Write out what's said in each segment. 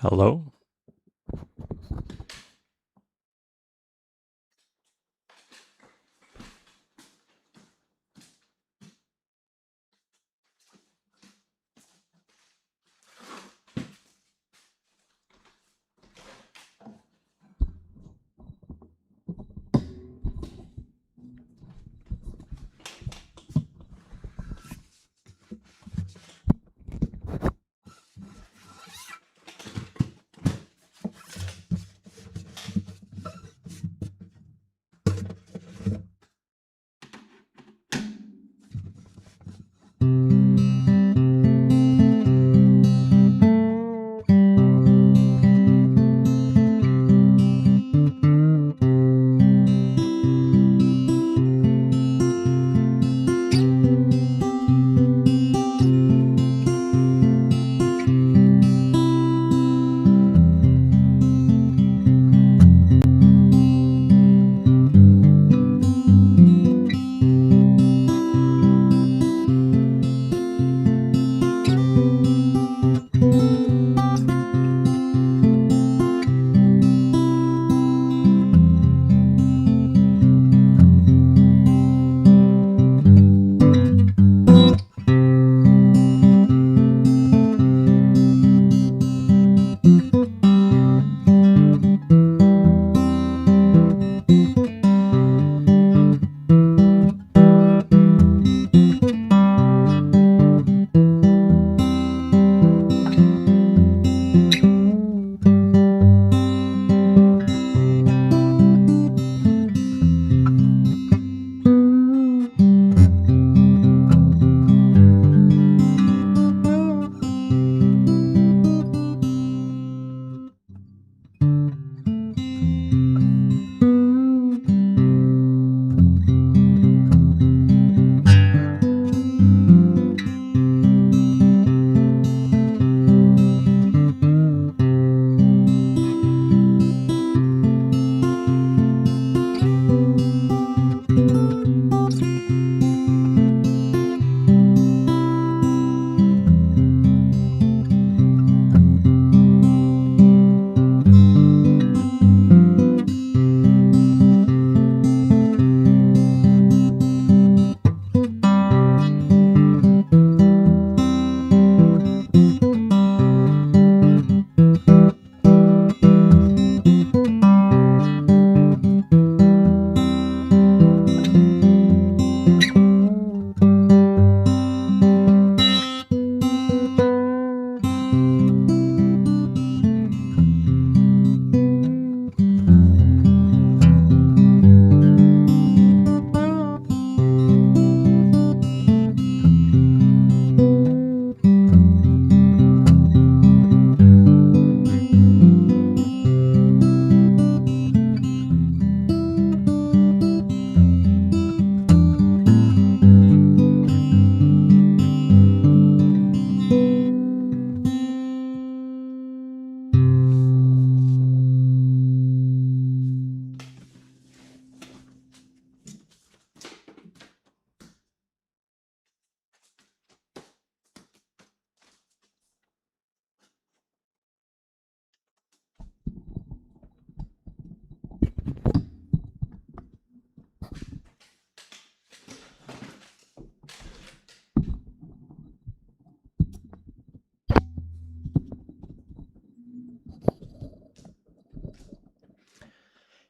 Hello?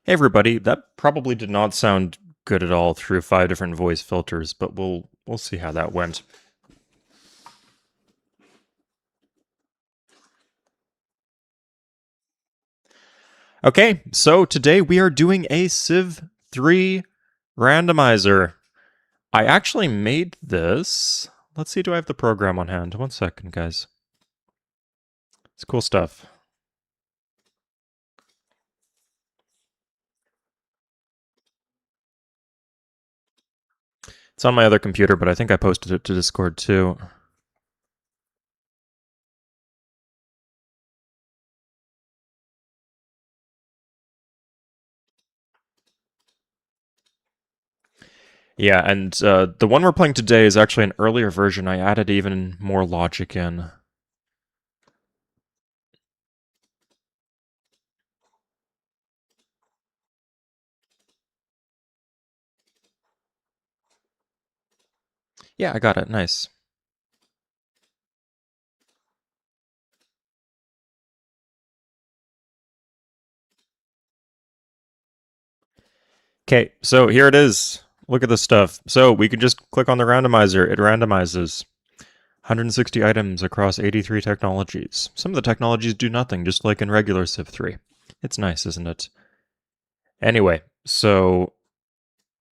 Hey everybody, that probably did not sound good at all through 5 different voice filters, but we'll see how that went. Okay, so today we are doing a Civ 3 randomizer. I actually made this. Let's see, do I have the program on hand? 1 second, guys. It's cool stuff. It's on my other computer, but I think I posted it to Discord too. Yeah, and the one we're playing today is actually an earlier version. I added even more logic in. Yeah, I got it. Nice. Okay, so here it is. Look at this stuff. So we can just click on the randomizer. It randomizes 160 items across 83 technologies. Some of the technologies do nothing, just like in regular Civ 3. It's nice, isn't it? Anyway, so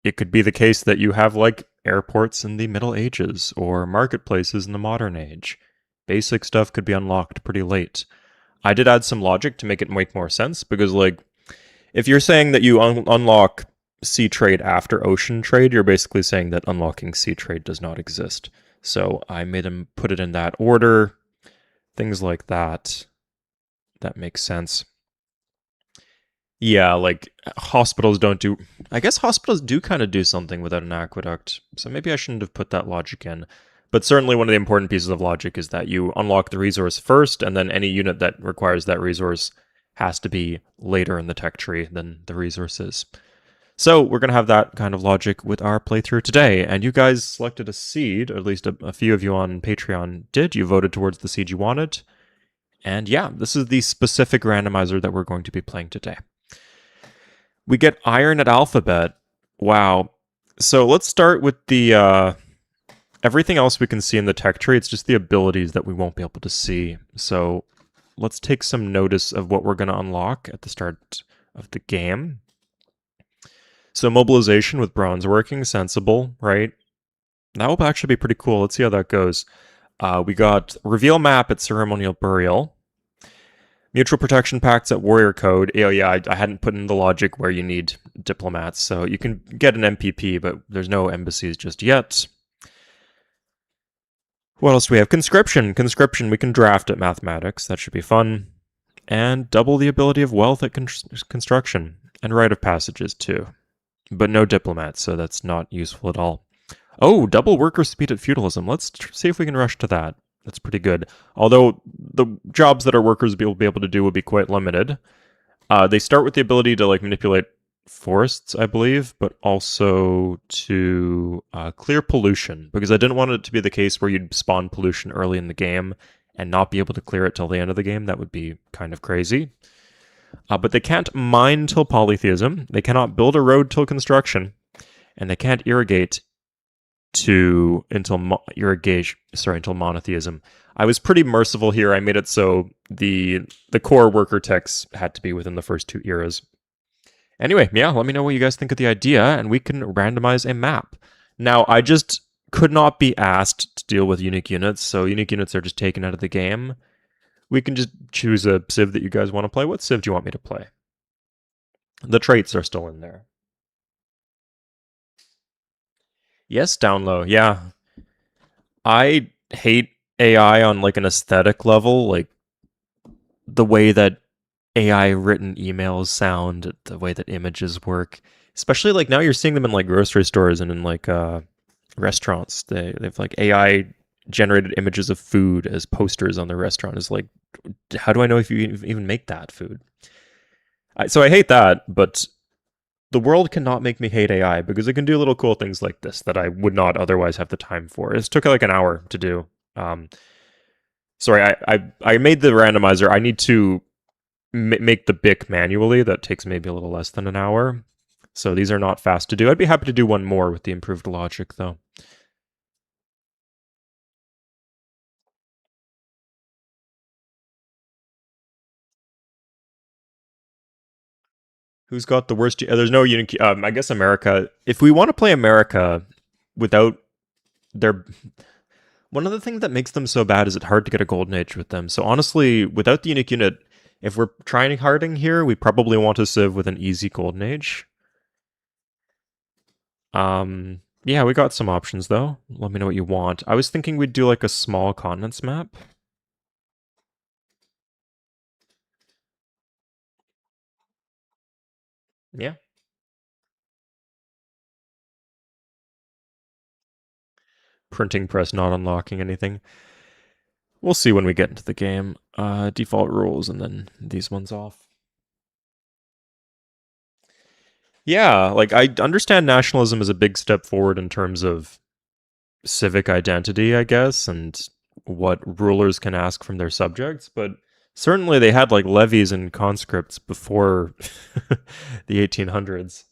it could be the case that you have like airports in the Middle Ages or marketplaces in the modern age. Basic stuff could be unlocked pretty late. I did add some logic to make it make more sense because, like, if you're saying that you unlock sea trade after ocean trade, you're basically saying that unlocking sea trade does not exist. So I made them put it in that order, things like that. That makes sense. Yeah, like hospitals don't do. I guess hospitals do kind of do something without an aqueduct. So maybe I shouldn't have put that logic in. But certainly one of the important pieces of logic is that you unlock the resource first, and then any unit that requires that resource has to be later in the tech tree than the resources. So we're going to have that kind of logic with our playthrough today. And you guys selected a seed, or at least a few of you on Patreon did. You voted towards the seed you wanted. And yeah, this is the specific randomizer that we're going to be playing today. We get iron at alphabet. Wow. So let's start with the everything else we can see in the tech tree. It's just the abilities that we won't be able to see. So let's take some notice of what we're going to unlock at the start of the game. So mobilization with bronze working, sensible, right? That will actually be pretty cool. Let's see how that goes. We got reveal map at ceremonial burial. Mutual protection pacts at warrior code. Oh yeah, I hadn't put in the logic where you need diplomats. So you can get an MPP, but there's no embassies just yet. What else do we have? Conscription. Conscription, we can draft at mathematics. That should be fun. And double the ability of wealth at construction. And rite of passages too. But no diplomats, so that's not useful at all. Oh, double worker speed at feudalism. Let's see if we can rush to that. That's pretty good. Although the jobs that our workers will be able to do will be quite limited. They start with the ability to like manipulate forests, I believe, but also to clear pollution, because I didn't want it to be the case where you'd spawn pollution early in the game and not be able to clear it till the end of the game. That would be kind of crazy. But they can't mine till polytheism. They cannot build a road till construction, and they can't irrigate until monotheism. I was pretty merciful here. I made it so the core worker techs had to be within the first two eras. Anyway, yeah, let me know what you guys think of the idea, and we can randomize a map. Now, I just could not be asked to deal with unique units, so unique units are just taken out of the game. We can just choose a civ that you guys want to play. What civ do you want me to play? The traits are still in there. Yes, down low. Yeah. I hate AI on like an aesthetic level, like the way that AI written emails sound, the way that images work. Especially like now you're seeing them in like grocery stores and in like restaurants. They've like AI generated images of food as posters on the restaurant. Is like, how do I know if you even make that food? So I hate that, but the world cannot make me hate AI because it can do little cool things like this that I would not otherwise have the time for. It took like an hour to do. Sorry, I made the randomizer. I need to make the BIC manually. That takes maybe a little less than an hour. So these are not fast to do. I'd be happy to do one more with the improved logic, though. Who's got the worst? There's no unique. I guess America. If we want to play America without their, one of the things that makes them so bad is it's hard to get a golden age with them. So honestly, without the unique unit, if we're trying harding here, we probably want to civ with an easy golden age. Yeah, we got some options though. Let me know what you want. I was thinking we'd do like a small continents map. Yeah. Printing press not unlocking anything. We'll see when we get into the game. Default rules and then these ones off. Yeah, like I understand nationalism is a big step forward in terms of civic identity, I guess, and what rulers can ask from their subjects. But certainly they had like levies and conscripts before the 1800s.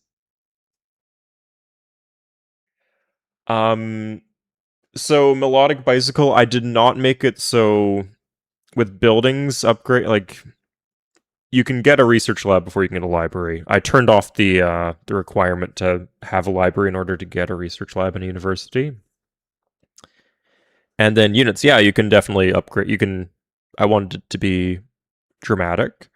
Um, so melodic bicycle, I did not make it so with buildings upgrade like you can get a research lab before you can get a library. I turned off the requirement to have a library in order to get a research lab in a university. And then units, yeah, you can definitely upgrade. You can. I wanted it to be dramatic,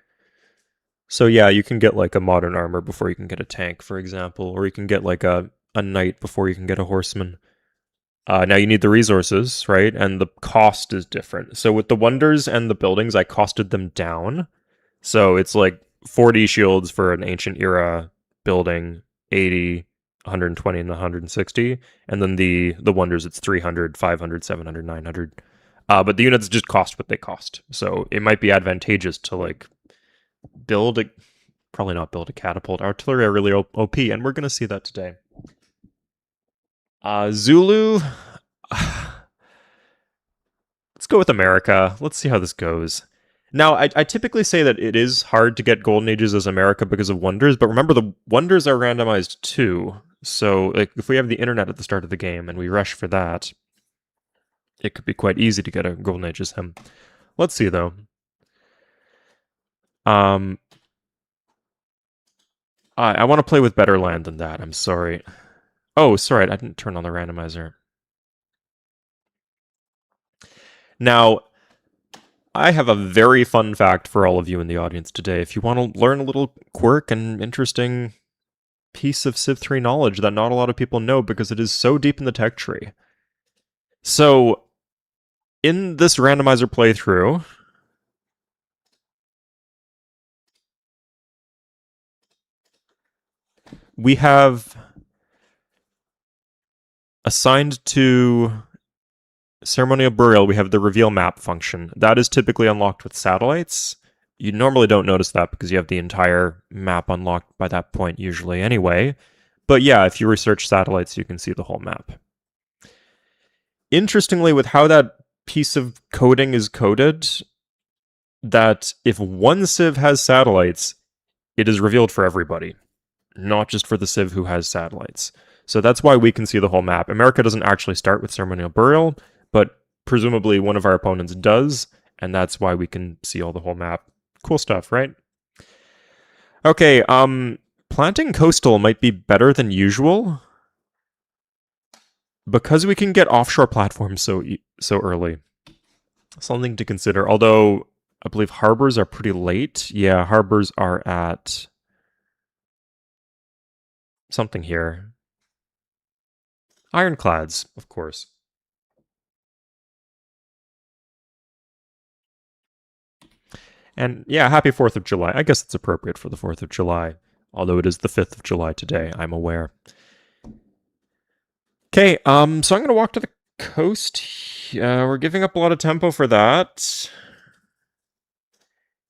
so yeah, you can get like a modern armor before you can get a tank, for example, or you can get like a knight before you can get a horseman. Now you need the resources, right? And the cost is different. So with the wonders and the buildings, I costed them down. So it's like 40 shields for an ancient era building, 80, 120, and 160. And then the wonders, it's 300, 500, 700, 900. But the units just cost what they cost. So it might be advantageous to like build a, probably not build a catapult. Artillery are really OP, and we're going to see that today. Zulu. Let's go with America. Let's see how this goes. Now, I typically say that it is hard to get Golden Ages as America because of wonders, but remember the wonders are randomized too. So like, if we have the internet at the start of the game and we rush for that, it could be quite easy to get a Golden Ages him. Let's see though. I want to play with better land than that. I'm sorry. Oh, sorry, I didn't turn on the randomizer. Now, I have a very fun fact for all of you in the audience today. If you want to learn a little quirk and interesting piece of Civ 3 knowledge that not a lot of people know because it is so deep in the tech tree. So, in this randomizer playthrough, we have assigned to ceremonial burial, we have the reveal map function. That is typically unlocked with satellites. You normally don't notice that because you have the entire map unlocked by that point usually anyway. But yeah, if you research satellites, you can see the whole map. Interestingly, with how that piece of coding is coded, that if one Civ has satellites, it is revealed for everybody, not just for the Civ who has satellites. So that's why we can see the whole map. America doesn't actually start with ceremonial burial, but presumably one of our opponents does, and that's why we can see all the whole map. Cool stuff, right? Okay, planting coastal might be better than usual because we can get offshore platforms so early. Something to consider. Although I believe harbors are pretty late. Yeah, harbors are at something here. Ironclads, of course. And yeah, happy 4th of July. I guess it's appropriate for the 4th of July, although it is the 5th of July today, I'm aware. Okay, so I'm going to walk to the coast. We're giving up a lot of tempo for that.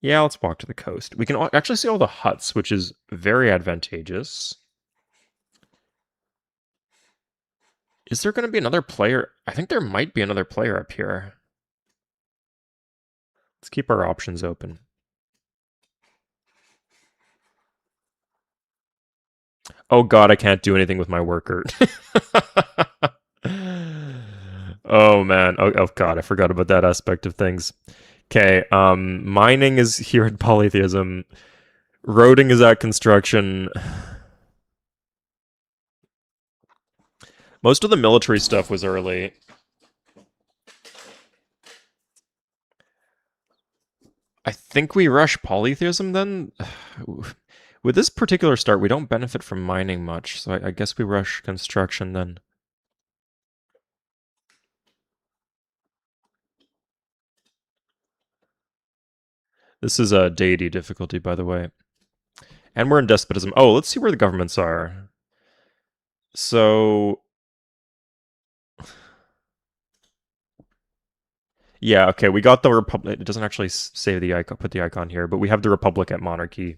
Yeah, let's walk to the coast. We can actually see all the huts, which is very advantageous. Is there going to be another player? I think there might be another player up here. Let's keep our options open. Oh god, I can't do anything with my worker. Oh man. Oh god, I forgot about that aspect of things. Okay, mining is here at polytheism. Roading is at construction. Most of the military stuff was early. I think we rush polytheism then? With this particular start, we don't benefit from mining much, so I guess we rush construction then. This is a deity difficulty, by the way. And we're in despotism. Oh, let's see where the governments are. So... yeah, okay, we got the Republic. It doesn't actually say the icon, put the icon here, but we have the Republic at monarchy.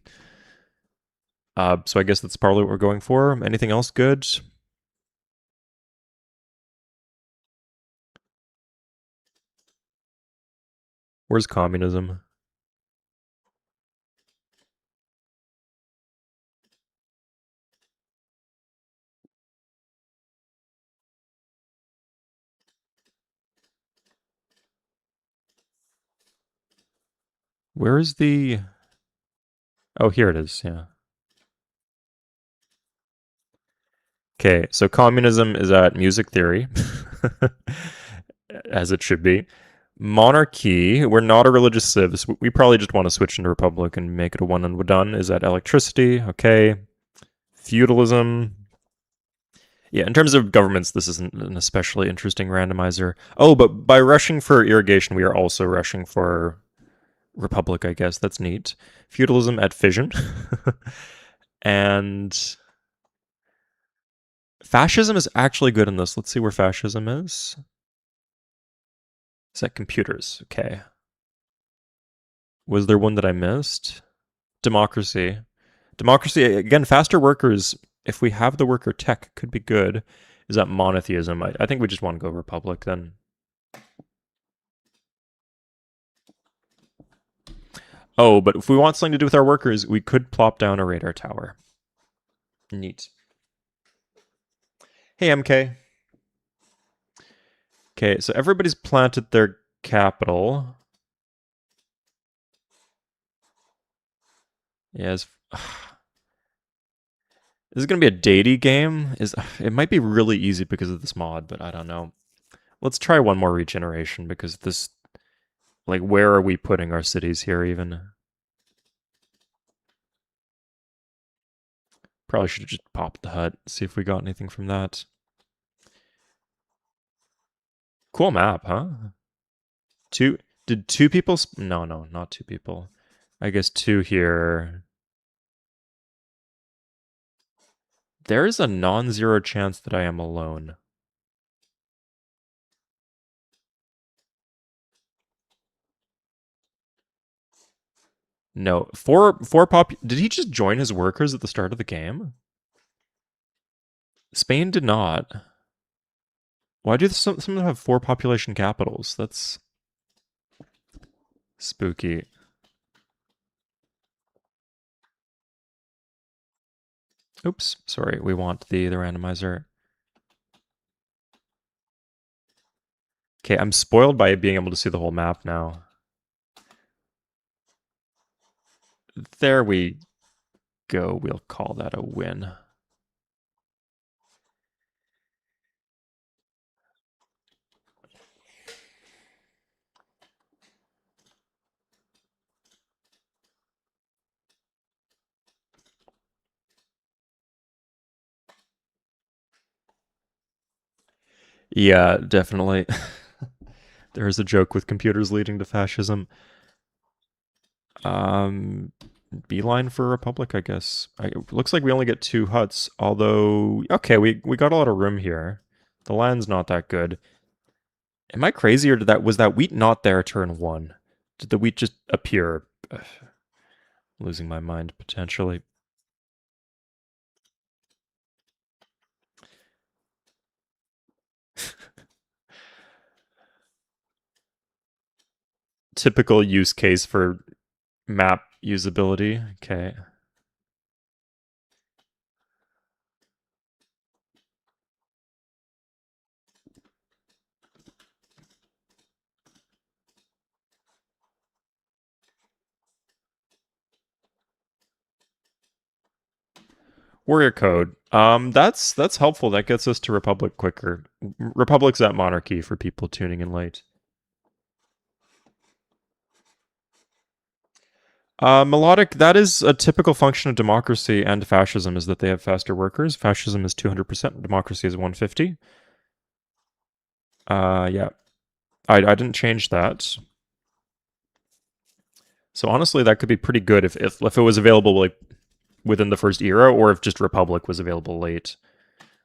So I guess that's probably what we're going for. Anything else good? Where's communism? Where is the... Oh, here it is, yeah. Okay, so communism is at music theory, as it should be. Monarchy, we're not a religious civ, so we probably just want to switch into republic and make it a one and we're done. Is that electricity? Okay. Feudalism. Yeah, in terms of governments, this isn't an especially interesting randomizer. Oh, but by rushing for irrigation, we are also rushing for republic, I guess. That's neat. Feudalism at fission. And fascism is actually good in this. Let's see where fascism is. Is that computers? Okay. Was there one that I missed? Democracy. Democracy, again, faster workers, if we have the worker tech, could be good. Is that monotheism? I think we just want to go republic then. Oh, but if we want something to do with our workers, we could plop down a radar tower. Neat. Hey, MK. Okay, so everybody's planted their capital. Yes. This is going to be a datey game. It might be really easy because of this mod, but I don't know. Let's try one more regeneration because this... Like, where are we putting our cities here even? Probably should have just popped the hut, see if we got anything from that. Cool map, huh? Did two people... No, not two people. I guess two here. There's a non-zero chance that I am alone. No, four pop... Did he just join his workers at the start of the game? Spain did not. Why do some of them have 4 population capitals? That's spooky. Oops, sorry, we want the randomizer. Okay, I'm spoiled by being able to see the whole map now. There we go. We'll call that a win. Yeah, definitely. There's a joke with computers leading to fascism. Beeline for Republic, I guess. Looks like we only get 2 huts, although... Okay, we got a lot of room here. The land's not that good. Am I crazy, or was that wheat not there turn 1? Did the wheat just appear? Ugh, losing my mind, potentially. Typical use case for map usability. Okay. Warrior code. That's helpful. That gets us to Republic quicker. Republic's at monarchy for people tuning in late. Melodic, that is a typical function of democracy and fascism, is that they have faster workers. Fascism is 200%, democracy is 150. Yeah. I didn't change that. So honestly, that could be pretty good if it was available like within the first era, or if just Republic was available late.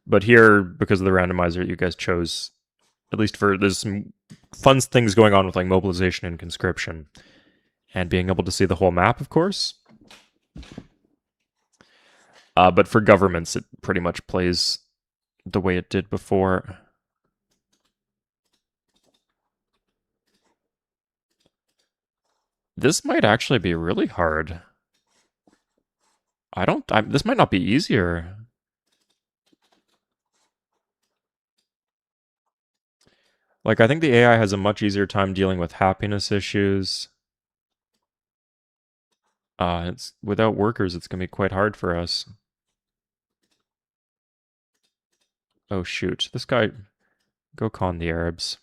But here, because of the randomizer, you guys chose, at least for, there's some fun things going on with like mobilization and conscription. And being able to see the whole map, of course. But for governments, it pretty much plays the way it did before. This might actually be really hard. This might not be easier. Like, I think the AI has a much easier time dealing with happiness issues. It's without workers, it's gonna be quite hard for us. Oh shoot, this guy, go con the Arabs.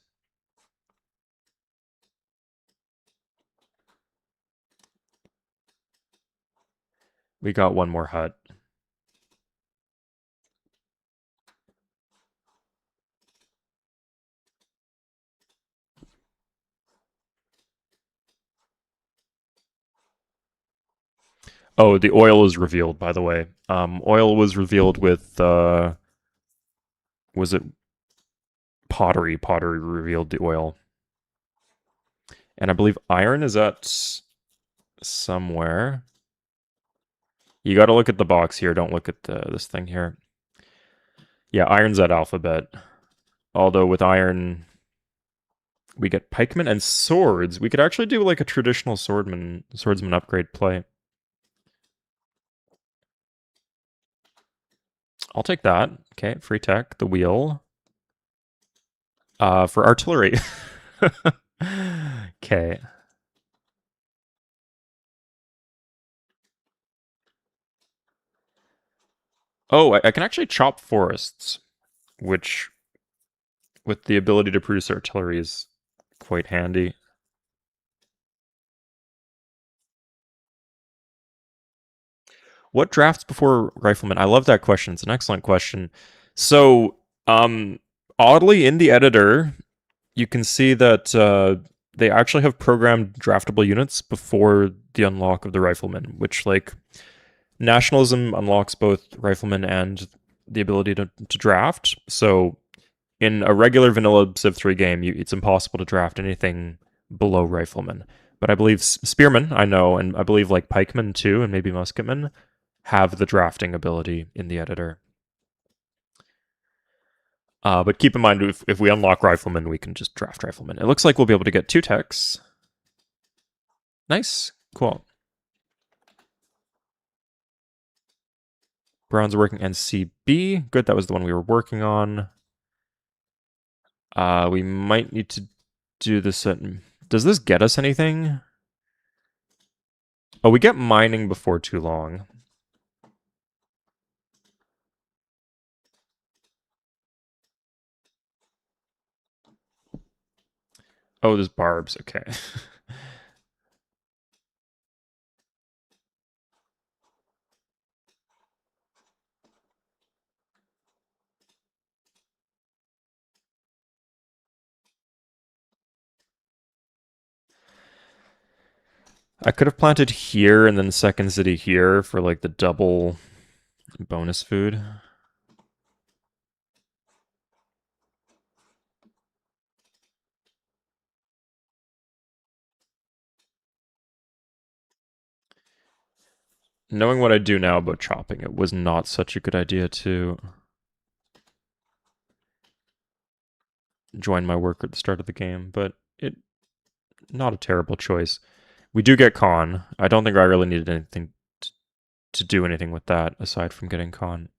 We got one more hut. Oh, the oil is revealed, by the way. Oil was revealed with, was it pottery? Pottery revealed the oil. And I believe iron is at somewhere. You got to look at the box here. Don't look at this thing here. Yeah, iron's at alphabet. Although with iron, we get pikemen and swords. We could actually do like a traditional swordsman upgrade play. I'll take that. Okay, free tech, the wheel. For artillery. Okay. Oh, I can actually chop forests, which with the ability to produce artillery is quite handy. What drafts before rifleman? I love that question. It's an excellent question. So, oddly, in the editor, you can see that they actually have programmed draftable units before the unlock of the rifleman, which like nationalism unlocks both riflemen and the ability to draft. So in a regular vanilla Civ 3 game, it's impossible to draft anything below rifleman. But I believe spearmen, I know, and I believe like pikemen too, and maybe musketmen have the drafting ability in the editor. But keep in mind, if we unlock rifleman, we can just draft rifleman. It looks like we'll be able to get 2 techs. Nice, cool. Brown's working NCB. Good, that was the one we were working on. We might need to do this at... Does this get us anything? Oh, we get mining before too long. Oh, there's barbs. Okay. I could have planted here and then second city here for like the double bonus food. Knowing what I do now about chopping, it was not such a good idea to join my work at the start of the game, but it not a terrible choice. We do get con. I don't think I really needed anything to do anything with that aside from getting con.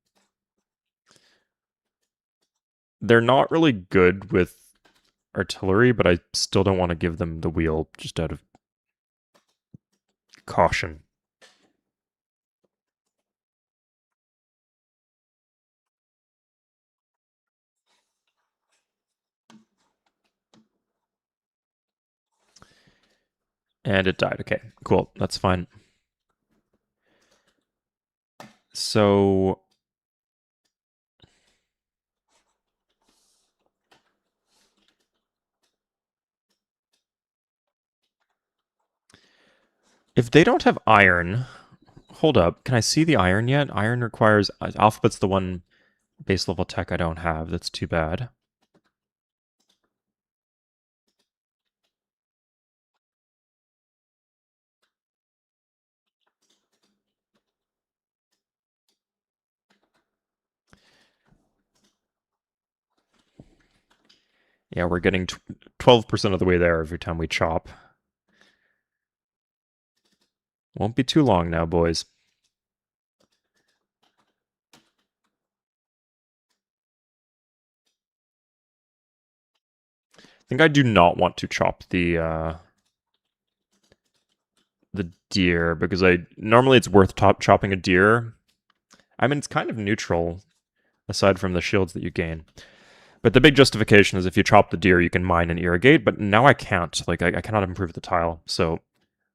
They're not really good with artillery, but I still don't want to give them the wheel just out of caution. And it died. Okay, cool. That's fine. So if they don't have iron, hold up. Can I see the iron yet? Iron requires alphabet's the one base level tech I don't have. That's too bad. Yeah, we're getting 12% of the way there every time we chop. Won't be too long now, boys. I think I do not want to chop the deer because I normally it's worth chopping a deer. I mean, it's kind of neutral aside from the shields that you gain. But the big justification is if you chop the deer, you can mine and irrigate. But now I can't. Like I cannot improve the tile. So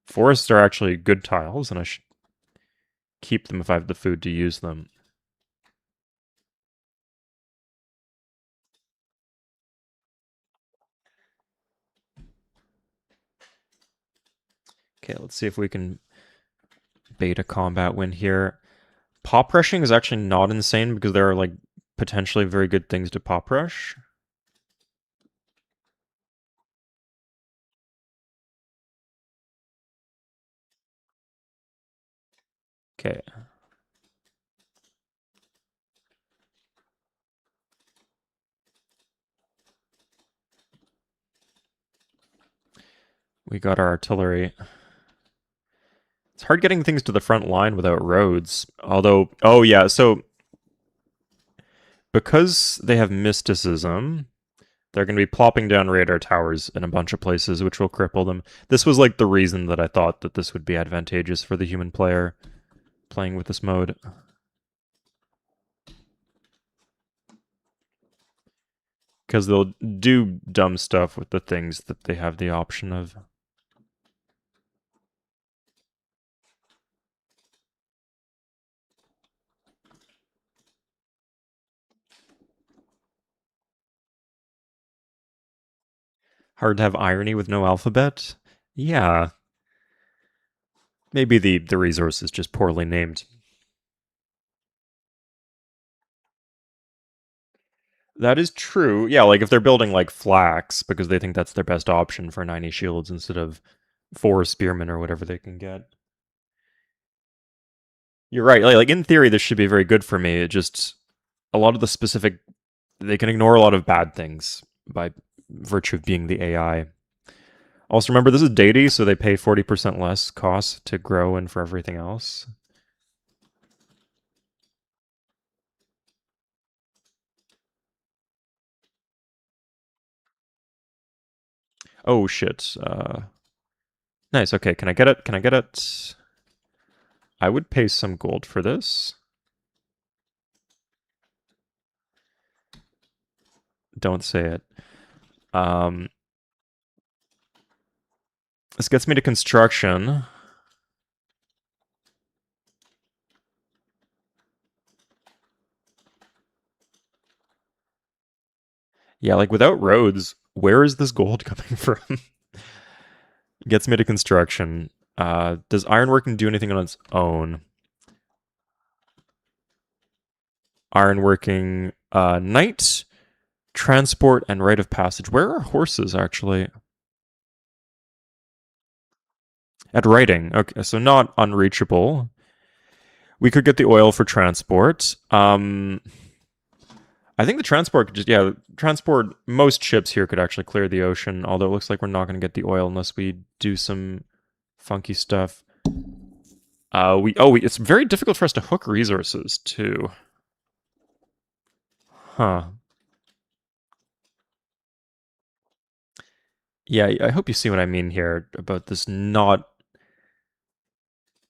forests are actually good tiles, and I should keep them if I have the food to use them. Okay, let's see if we can bait a combat win here. Pop rushing is actually not insane because there are like potentially very good things to pop rush. Okay. We got our artillery. It's hard getting things to the front line without roads. Although, oh yeah, so because they have mysticism, they're going to be plopping down radar towers in a bunch of places, which will cripple them. This was like the reason that I thought that this would be advantageous for the human player playing with this mode. Because they'll do dumb stuff with the things that they have the option of. Hard to have irony with no alphabet? Yeah. Maybe the resource is just poorly named. That is true. Yeah, like if they're building like flax because they think that's their best option for 90 shields instead of 4 spearmen or whatever they can get. You're right. Like in theory, this should be very good for me. It just a lot of the specific they can ignore a lot of bad things by virtue of being the AI. Also, remember this is deity, so they pay 40% less cost to grow and for everything else. Oh shit. Nice. Okay, can I get it? Can I get it? I would pay some gold for this. Don't say it. Um, this gets me to construction. Yeah, like without roads, where is this gold coming from? Gets me to construction. Does ironworking do anything on its own? Ironworking, knight, transport, and rite of passage. Where are horses actually? At writing. Okay, so not unreachable. We could get the oil for transport. I think the transport could just, yeah, transport, most ships here could actually clear the ocean, although it looks like we're not going to get the oil unless we do some funky stuff. It's very difficult for us to hook resources too. Huh. Yeah, I hope you see what I mean here about this not.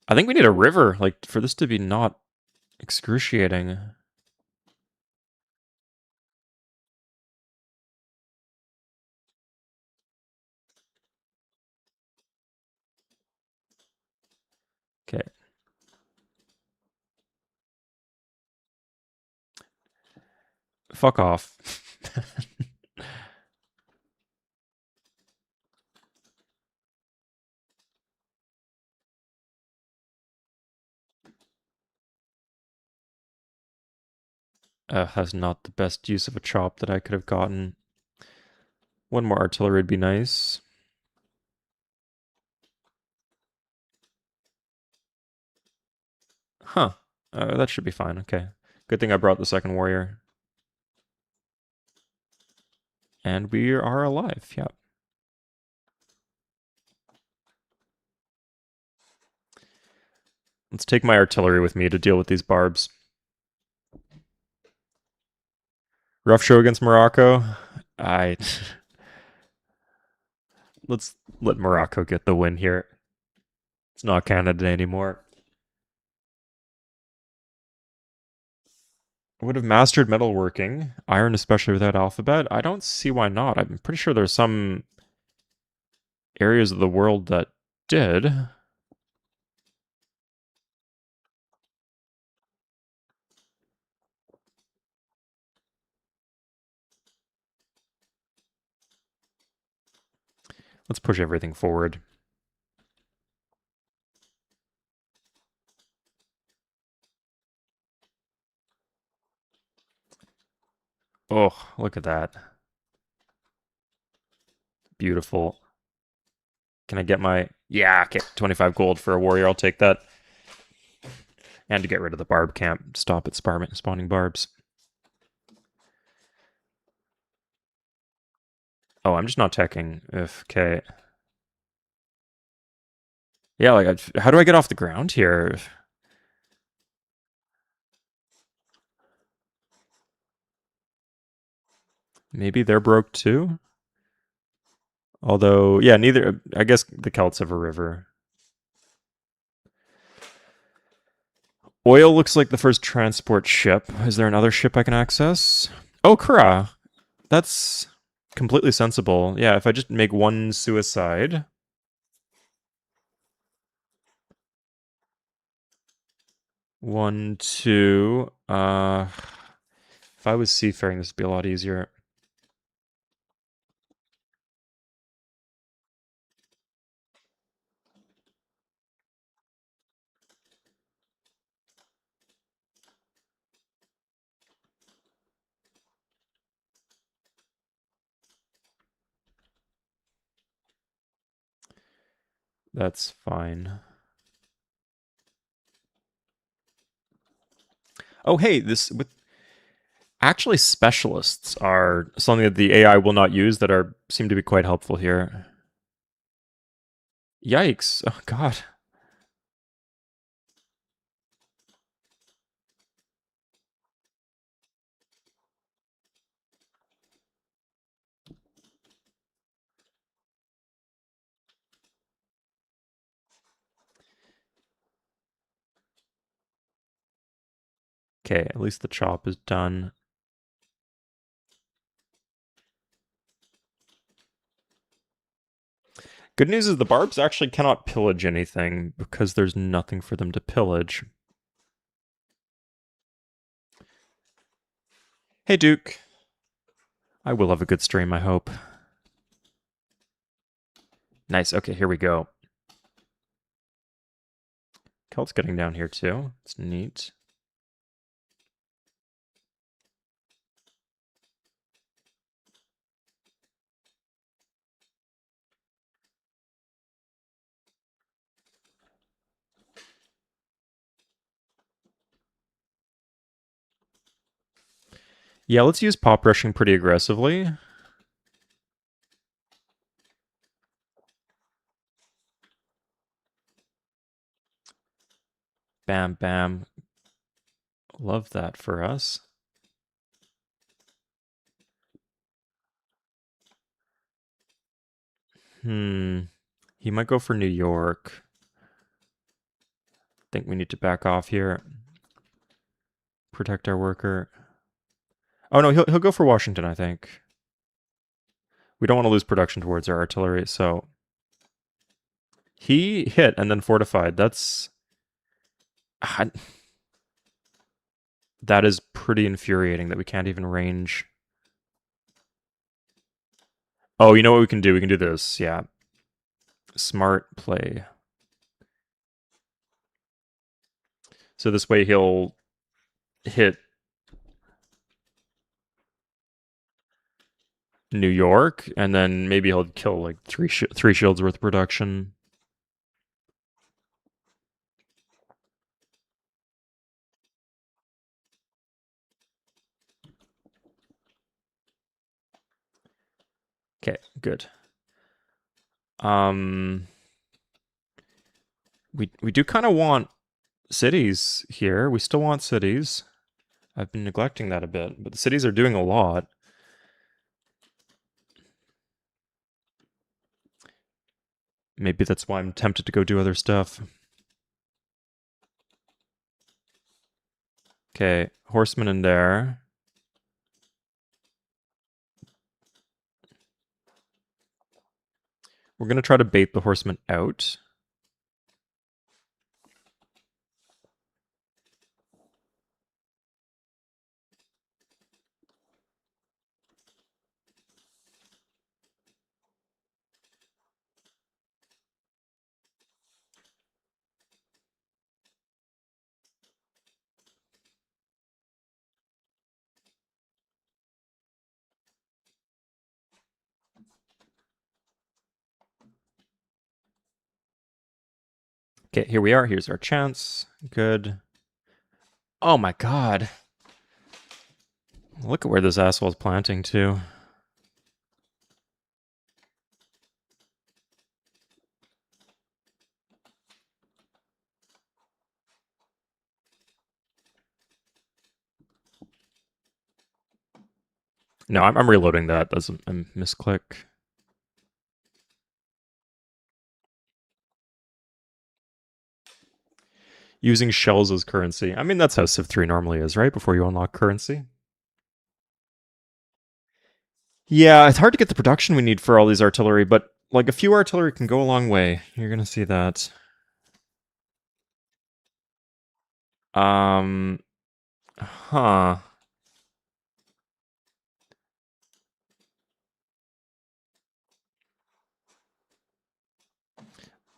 I think we need a river, like, for this to be not excruciating. Okay. Fuck off. Has not the best use of a chop that I could have gotten. One more artillery would be nice. Huh. That should be fine. Okay. Good thing I brought the second warrior. And we are alive. Yeah. Let's take my artillery with me to deal with these barbs. Rough show against Morocco. I let's let Morocco get the win here. It's not Canada anymore. I would have mastered metalworking, iron especially without alphabet. I don't see why not. I'm pretty sure there's some areas of the world that did. Let's push everything forward. Oh, look at that. Beautiful. Can I get my... Yeah, okay, 25 gold for a warrior. I'll take that. And to get rid of the barb camp. Stop it spawning barbs. Oh, I'm just not teching. Okay. Yeah, like, how do I get off the ground here? Maybe they're broke too? Although, yeah, neither... I guess the Celts have a river. Oil looks like the first transport ship. Is there another ship I can access? Oh, Kura. That's completely sensible. Yeah, if I just make one suicide... One, two... If I was seafaring, this would be a lot easier. That's fine. Oh, hey, this with actually specialists are something that the AI will not use that are seem to be quite helpful here. Yikes! Oh God. Okay, at least the chop is done. Good news is the barbs actually cannot pillage anything because there's nothing for them to pillage. Hey, Duke. I will have a good stream, I hope. Nice. Okay, here we go. Celt's getting down here too. It's neat. Yeah, let's use pop rushing pretty aggressively. Bam, bam. Love that for us. He might go for New York. Think we need to back off here. Protect our worker. Oh no, he'll go for Washington, I think. We don't want to lose production towards our artillery, so he hit and then fortified. That's that is pretty infuriating that we can't even range. Oh, you know what we can do? We can do this. Yeah. Smart play. So this way he'll hit New York, and then maybe he'll kill like three shields worth of production. Okay, good. We do kind of want cities here. We still want cities. I've been neglecting that a bit, but the cities are doing a lot. Maybe that's why I'm tempted to go do other stuff. Okay, horsemen in there. We're going to try to bait the horsemen out. Okay, here we are. Here's our chance. Good. Oh my god. Look at where this asshole's planting to. No, I'm reloading that. That's a misclick. Using shells as currency. I mean, that's how Civ 3 normally is, right? Before you unlock currency. Yeah, it's hard to get the production we need for all these artillery, but like a few artillery can go a long way. You're gonna see that. Huh.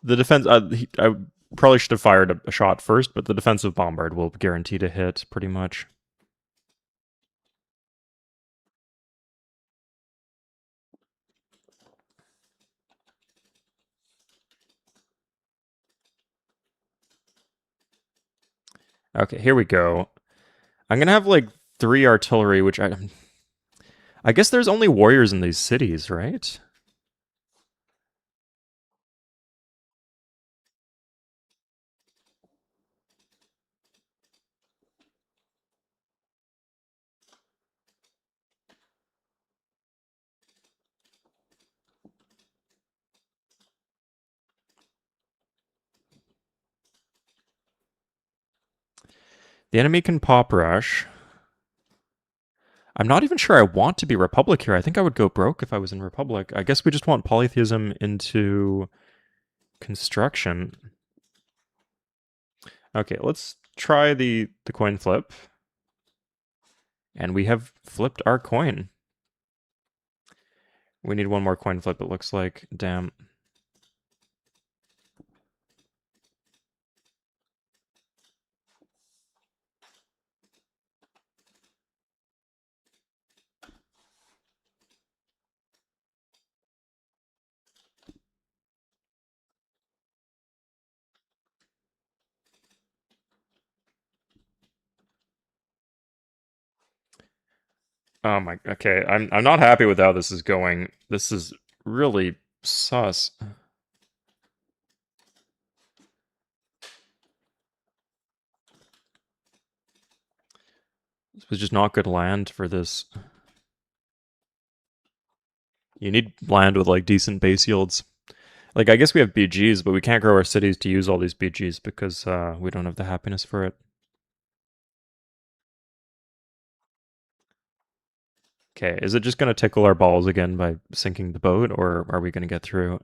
The defense, I probably should have fired a shot first, but the defensive bombard will guarantee to hit pretty much. Okay, here we go. I'm gonna have like 3 artillery, which I guess there's only warriors in these cities, right? The enemy can pop rush. I'm not even sure I want to be Republic here. I think I would go broke if I was in Republic. I guess we just want polytheism into construction. Okay, let's try the coin flip. And we have flipped our coin. We need one more coin flip, it looks like. Damn. Oh my, okay. I'm not happy with how this is going. This is really sus. This was just not good land for this. You need land with like decent base yields. Like I guess we have BGs, but we can't grow our cities to use all these BGs because we don't have the happiness for it. Okay, is it just going to tickle our balls again by sinking the boat, or are we going to get through?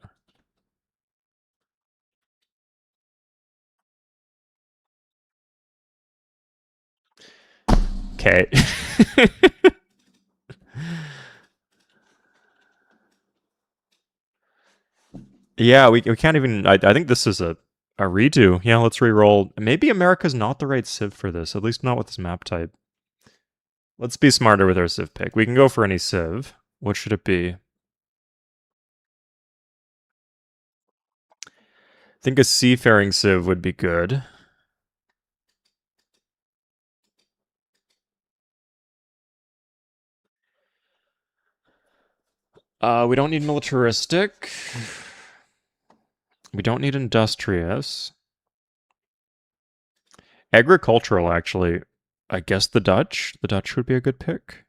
Okay. Yeah, we can't even. I think this is a redo. Yeah, let's re-roll. Maybe America's not the right civ for this, at least not with this map type. Let's be smarter with our civ pick. We can go for any civ. What should it be? I think a seafaring civ would be good. We don't need militaristic. We don't need industrious. Agricultural, actually. I guess the Dutch. The Dutch would be a good pick.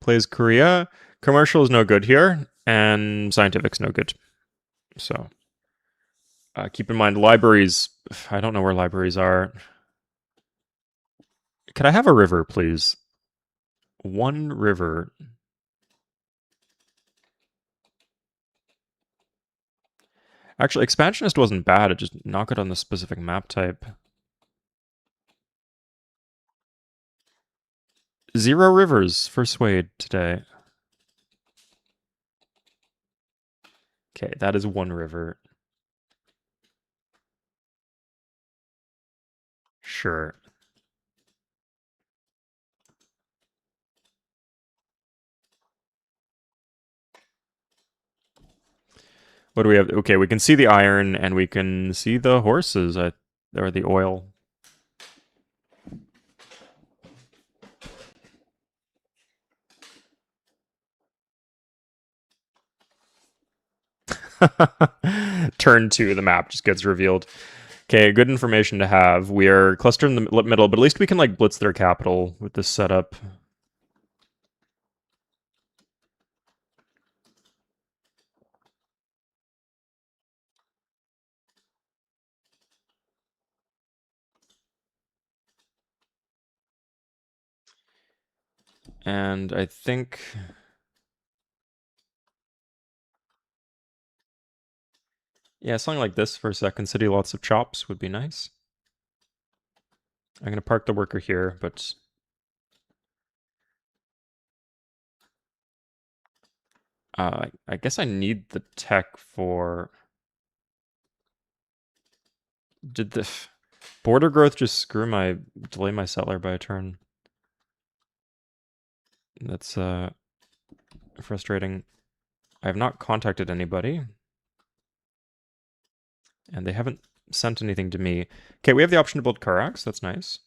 Plays Korea. Commercial is no good here, and scientific's no good. So keep in mind, libraries. I don't know where libraries are. Could I have a river, please? One river. Actually, expansionist wasn't bad. It just not good on the specific map type. 0 rivers for Suede today. Okay, that is 1 river. Sure. What do we have? Okay, we can see the iron and we can see the horses, or the oil. Turn 2, the map just gets revealed. Okay, good information to have. We are clustered in the middle, but at least we can like blitz their capital with this setup. And I think... yeah, something like this for a second city, lots of chops would be nice. I'm going to park the worker here, but... I guess I need the tech for... Did the... border growth just delay my settler by a turn? That's frustrating. I have not contacted anybody. And they haven't sent anything to me. Okay, we have the option to build Karax. That's nice.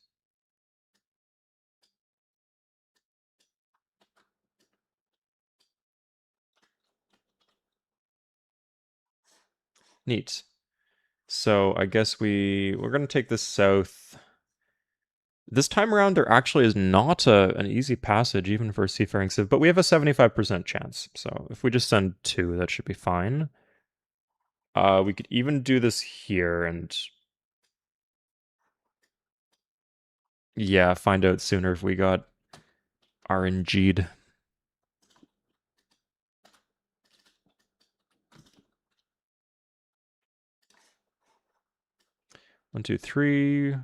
Neat. So I guess we're going to take this south. This time around, there actually is not an easy passage, even for a seafaring civ, but we have a 75% chance. So if we just send 2, that should be fine. We could even do this here and... yeah, find out sooner if we got RNG'd. 1, 2, 3.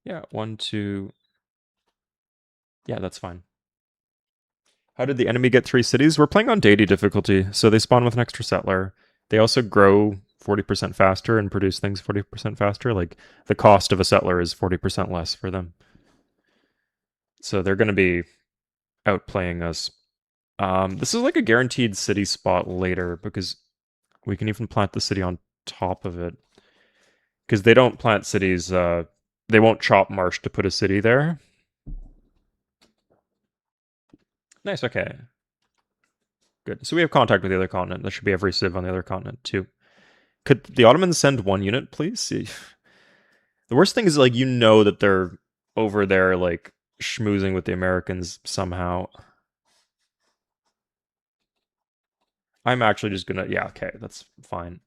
Yeah, 1, 2. Yeah, that's fine. How did the enemy get 3 cities? We're playing on deity difficulty, so they spawn with an extra settler. They also grow 40% faster and produce things 40% faster. Like, the cost of a settler is 40% less for them. So they're going to be outplaying us. This is like a guaranteed city spot later, because we can even plant the city on top of it. Because they don't plant cities, they won't chop marsh to put a city there. Nice, okay. Good. So we have contact with the other continent. That should be every civ on the other continent, too. Could the Ottomans send 1 unit, please? The worst thing is, like, you know that they're over there, like, schmoozing with the Americans somehow. I'm actually just gonna... yeah, okay, that's fine.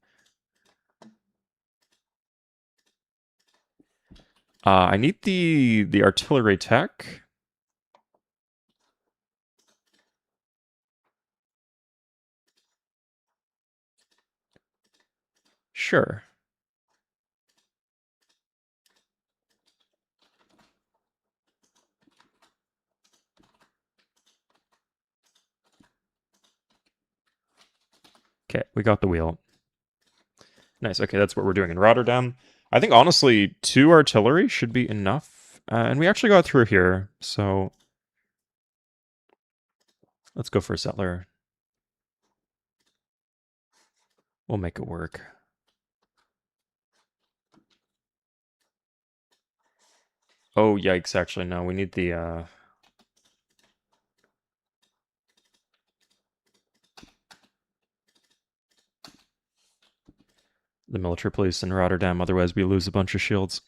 I need the artillery tech. Sure. Okay, we got the wheel. Nice, okay, that's what we're doing in Rotterdam. I think, honestly, 2 artillery should be enough. And we actually got through here, so... let's go for a settler. We'll make it work. Oh, yikes, actually, no, we need the... the military police in Rotterdam, otherwise we lose a bunch of shields.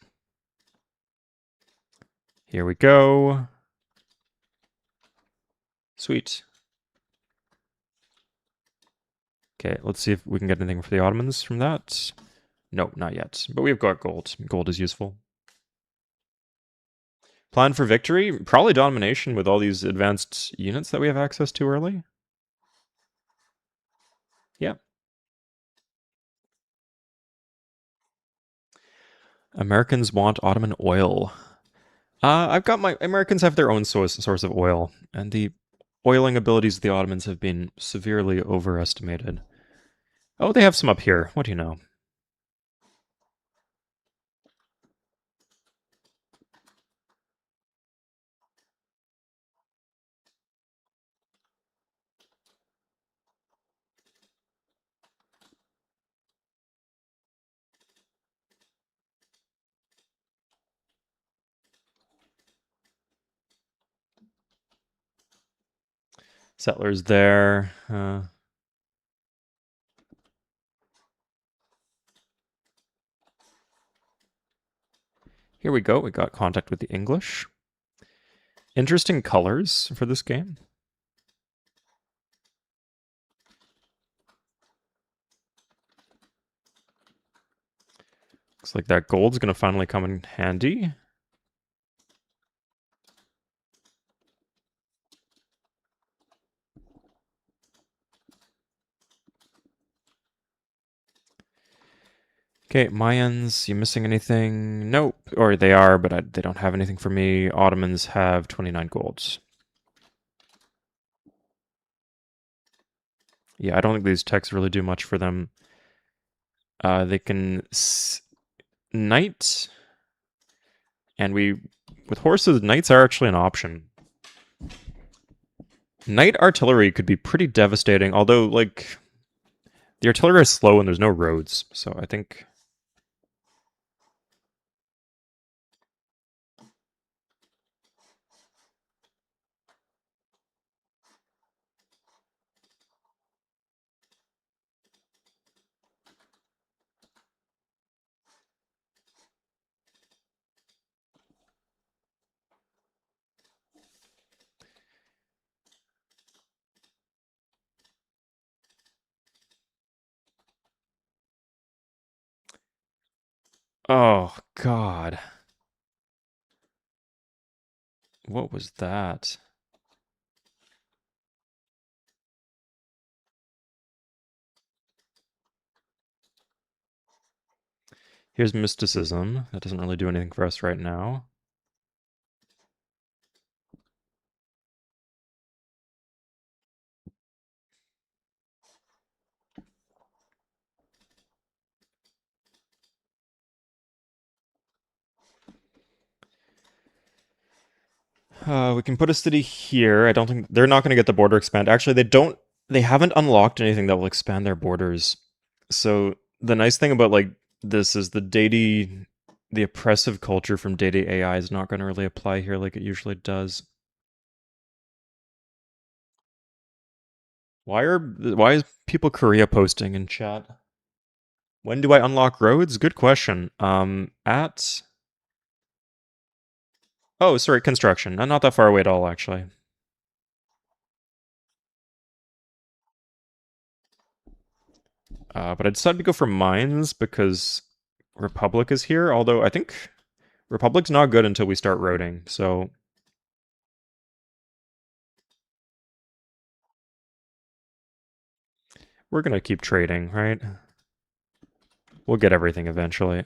Here we go. Sweet. Okay, let's see if we can get anything for the Ottomans from that. Nope, not yet. But we've got gold. Gold is useful. Plan for victory? Probably domination with all these advanced units that we have access to early. Yeah. Americans want Ottoman oil. I've got my... Americans have their own source of oil, and the oiling abilities of the Ottomans have been severely overestimated. Oh, they have some up here. What do you know? Settlers there. Here we go. We got contact with the English. Interesting colors for this game. Looks like that gold's going to finally come in handy. Okay, Mayans, you missing anything? Nope. Or they are, but they don't have anything for me. Ottomans have 29 golds. Yeah, I don't think these techs really do much for them. They can knight, and with horses, knights are actually an option. Knight artillery could be pretty devastating, although, like, the artillery is slow and there's no roads, so I think... Oh, God. What was that? Here's mysticism. That doesn't really do anything for us right now. We can put a city here. I don't think they're not going to get the border expand. Actually, they haven't unlocked anything that will expand their borders. So the nice thing about like this is the oppressive culture from data AI is not going to really apply here like it usually does. Why is people Korea posting in chat? When do I unlock roads? Good question. At Oh, sorry, construction. Not that far away at all, actually. But I decided to go for mines because Republic is here, although I think Republic's not good until we start roading, so... We're gonna keep trading, right? We'll get everything eventually.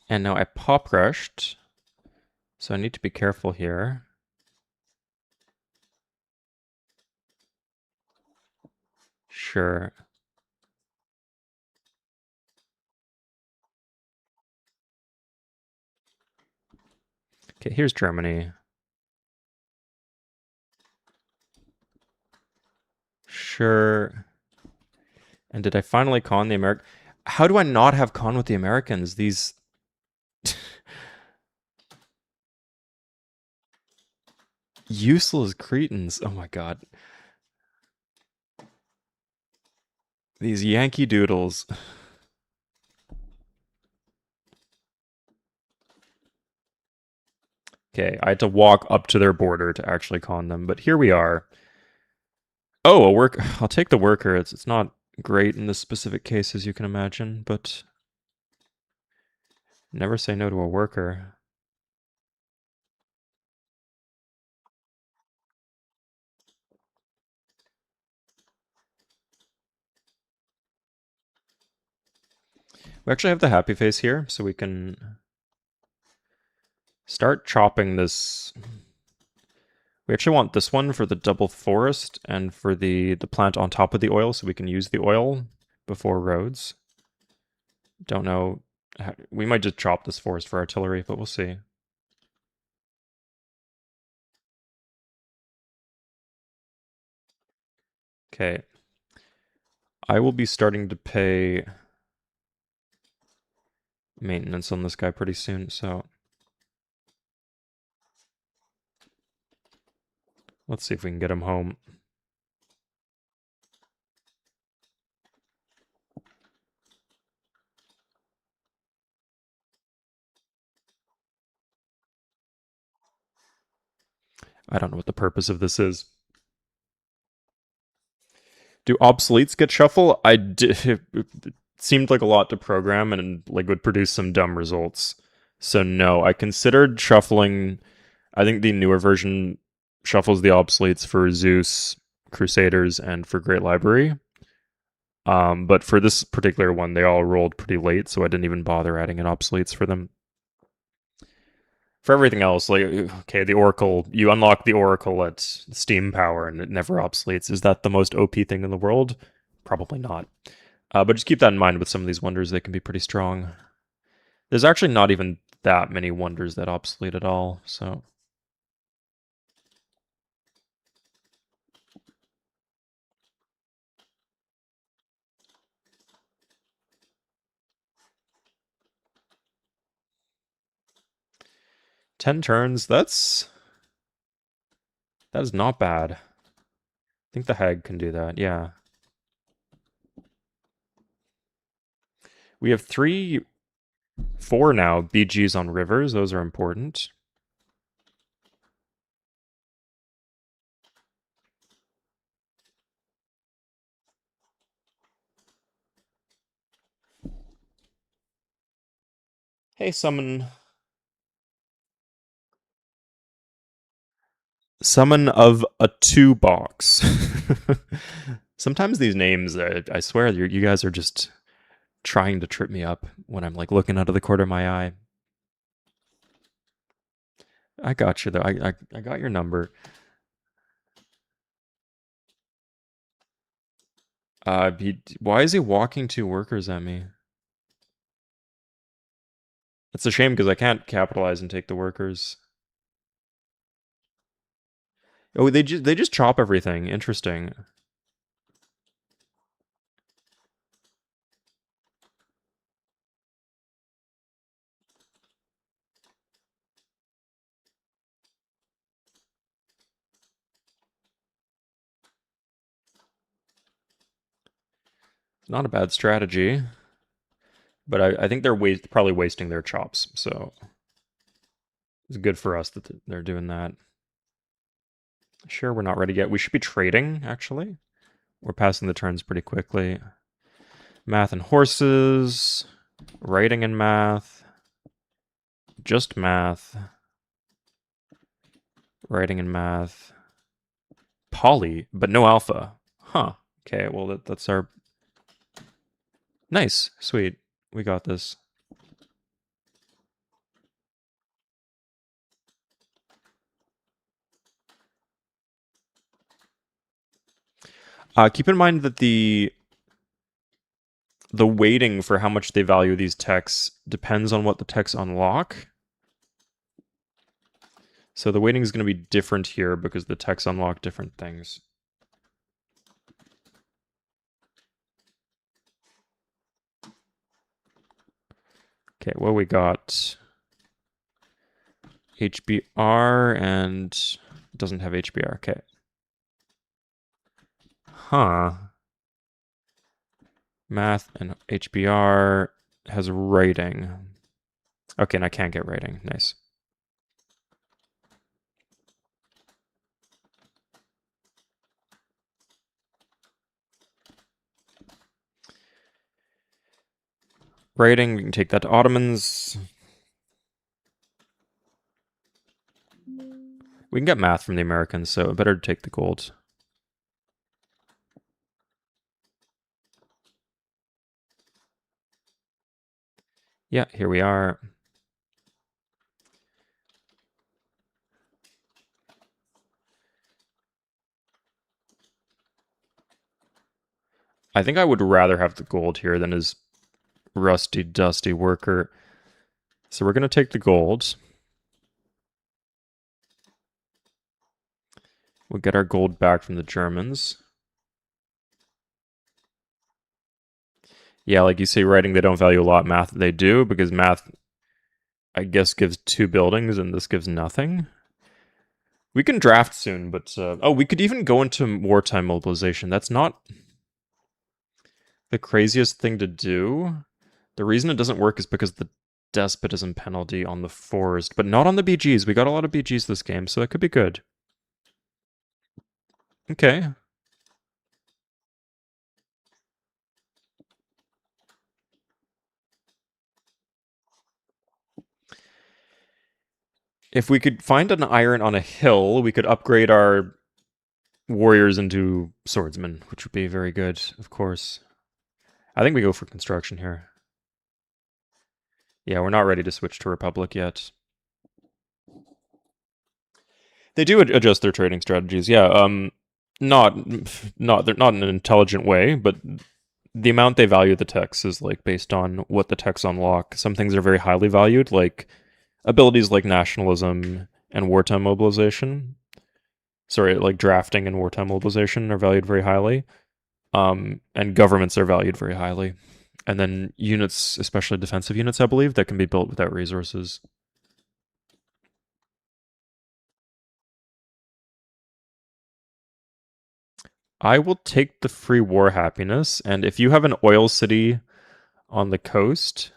And now I pop rushed, so I need to be careful here. Sure. Okay, here's Germany. Sure. And did I finally con the American? How do I not have con with the Americans? These useless cretins. Oh my god. These Yankee Doodles. Okay, I had to walk up to their border to actually con them, but here we are. Oh, a work. I'll take the worker. It's not great in this specific case, as you can imagine, but never say no to a worker. We actually have the happy face here, so we can start chopping this. We actually want this one for the double forest and for the plant on top of the oil, so we can use the oil before roads. Don't know. We might just chop this forest for artillery, but we'll see. Okay. I will be starting to pay maintenance on this guy pretty soon, so let's see if we can get him home. I don't know what the purpose of this is. Do obsoletes get shuffle? I did. It seemed like a lot to program and like would produce some dumb results. So no, I considered shuffling. I think the newer version shuffles the obsoletes for Zeus, Crusaders, and for Great Library. But for this particular one, they all rolled pretty late, so I didn't even bother adding in obsoletes for them. For everything else, like, okay, the Oracle, you unlock the Oracle at Steam Power and it never obsoletes. Is that the most OP thing in the world? Probably not. But just keep that in mind with some of these wonders, they can be pretty strong. There's actually not even that many wonders that obsolete at all, so. Ten turns, that is not bad. I think the Hag can do that, yeah. We have 4 now BGs on rivers, those are important. Hey, summon of a 2 box. Sometimes these names, I swear, you guys are just trying to trip me up when I'm like looking out of the corner of my eye. I got you though. I got your number. Why is he walking 2 workers at me? It's a shame because I can't capitalize and take the workers. Oh, they just chop everything. Interesting. Not a bad strategy, but I think they're probably wasting their chops. So it's good for us that they're doing that. Sure, we're not ready yet. We should be trading, actually. We're passing the turns pretty quickly. Math and horses. Writing and math. Just math. Writing and math. Poly, but no alpha. Huh. Okay, well, that's our... Nice. Sweet. We got this. Keep in mind that the weighting for how much they value these techs depends on what the techs unlock. So the weighting is going to be different here because the techs unlock different things. Okay, well, we got HBR and it doesn't have HBR. Okay. Huh. Math and HBR has writing. Okay, and I can't get writing. Nice. Writing, we can take that to Ottomans. We can get math from the Americans, so better to take the gold. Yeah, here we are. I think I would rather have the gold here than his rusty, dusty worker. So we're going to take the gold. We'll get our gold back from the Germans. Yeah, like you say, writing they don't value a lot. Math they do, because math, I guess, gives 2 buildings and this gives nothing. We can draft soon, but... oh, we could even go into wartime mobilization. That's not the craziest thing to do. The reason it doesn't work is because the despotism penalty on the forest, but not on the BGs. We got a lot of BGs this game, so that could be good. Okay. If we could find an iron on a hill, we could upgrade our warriors into swordsmen, which would be very good, of course. I think we go for construction here. Yeah, we're not ready to switch to Republic yet. They do adjust their trading strategies, yeah. Not they're not in an intelligent way, but the amount they value the techs is like based on what the techs unlock. Some things are very highly valued, like abilities like nationalism and wartime mobilization. Sorry, like drafting and wartime mobilization are valued very highly. And governments are valued very highly. And then units, especially defensive units, I believe, that can be built without resources. I will take the free war happiness, and if you have an oil city on the coast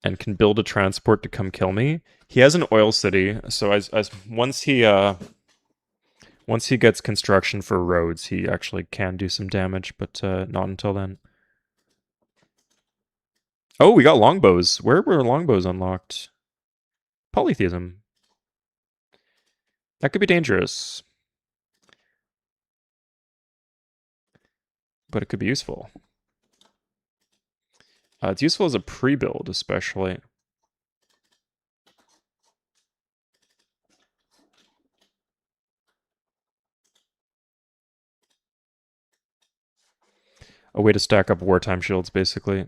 and can build a transport to come kill me, he has an oil city. So as once he gets construction for roads, he actually can do some damage, but not until then. Oh, we got longbows. Where were longbows unlocked? Polytheism. That could be dangerous, but it could be useful. It's useful as a pre-build, especially. A way to stack up wartime shields, basically.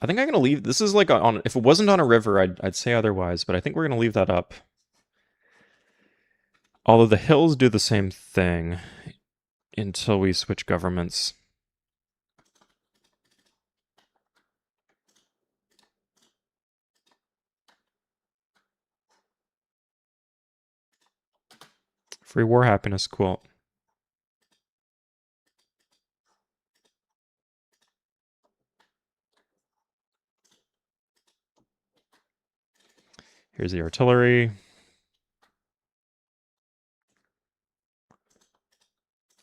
I think I'm going to leave... This is like on... If it wasn't on a river, I'd say otherwise, but I think we're going to leave that up. Although the hills do the same thing until we switch governments. Free war happiness, cool. Here's the artillery.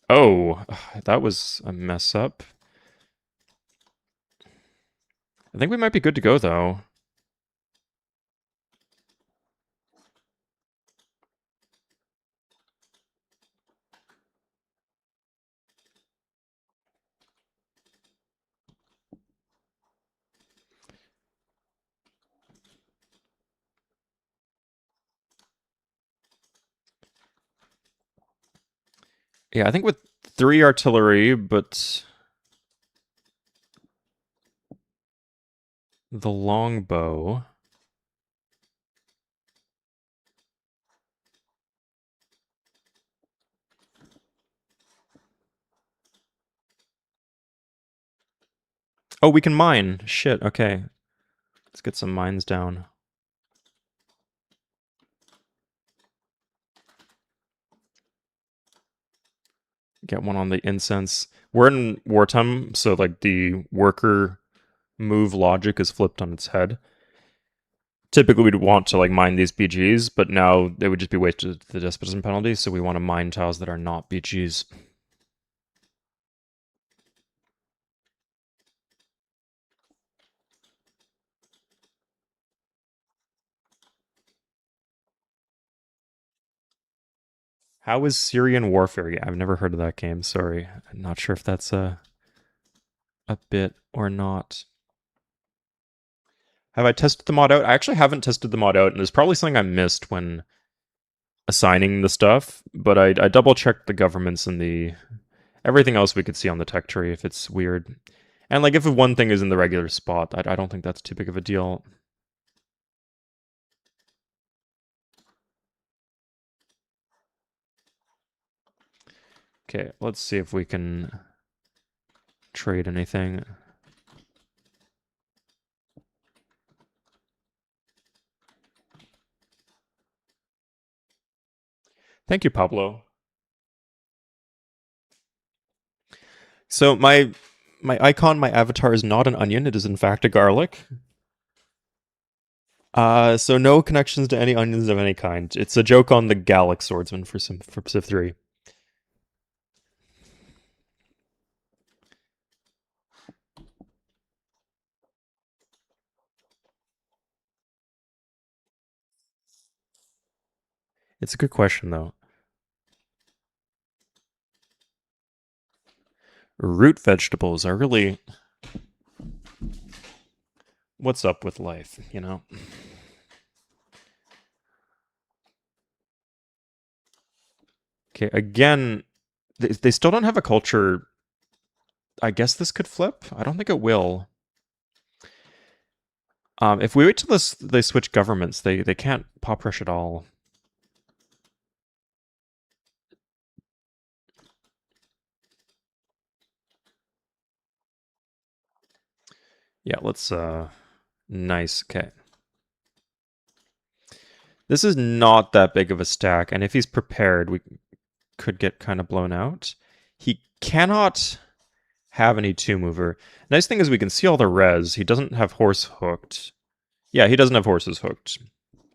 Oh, that was a mess up. I think we might be good to go, though. Yeah, I think with 3 artillery, but the longbow. Oh, we can mine. Shit, okay. Let's get some mines down. Get one on the incense. We're in wartime, so like the worker move logic is flipped on its head. Typically, we'd want to like mine these BGs, but now they would just be wasted the despotism penalty, so we want to mine tiles that are not BGs. How is Syrian Warfare? Yeah, I've never heard of that game. Sorry, I'm not sure if that's a bit or not. Have I tested the mod out? I actually haven't tested the mod out, and there's probably something I missed when assigning the stuff. But I double checked the governments and the everything else we could see on the tech tree if it's weird. And like if one thing is in the regular spot, I don't think that's too big of a deal. Okay, let's see if we can trade anything. Thank you, Pablo. So my icon, my avatar is not an onion. It is in fact a garlic. So no connections to any onions of any kind. It's a joke on the Gallic swordsman for Civ 3. It's a good question though. Root vegetables are really what's up with life, you know? Okay, again, they still don't have a culture. I guess this could flip. I don't think it will. If we wait till they switch governments, they can't pop rush at all. Yeah, let's nice. Okay. This is not that big of a stack, and if he's prepared, we could get kind of blown out. He cannot have any two-mover. Nice thing is we can see all the res. He doesn't have horse hooked. Yeah, he doesn't have horses hooked.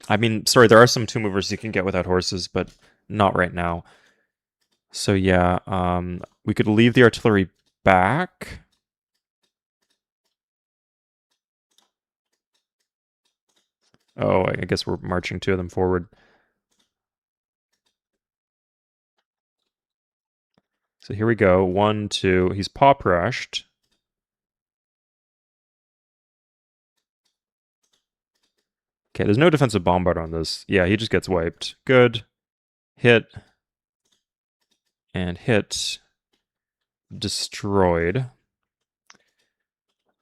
I mean, sorry, there are some two-movers he can get without horses, but not right now. So yeah, we could leave the artillery back. Oh, I guess we're marching two of them forward. So here we go. 1, 2. He's pop rushed. Okay, there's no defensive bombard on this. Yeah, he just gets wiped. Good. Hit. And hit. Destroyed.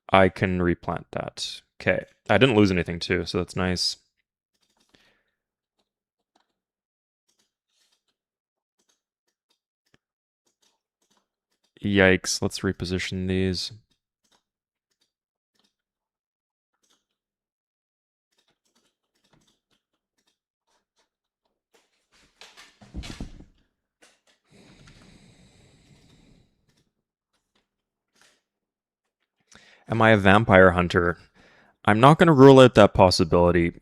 I can replant that. Okay. I didn't lose anything too, so that's nice. Yikes. Let's reposition these. Am I a vampire hunter? I'm not going to rule out that possibility.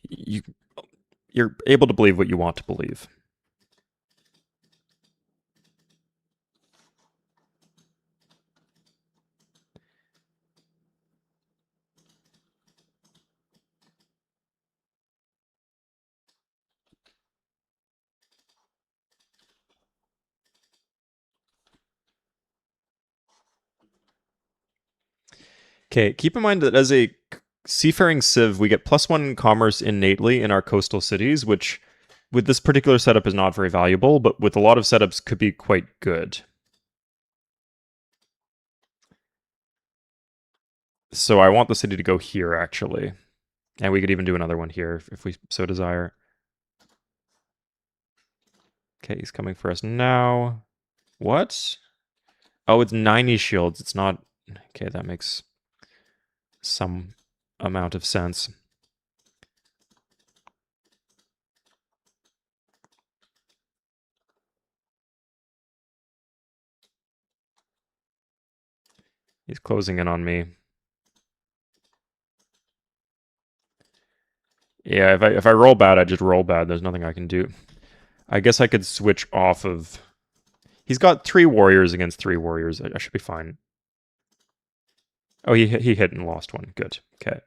You're able to believe what you want to believe. Okay, keep in mind that as a seafaring civ, we get +1 commerce innately in our coastal cities, which with this particular setup is not very valuable, but with a lot of setups could be quite good. So I want the city to go here, actually. And we could even do another one here if we so desire. Okay, he's coming for us now. What? Oh, it's 90 shields. It's not... Okay, that makes some amount of sense. He's closing in on me. Yeah, if I roll bad, I just roll bad. There's nothing I can do. I guess I could switch off of... He's got 3 warriors against 3 warriors. I should be fine. Oh, he hit and lost one. Good. Okay.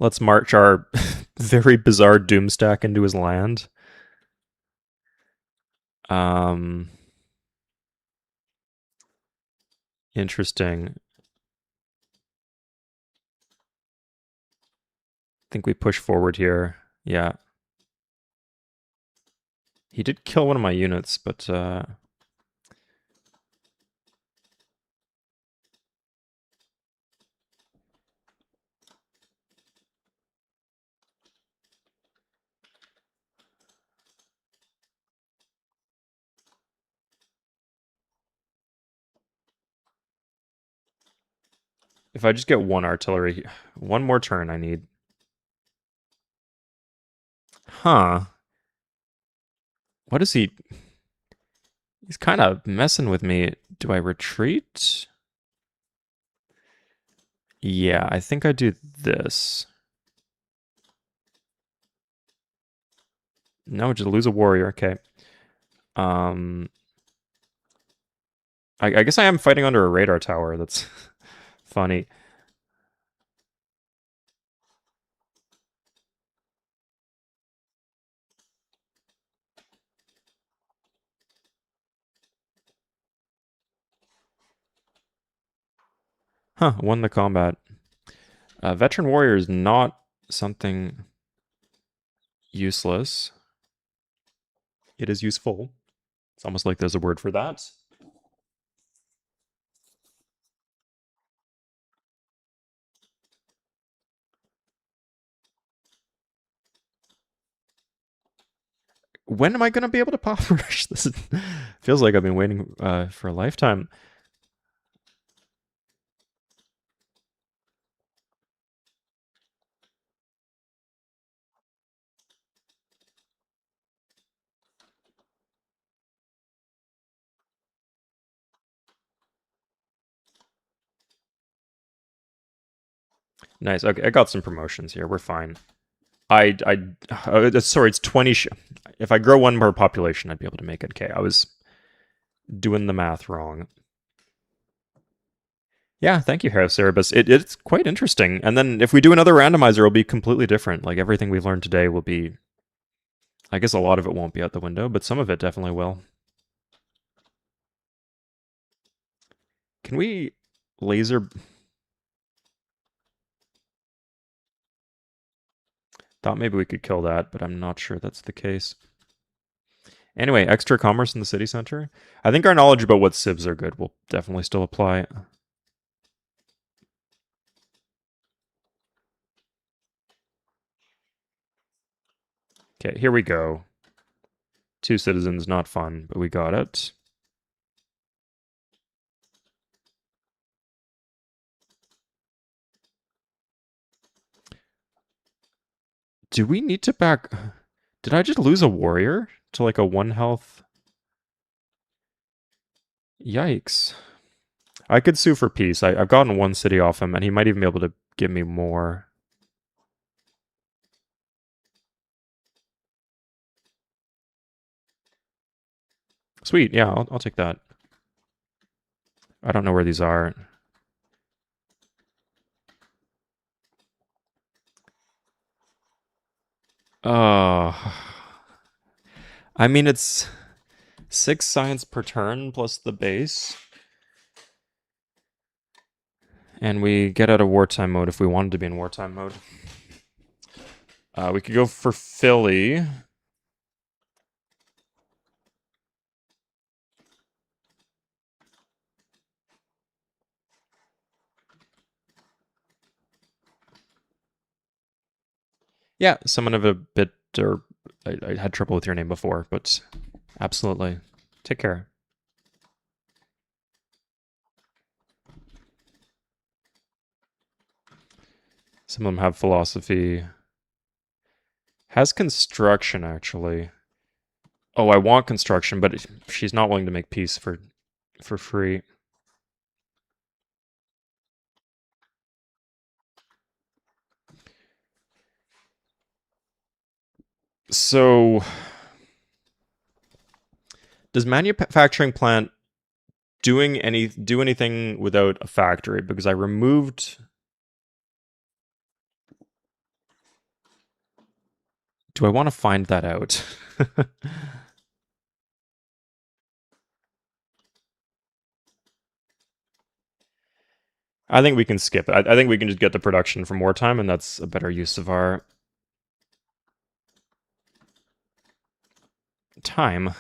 Let's march our very bizarre Doomstack into his land. Interesting. I think we push forward here. Yeah. He did kill one of my units, but if I just get 1 artillery, 1 more turn I need. Huh. What is he? He's kind of messing with me. Do I retreat? Yeah, I think I do this. No, just lose a warrior. Okay. I guess I am fighting under a radar tower. That's funny. Huh, won the combat. Veteran warrior is not something useless. It is useful. It's almost like there's a word for that. When am I going to be able to pop rush? This feels like I've been waiting for a lifetime. Nice. Okay, I got some promotions here. We're fine. Sorry, it's 20. If I grow 1 more population, I'd be able to make it. Okay, I was doing the math wrong. Yeah, thank you, Harris Cerebus. It's quite interesting. And then if we do another randomizer, it'll be completely different. Like everything we've learned today will be... I guess a lot of it won't be out the window, but some of it definitely will. Can we laser... Thought maybe we could kill that, but I'm not sure that's the case. Anyway, extra commerce in the city center. I think our knowledge about what civs are good will definitely still apply. Okay, here we go. 2 citizens, not fun, but we got it. Do we need to back... Did I just lose a warrior to like a 1 health? Yikes. I could sue for peace. I've gotten 1 city off him, and he might even be able to give me more. Sweet, yeah, I'll take that. I don't know where these are. Oh. I mean, it's 6 science per turn plus the base. And we get out of wartime mode if we wanted to be in wartime mode. We could go for Philly. Yeah, someone of a bit, or I had trouble with your name before, but absolutely. Take care. Some of them have philosophy. Has construction, actually. Oh, I want construction, but she's not willing to make peace for free. So, does manufacturing plant do anything without a factory? Because I removed. Do I want to find that out? I think we can skip it. I think we can just get the production for more time, and that's a better use of our time.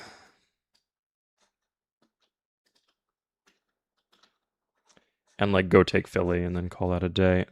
And like go take Philly and then call that a day.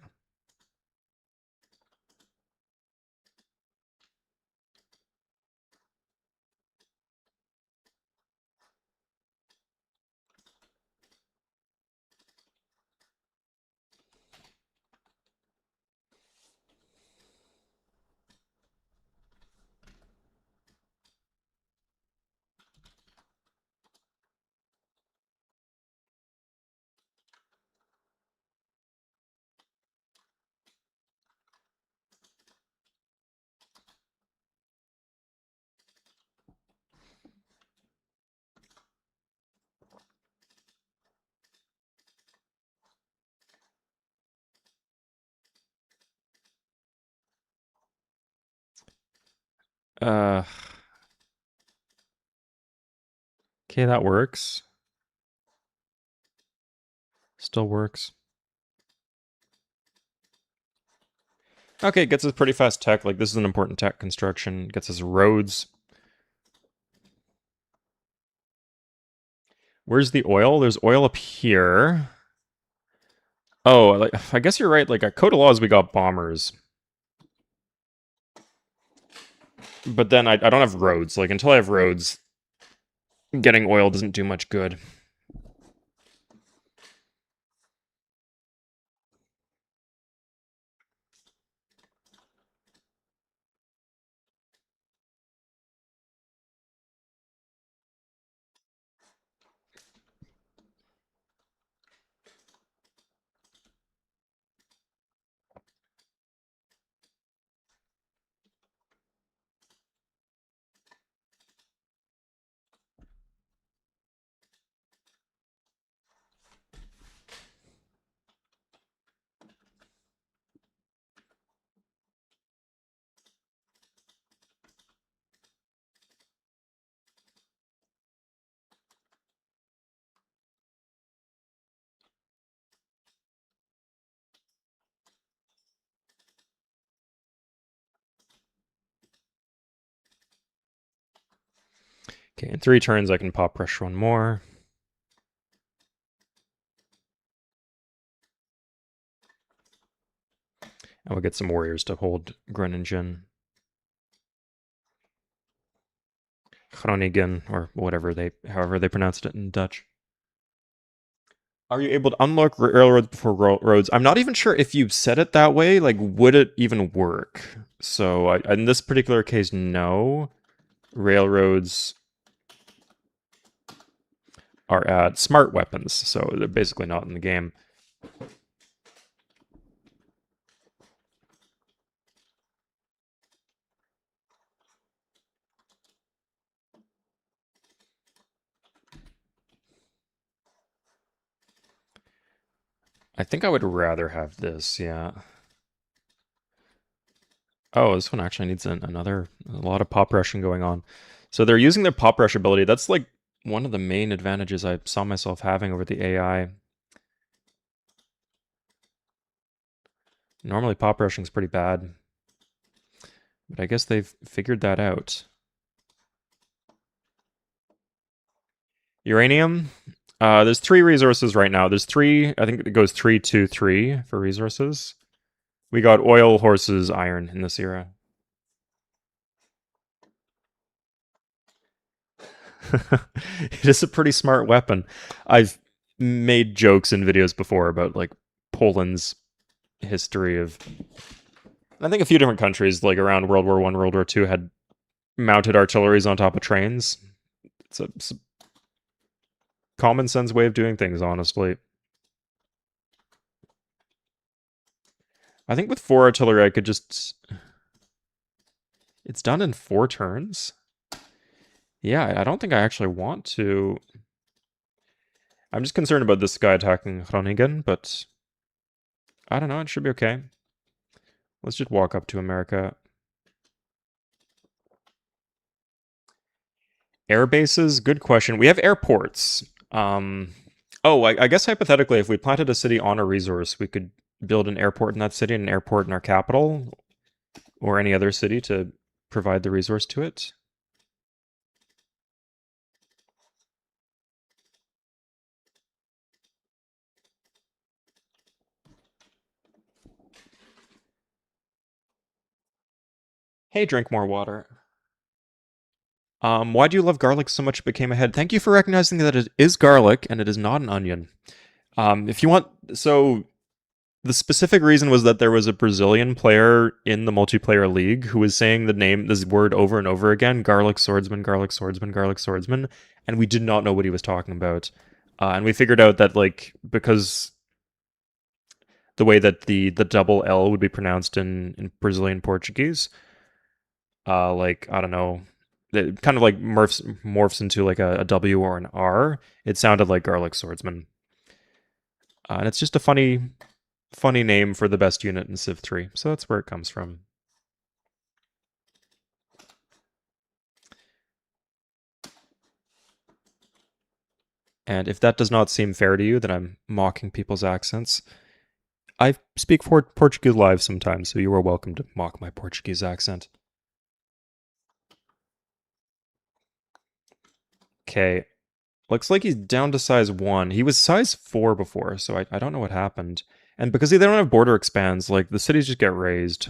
Uh, okay, that works. Still works. Okay, it gets us pretty fast tech. Like, this is an important tech construction. Gets us roads. Where's the oil? There's oil up here. Oh, like, I guess you're right. Like, at Code of Laws, we got bombers. But then I don't have roads. Like, until I have roads, getting oil doesn't do much good. Okay, in 3 turns, I can pop pressure one more. And we'll get some warriors to hold Groningen. Groningen, or however they pronounced it in Dutch. Are you able to unlock railroads before roads? I'm not even sure if you said it that way. Like, would it even work? So, in this particular case, no. Railroads are at smart weapons, so they're basically not in the game. I think I would rather have this, yeah. Oh, this one actually needs a lot of pop rushing going on. So they're using their pop rush ability. That's like one of the main advantages I saw myself having over the AI. Normally pop rushing is pretty bad. But I guess they've figured that out. Uranium. There's 3 resources right now. There's 3. I think it goes 3, 2, 3 for resources. We got oil, horses, iron in this era. It is a pretty smart weapon. I've made jokes in videos before about like Poland's history of. I think a few different countries, like around World War One, World War Two, had mounted artilleries on top of trains. It's a common sense way of doing things, honestly. I think with 4 artillery, I could just. It's done in 4 turns. Yeah, I don't think I actually want to. I'm just concerned about this guy attacking Groningen, but I don't know. It should be okay. Let's just walk up to America. Air bases? Good question. We have airports. I guess hypothetically, if we planted a city on a resource, we could build an airport in that city and an airport in our capital or any other city to provide the resource to it. Hey, drink more water. Why do you love garlic so much? It became a head. Thank you for recognizing that it is garlic and it is not an onion. If you want, so the specific reason was that there was a Brazilian player in the multiplayer league who was saying this word over and over again, garlic swordsman, garlic swordsman, garlic swordsman, and we did not know what he was talking about. And we figured out that like because the way that the double L would be pronounced in Brazilian Portuguese, like I don't know, it kind of like morphs into like a W or an R. It sounded like garlic swordsman, and it's just a funny name for the best unit in Civ 3, so that's where it comes from. And if that does not seem fair to you, that I'm mocking people's accents, I speak for Portuguese live sometimes, so you are welcome to mock my Portuguese accent. Okay, looks like he's down to size 1. He was size 4 before, so I don't know what happened. And because they don't have border expands, like, the cities just get raised.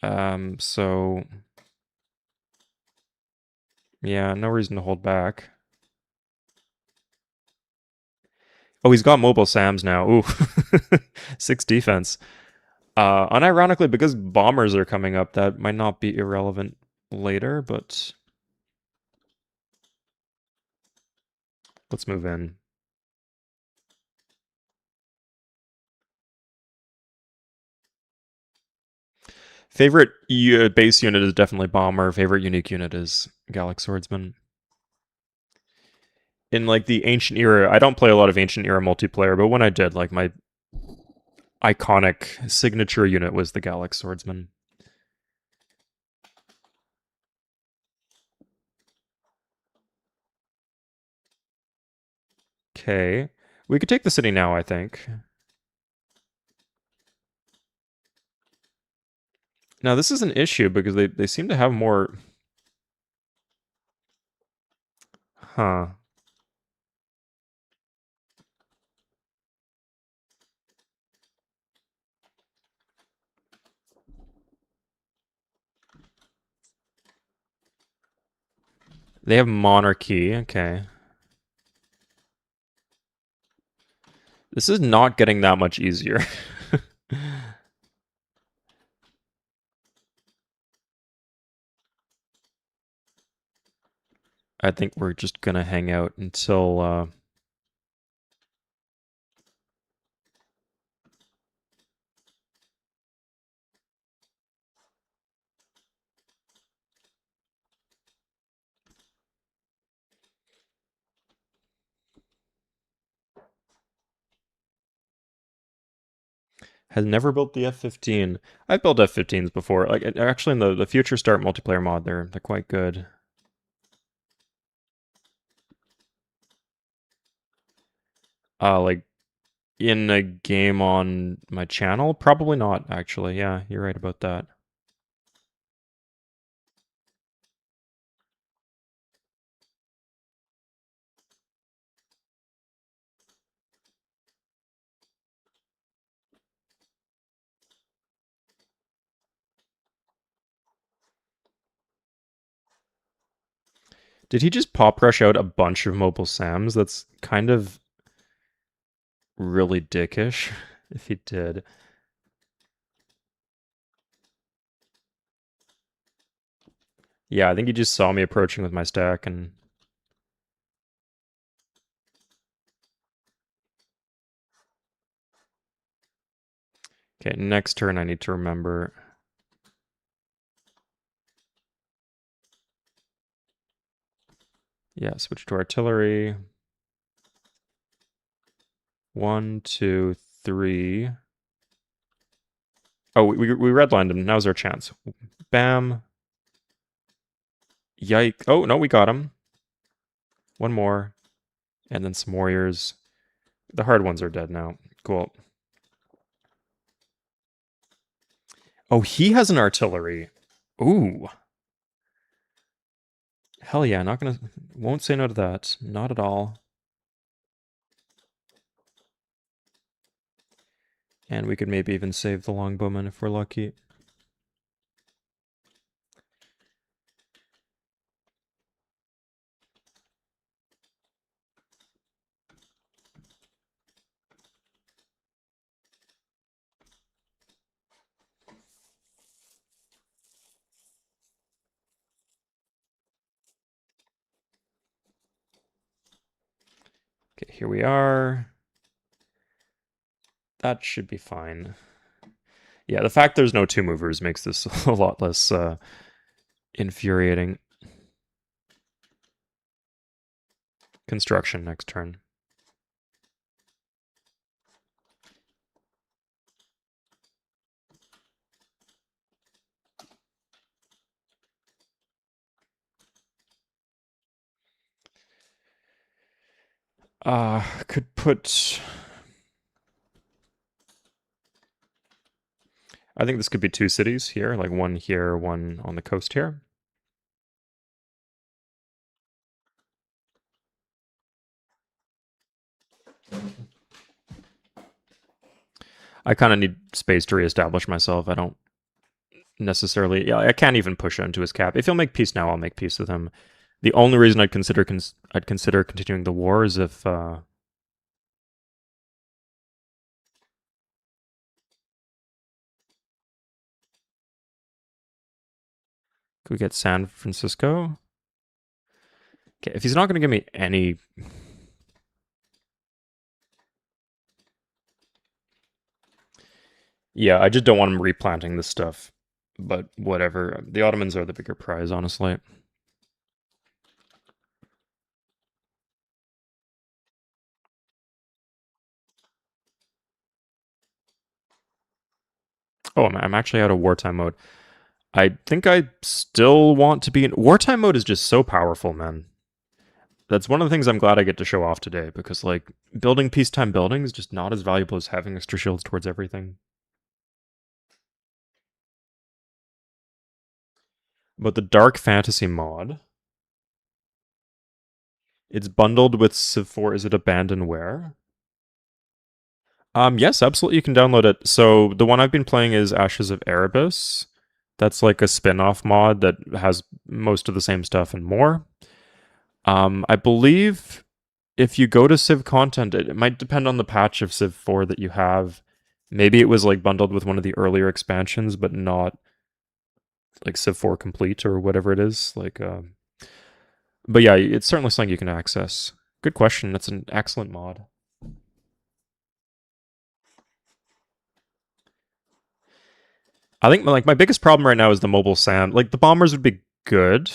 So... Yeah, no reason to hold back. Oh, he's got mobile SAMs now. Ooh. 6 defense. Unironically, because bombers are coming up, that might not be irrelevant later, but... Let's move in. Favorite base unit is definitely Bomber. Favorite unique unit is Gallic Swordsman. In like the Ancient Era, I don't play a lot of Ancient Era multiplayer, but when I did, like my iconic signature unit was the Gallic Swordsman. Okay. We could take the city now, I think. Now, this is an issue because they seem to have more... Huh. They have monarchy, okay. This is not getting that much easier. I think we're just gonna hang out until... Has never built the F-15. I've built F-15s before. Like actually, in the Future Start multiplayer mod, they're quite good. Like in a game on my channel, probably not. Actually, yeah, you're right about that. Did he just pop rush out a bunch of mobile SAMs? That's kind of really dickish if he did. Yeah, I think he just saw me approaching with my stack and... Okay, next turn I need to remember... Yeah, switch to artillery. 1, 2, 3. Oh, we redlined him. Now's our chance. Bam. Yike. Oh, no, we got him. One more. And then some warriors. The hard ones are dead now. Cool. Oh, he has an artillery. Ooh. Hell yeah, not gonna... Won't say no to that. Not at all. And we could maybe even save the longbowman if we're lucky. Okay, here we are. That should be fine. Yeah, the fact there's no two movers makes this a lot less infuriating. Construction next turn. Could put... I think this could be two cities here, like one here, one on the coast here. I kind of need space to reestablish myself. I don't necessarily... Yeah, I can't even push into his cap. If he'll make peace now, I'll make peace with him. The only reason I'd consider continuing the war is if... Could we get San Francisco? Okay, if he's not going to give me any... Yeah, I just don't want him replanting this stuff. But whatever. The Ottomans are the bigger prize, honestly. Oh, I'm actually out of wartime mode. I think I still want to be in... Wartime mode is just so powerful, man. That's one of the things I'm glad I get to show off today, because, like, building peacetime buildings is just not as valuable as having extra shields towards everything. But the Dark Fantasy mod... It's bundled with Civ 4. Is it Abandonware? Yes, absolutely. You can download it. So the one I've been playing is Ashes of Erebus. That's like a spin-off mod that has most of the same stuff and more. I believe if you go to Civ content, it might depend on the patch of Civ 4 that you have. Maybe it was like bundled with one of the earlier expansions, but not like Civ 4 complete or whatever it is. Like, but yeah, it's certainly something you can access. Good question. That's an excellent mod. I think like my biggest problem right now is the mobile SAM. Like the bombers would be good.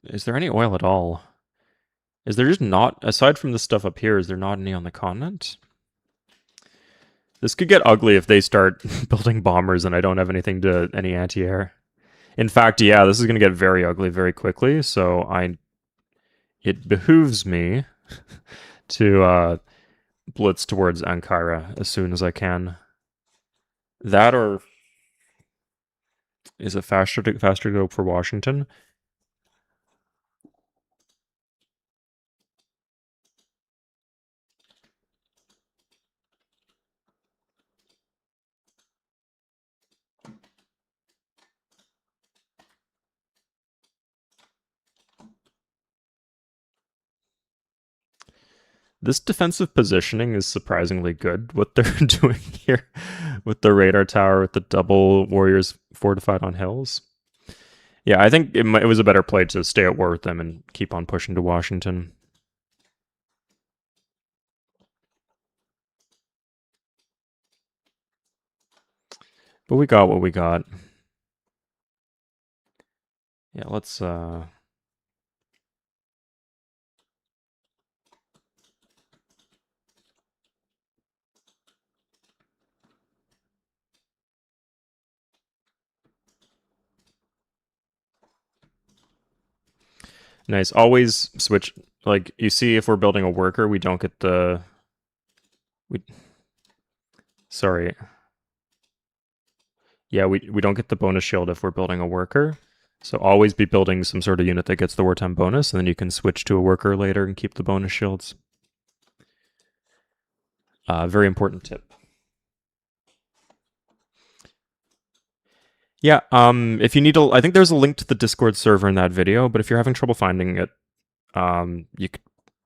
Is there any oil at all? Is there just not, aside from the stuff up here, is there not any on the continent? This could get ugly if they start building bombers and I don't have anything to, any anti-air. In fact, yeah, this is going to get very ugly very quickly, so it behooves me to blitz towards Ankara as soon as I can. That or is it faster to go for Washington? This defensive positioning is surprisingly good, what they're doing here with the radar tower, with the double warriors fortified on hills. Yeah, I think it was a better play to stay at war with them and keep on pushing to Washington. But we got what we got. Yeah, let's nice. Always switch. Like, you see, if we're building a worker, we don't get the... Sorry. Yeah, we don't get the bonus shield if we're building a worker. So always be building some sort of unit that gets the wartime bonus, and then you can switch to a worker later and keep the bonus shields. Very important tip. Yeah, if you need I think there's a link to the Discord server in that video, but if you're having trouble finding it, you could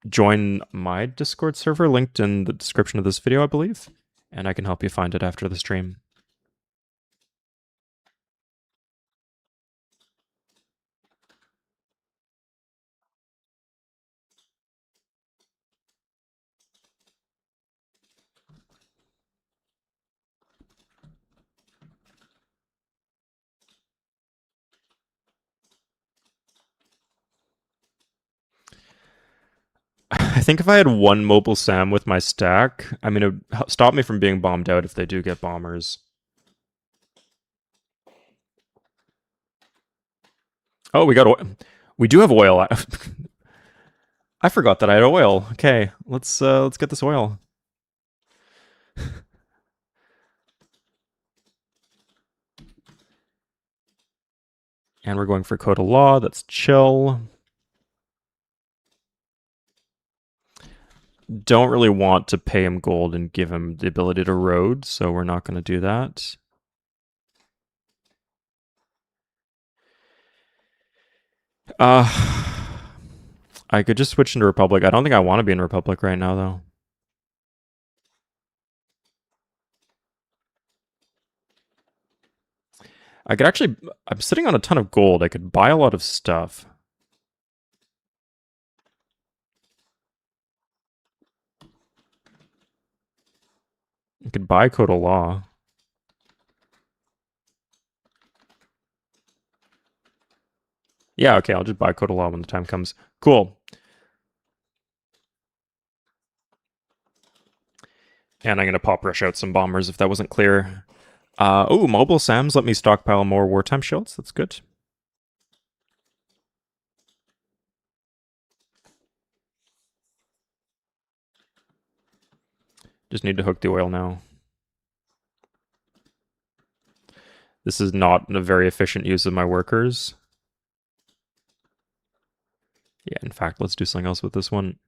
join my Discord server, linked in the description of this video, I believe, and I can help you find it after the stream. I think if I had one mobile SAM with my stack, I mean, it would stop me from being bombed out if they do get bombers. Oh, we got oil. We do have oil. I forgot that I had oil. Okay, let's get this oil. And we're going for code of law. That's chill. Don't really want to pay him gold and give him the ability to road, so we're not going to do that. I could just switch into Republic. I don't think I want to be in Republic right now, though. I could actually... I'm sitting on a ton of gold. I could buy a lot of stuff. I could buy code of law. Yeah, okay, I'll just buy code of law when the time comes. Cool. And I'm going to pop rush out some bombers if that wasn't clear. Oh, mobile SAMs let me stockpile more wartime shields. That's good. Just need to hook the oil now. This is not a very efficient use of my workers. Yeah, in fact, let's do something else with this one.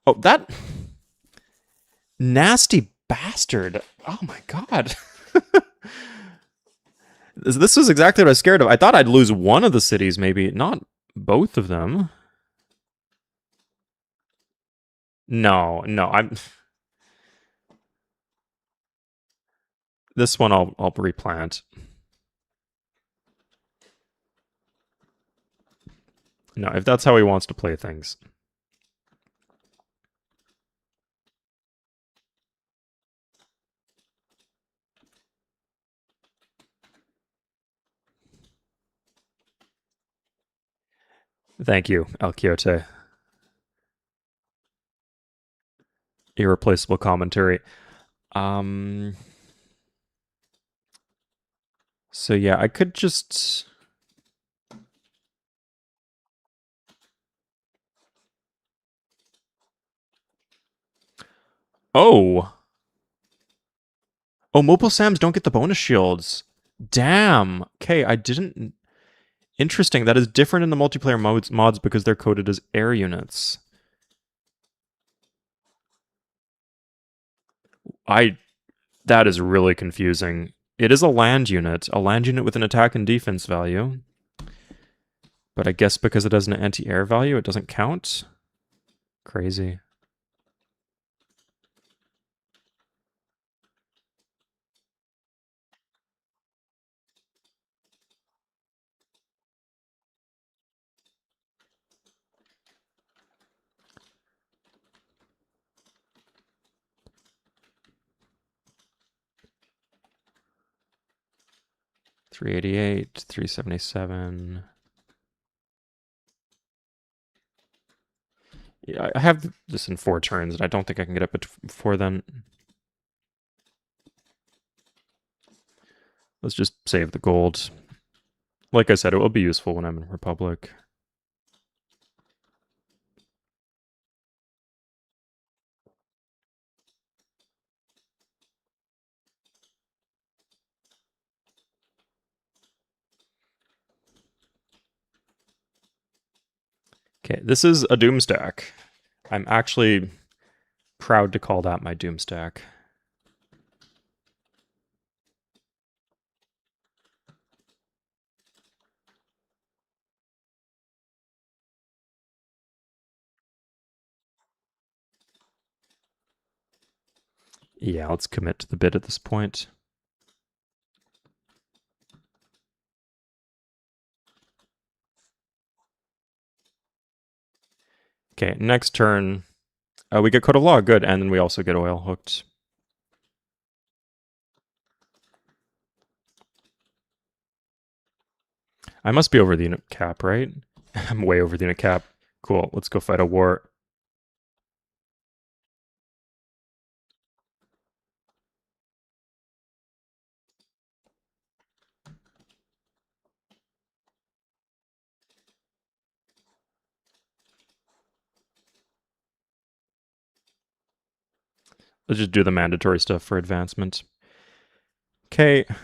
Oh, that nasty bastard. Oh my god. This is exactly what I was scared of. I thought I'd lose one of the cities, maybe. Not both of them. No, I'm... This one I'll replant. No, if that's how he wants to play things. Thank you, El Quixote. Irreplaceable commentary. So yeah, I could just... Oh! Oh, mobile SAMs don't get the bonus shields. Damn! Okay, I didn't... Interesting, that is different in the multiplayer mods because they're coded as air units. That is really confusing. It is a land unit with an attack and defense value. But I guess because it has an anti-air value, it doesn't count. Crazy. $388, $377. Yeah, I have this in 4 turns, and I don't think I can get up before then. Let's just save the gold. Like I said, it will be useful when I'm in Republic. Okay, this is a Doom stack. I'm actually proud to call that my Doom stack. Yeah, let's commit to the bid at this point. Okay, next turn, we get Code of Law, good, and then we also get oil hooked. I must be over the unit cap, right? I'm way over the unit cap. Cool, let's go fight a war. Let's just do the mandatory stuff for advancement. Okay. Can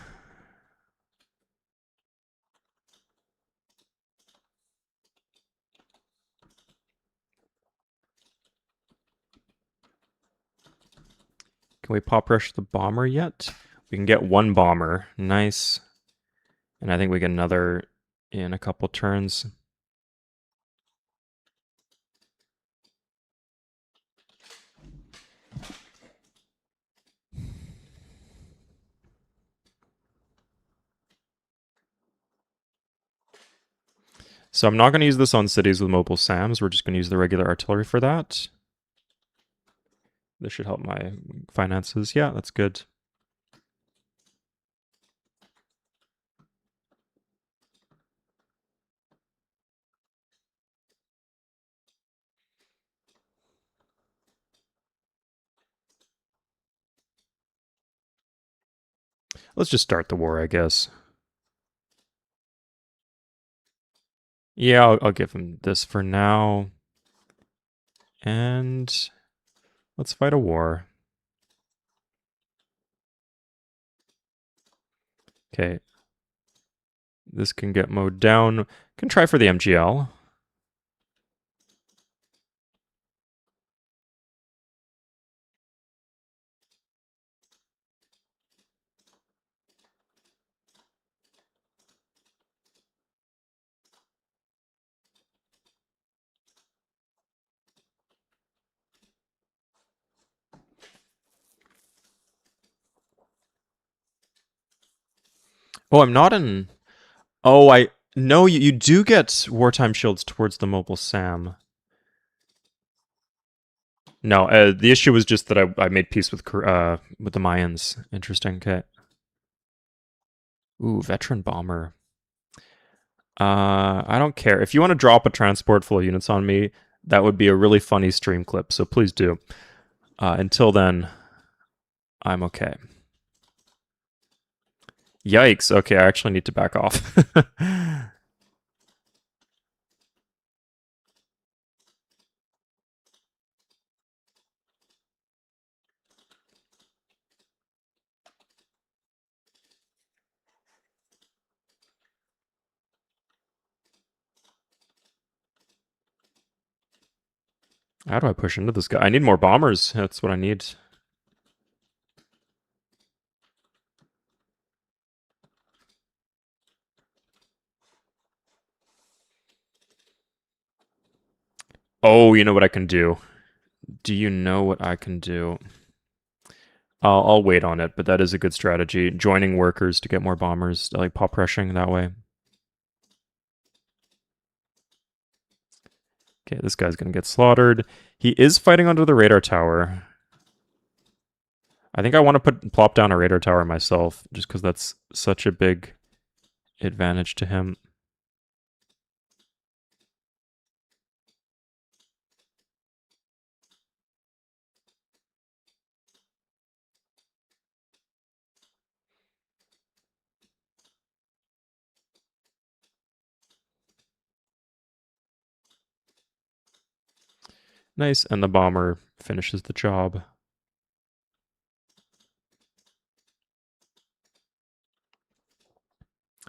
we pop rush the bomber yet? We can get 1 bomber. Nice. And I think we get another in a couple turns. So I'm not going to use this on cities with mobile SAMs. We're just going to use the regular artillery for that. This should help my finances. Yeah, that's good. Let's just start the war, I guess. Yeah, I'll give him this for now. And let's fight a war. Okay. This can get mowed down. Can try for the MGL. Oh, I'm not in... Oh, I... No, you do get wartime shields towards the mobile SAM. No, the issue was just that I made peace with the Mayans. Interesting. Okay. Ooh, veteran bomber. I don't care. If you want to drop a transport full of units on me, that would be a really funny stream clip, so please do. Until then, I'm okay. Yikes. Okay, I actually need to back off. How do I push into this guy? I need more bombers. That's what I need. Oh, you know what I can do? Do you know what I can do? I'll wait on it, but that is a good strategy. Joining workers to get more bombers, like pop rushing that way. Okay, this guy's gonna get slaughtered. He is fighting under the radar tower. I think I want to plop down a radar tower myself, just because that's such a big advantage to him. Nice, and the bomber finishes the job.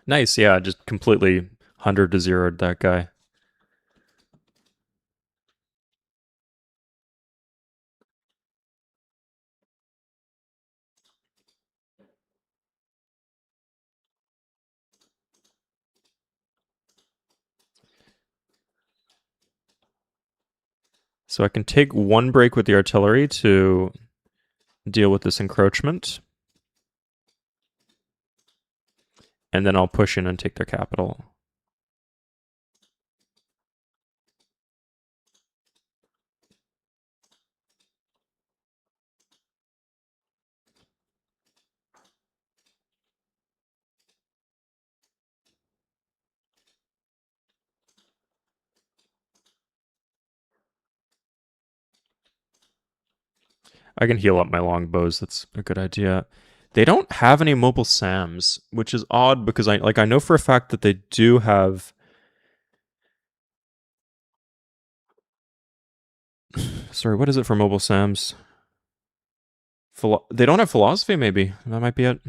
Nice, yeah, just completely 100 to 0'd that guy. So I can take one break with the artillery to deal with this encroachment. And then I'll push in and take their capital. I can heal up my longbows. That's a good idea. They don't have any mobile SAMs, which is odd because I know for a fact that they do have. Sorry, what is it for mobile SAMs? They don't have philosophy. Maybe that might be it.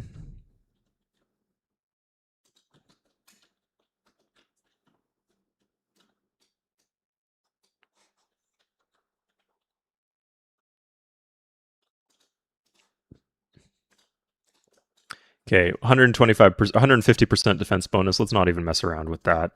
Okay, 125%, 150% defense bonus. Let's not even mess around with that.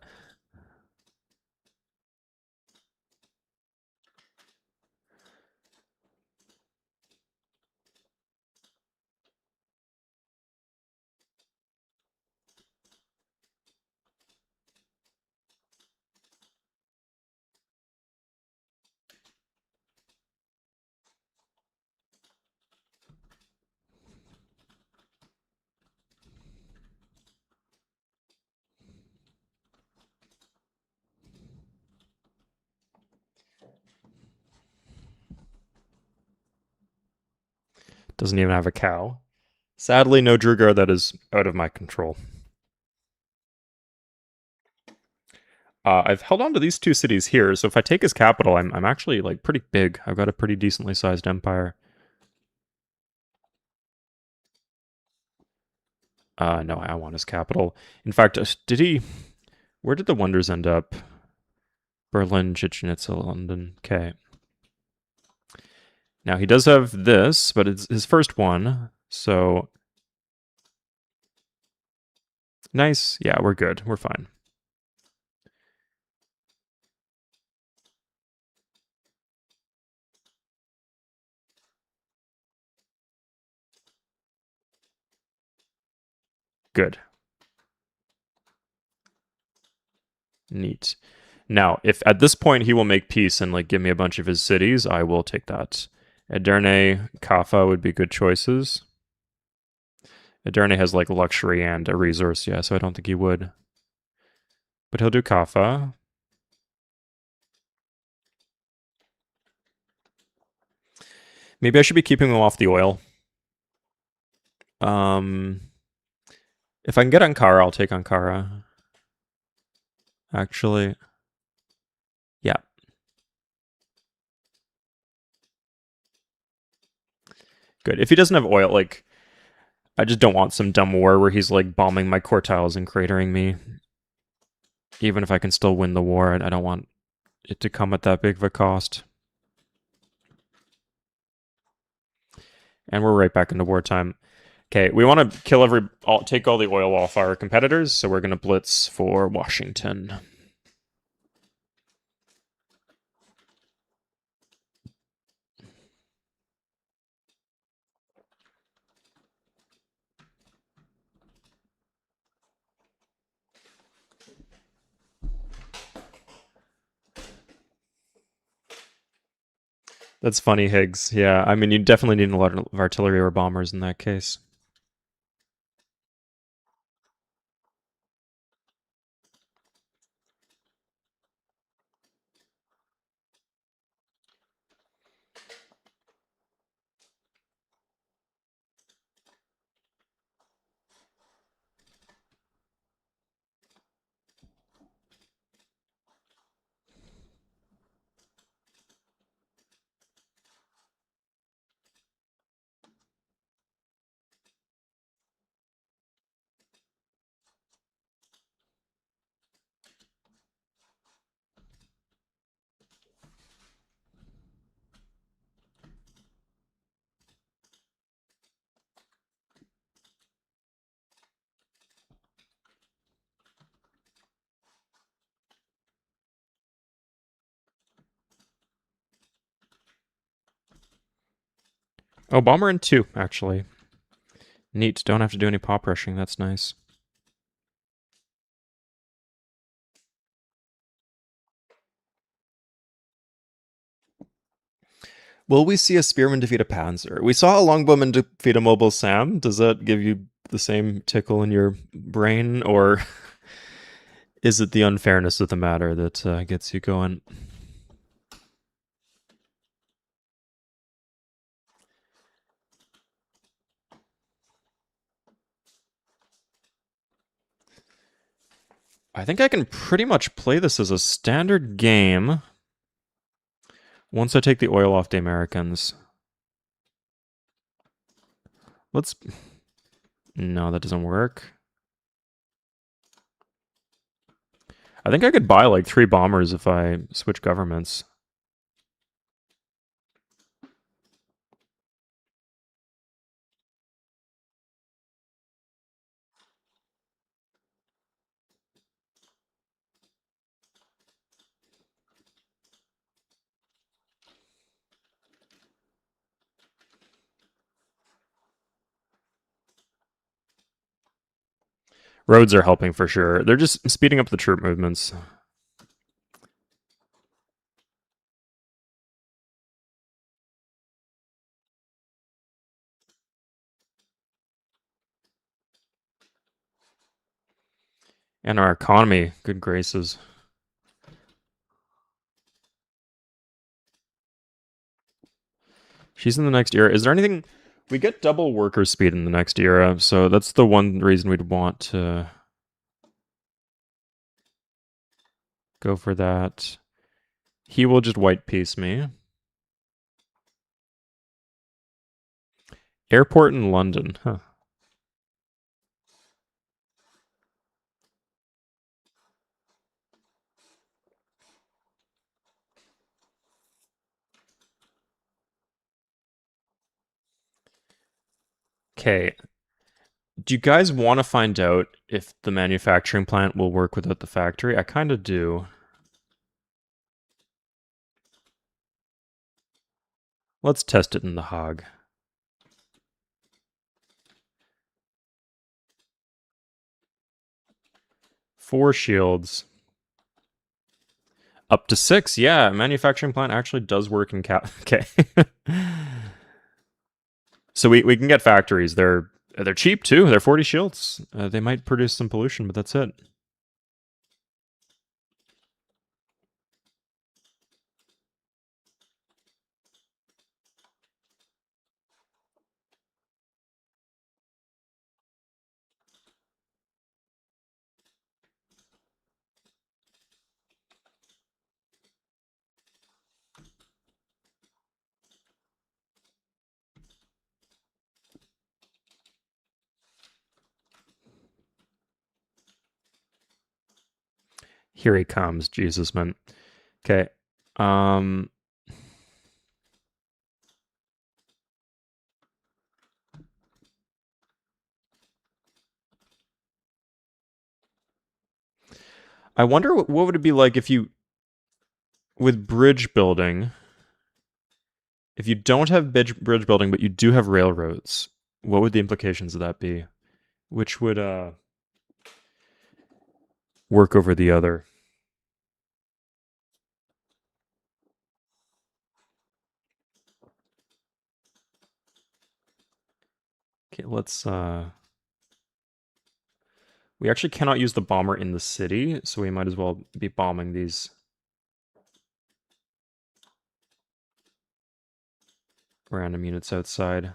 Doesn't even have a cow. Sadly, no Drugar. That is out of my control. I've held on to these two cities here, so if I take his capital, I'm actually like pretty big. I've got a pretty decently sized empire. No, I want his capital. In fact, did he? Where did the wonders end up? Berlin, Chichen Itza, London. Okay. Now he does have this, but it's his first one, so nice. Yeah, we're good. We're fine. Good. Neat. Now, if at this point he will make peace and like give me a bunch of his cities, I will take that. Edirne, Kaffa would be good choices. Edirne has like luxury and a resource, yeah, so I don't think he would. But he'll do Kaffa. Maybe I should be keeping him off the oil. If I can get Ankara, I'll take Ankara. Actually, yeah. Good. If he doesn't have oil, like, I just don't want some dumb war where he's like bombing my core tiles and cratering me. Even if I can still win the war, I don't want it to come at that big of a cost. And we're right back into wartime. Okay, we want to take all the oil off our competitors, so we're going to blitz for Washington. That's funny, Higgs. Yeah, I mean, you definitely need a lot of artillery or bombers in that case. Oh, bomber in 2, actually. Neat. Don't have to do any pop rushing. That's nice. Will we see a spearman defeat a panzer? We saw a longbowman defeat a mobile Sam. Does that give you the same tickle in your brain, or is it the unfairness of the matter that gets you going? I think I can pretty much play this as a standard game once I take the oil off the Americans. Let's... No, that doesn't work. I think I could buy like 3 bombers if I switch governments. Roads are helping for sure. They're just speeding up the troop movements. And our economy, good graces. She's in the next era. Is there anything... We get double worker speed in the next era, so that's the one reason we'd want to go for that. He will just white piece me. Airport in London. Huh. Okay. Do you guys want to find out if the manufacturing plant will work without the factory? I kind of do. Let's test it in the Hague. 4 shields. Up to 6, yeah. Manufacturing plant actually does work in cap. Okay. So we can get factories. They're cheap too. They're 40 shields. They might produce some pollution, but that's it. Here he comes, Jesus man. Okay. I wonder what would it be like if you, with bridge building, if you don't have bridge building, but you do have railroads, what would the implications of that be? Which would work over the other? let's we actually cannot use the bomber in the city, so we might as well be bombing these random units outside.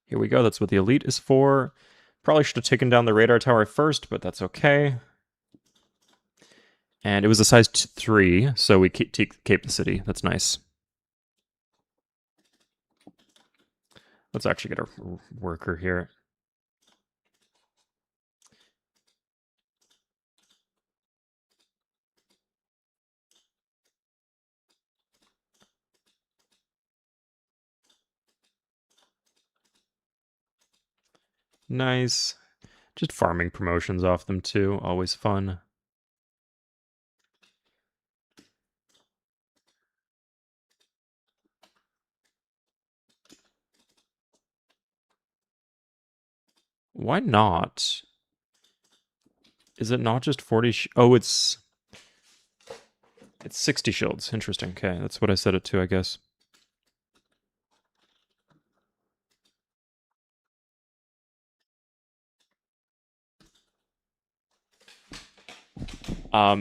Here we go, that's what the elite is for. Probably should have taken down the radar tower first, but that's okay. And it was a size 3, so we keep the city. That's nice. Let's actually get a worker here. Nice. Just farming promotions off them too, always fun. Why not? Is it not just 40? Oh, it's 60 shields. Interesting. Okay, that's what I set it to, I guess.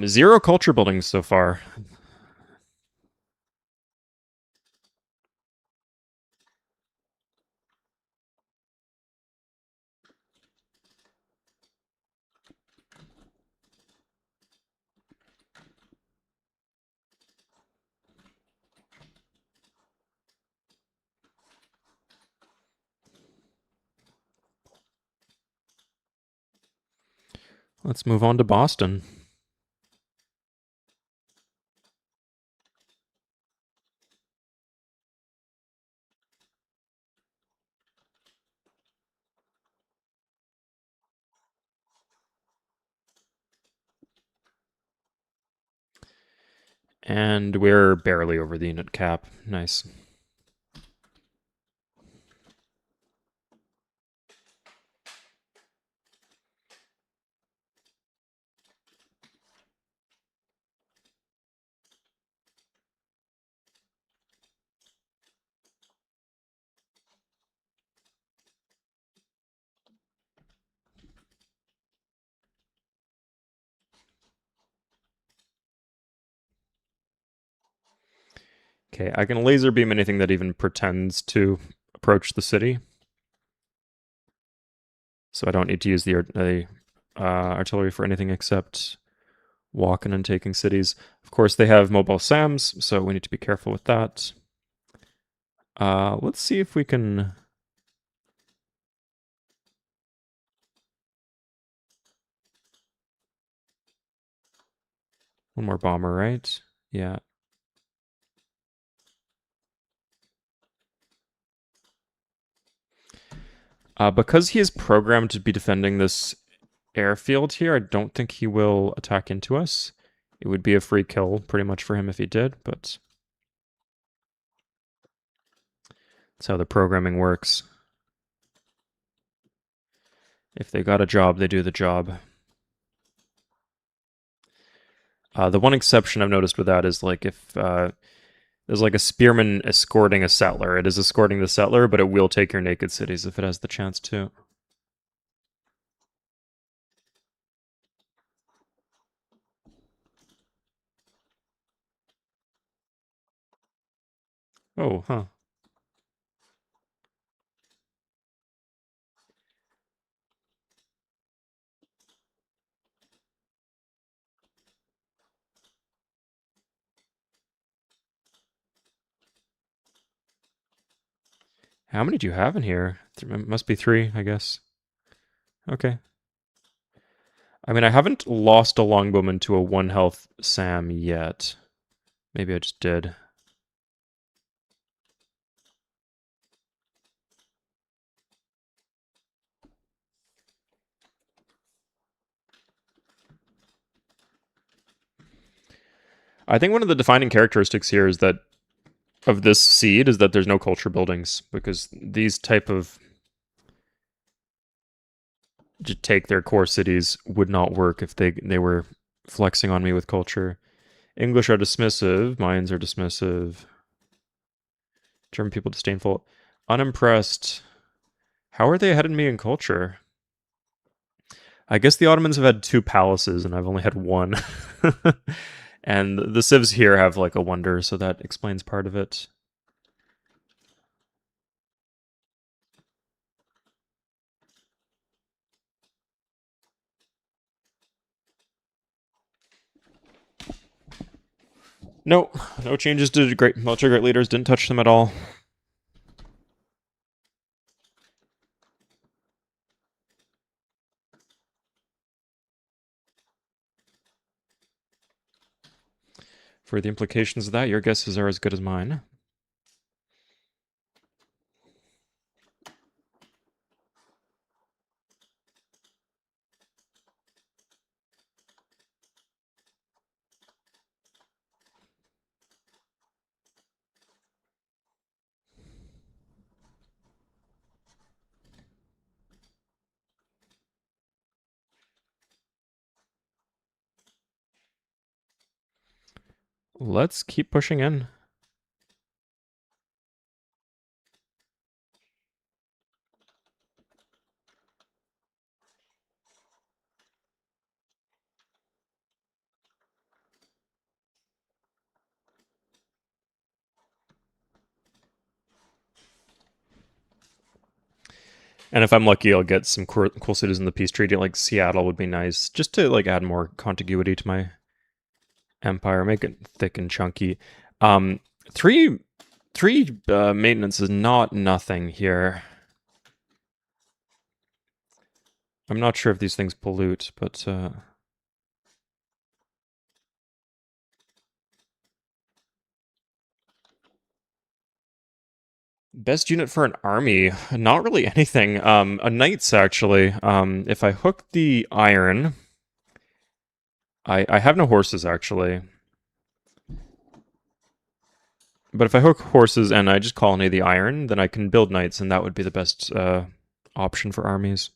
Zero culture buildings so far. Let's move on to Boston. And we're barely over the unit cap. Nice. Okay, I can laser beam anything that even pretends to approach the city. So I don't need to use the artillery for anything except walking and taking cities. Of course, they have mobile SAMs, so we need to be careful with that. Let's see if we can... One more bomber, right? Yeah. Because he is programmed to be defending this airfield here, I don't think he will attack into us. It would be a free kill pretty much for him if he did, but that's how the programming works. If they got a job, they do the job. The one exception I've noticed with that is like if there's like a spearman escorting a settler. It is escorting the settler, but it will take your naked cities if it has the chance to. Oh, huh. How many do you have in here? It must be 3, I guess. Okay. I mean, I haven't lost a longbowman to a 1 health Sam yet. Maybe I just did. I think one of the defining characteristics here is that of this seed is that there's no culture buildings, because these type of to take their core cities would not work if they were flexing on me with culture. English are dismissive, Mayans are dismissive, German people disdainful, unimpressed. How are they ahead of me in culture? I guess the Ottomans have had 2 palaces and I've only had 1. And the civs here have like a wonder, so that explains part of it. No changes to great military great leaders, didn't touch them at all. For the implications of that, your guesses are as good as mine. Let's keep pushing in. And if I'm lucky, I'll get some cool cities in the peace treaty. Like Seattle would be nice, just to like add more contiguity to my empire, make it thick and chunky. Um, three maintenance is not nothing here. I'm not sure if these things pollute, but best unit for an army, not really anything. A knight's actually. If I hook the iron, I have no horses actually. But if I hook horses and I just colony the iron, then I can build knights, and that would be the best option for armies.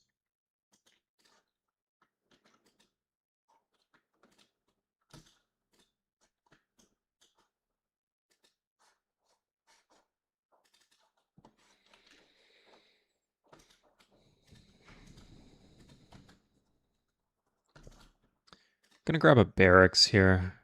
Gonna grab a barracks here.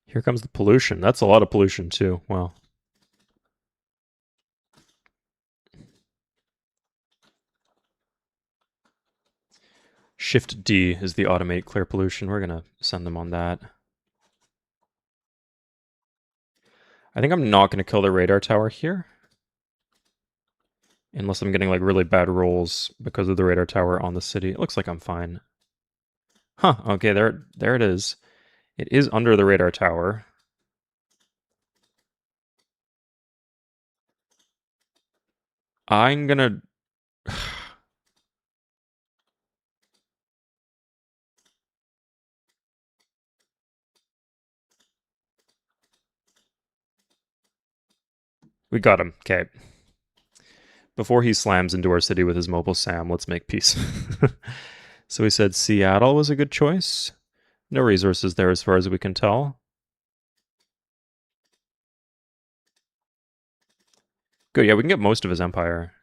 Here comes the pollution. That's a lot of pollution too. Wow. Shift D is the automate clear pollution. We're gonna send them on that. I think I'm not gonna kill the radar tower here. Unless I'm getting like really bad rolls because of the radar tower on the city. It looks like I'm fine. Huh, okay, there it is. It is under the radar tower. I'm gonna... We got him, okay. Before he slams into our city with his mobile SAM, let's make peace. So we said Seattle was a good choice. No resources there as far as we can tell. Good, yeah, we can get most of his empire.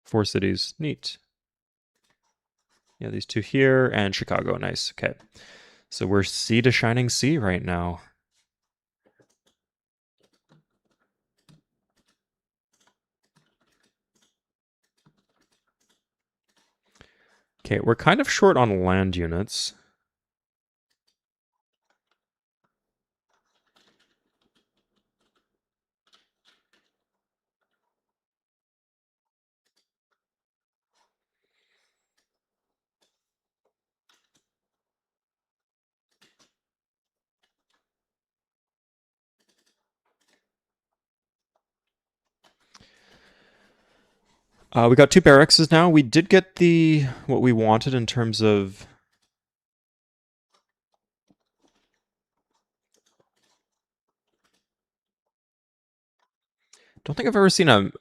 4 cities, neat. Yeah, these 2 here, and Chicago, nice, okay. So we're sea to shining sea right now. Okay, we're kind of short on land units. We got 2 barracks now. We did get what we wanted in terms of... Don't think I've ever seen a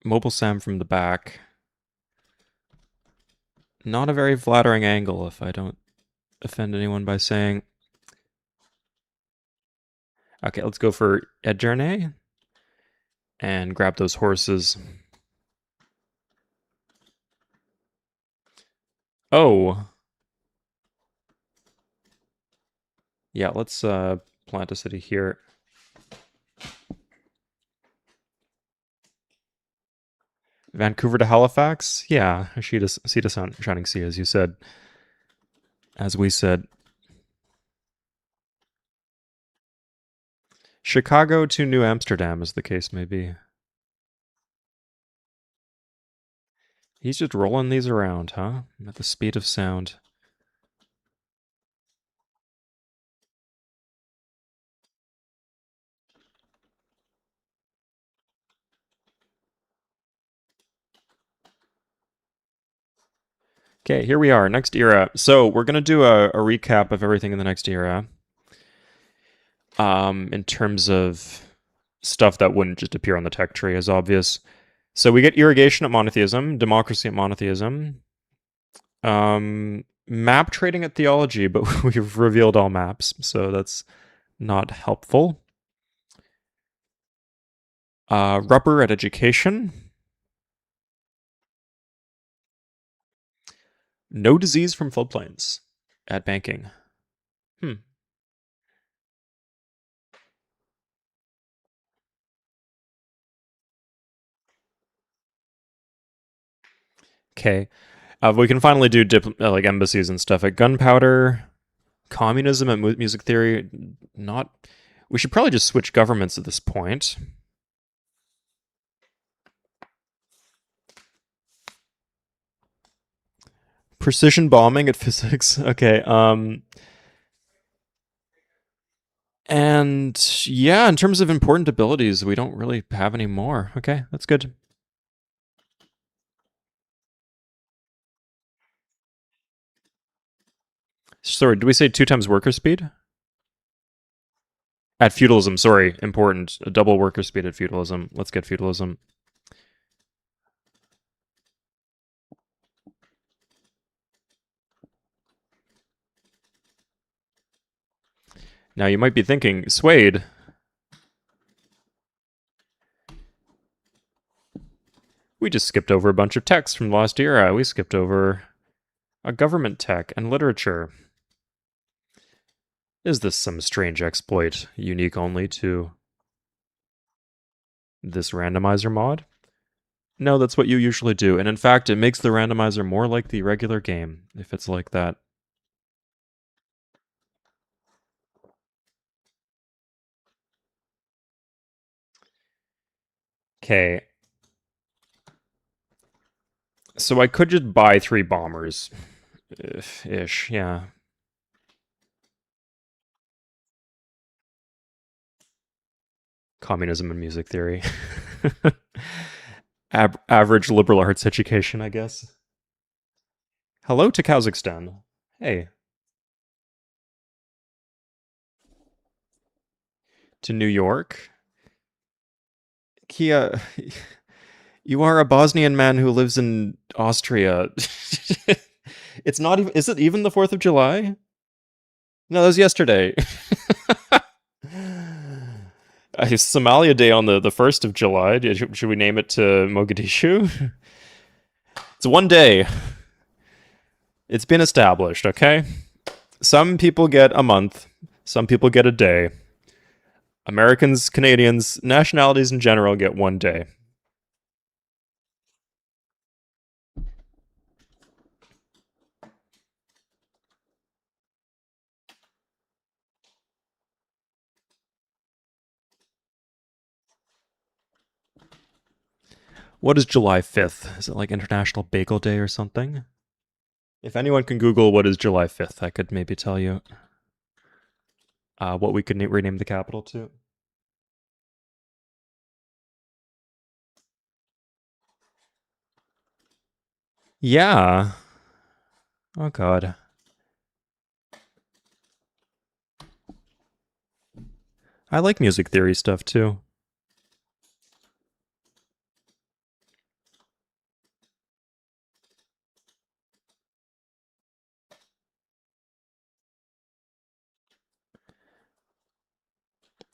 mobile SAM from the back. Not a very flattering angle, if I don't offend anyone by saying. Okay, let's go for Edjarnay and grab those horses. Oh. Yeah, let's plant a city here. Vancouver to Halifax? Yeah, sea to Shining Sea, as you said. As we said. Chicago to New Amsterdam, as the case may be. He's just rolling these around, huh? At the speed of sound. Okay, here we are, next era. So we're going to do a recap of everything in the next era. In terms of stuff that wouldn't just appear on the tech tree as obvious. So we get irrigation at monotheism, democracy at monotheism, map trading at theology, but we've revealed all maps, so that's not helpful. Rubber at education. No disease from floodplains at banking. Okay. We can finally do like embassies and stuff at gunpowder, communism and music theory. Not. We should probably just switch governments at this point. Precision bombing at physics. Okay. And yeah, in terms of important abilities, we don't really have any more. Okay, that's good. Sorry, did we say 2 times worker speed? At feudalism, sorry, important. A double worker speed at feudalism. Let's get feudalism. Now you might be thinking, Suede. We just skipped over a bunch of text from the last era. We skipped over a government tech and literature. Is this some strange exploit unique only to this randomizer mod? No, that's what you usually do. And in fact, it makes the randomizer more like the regular game, if it's like that. Okay. So I could just buy 3 bombers. Ish, yeah. Communism and music theory. Average liberal arts education, I guess. Hello to Kazakhstan. Hey. To New York. Kia, you are a Bosnian man who lives in Austria. It's not even. Is it even the 4th of July? No, that was yesterday. Somalia Day on the 1st of July. Should we name it to Mogadishu? It's one day. It's been established, okay? Some people get a month. Some people get a day. Americans, Canadians, nationalities in general get one day. What is July 5th? Is it like International Bagel Day or something? If anyone can Google what is July 5th, I could maybe tell you what we could rename the capital to. Yeah. Oh god. I like music theory stuff too.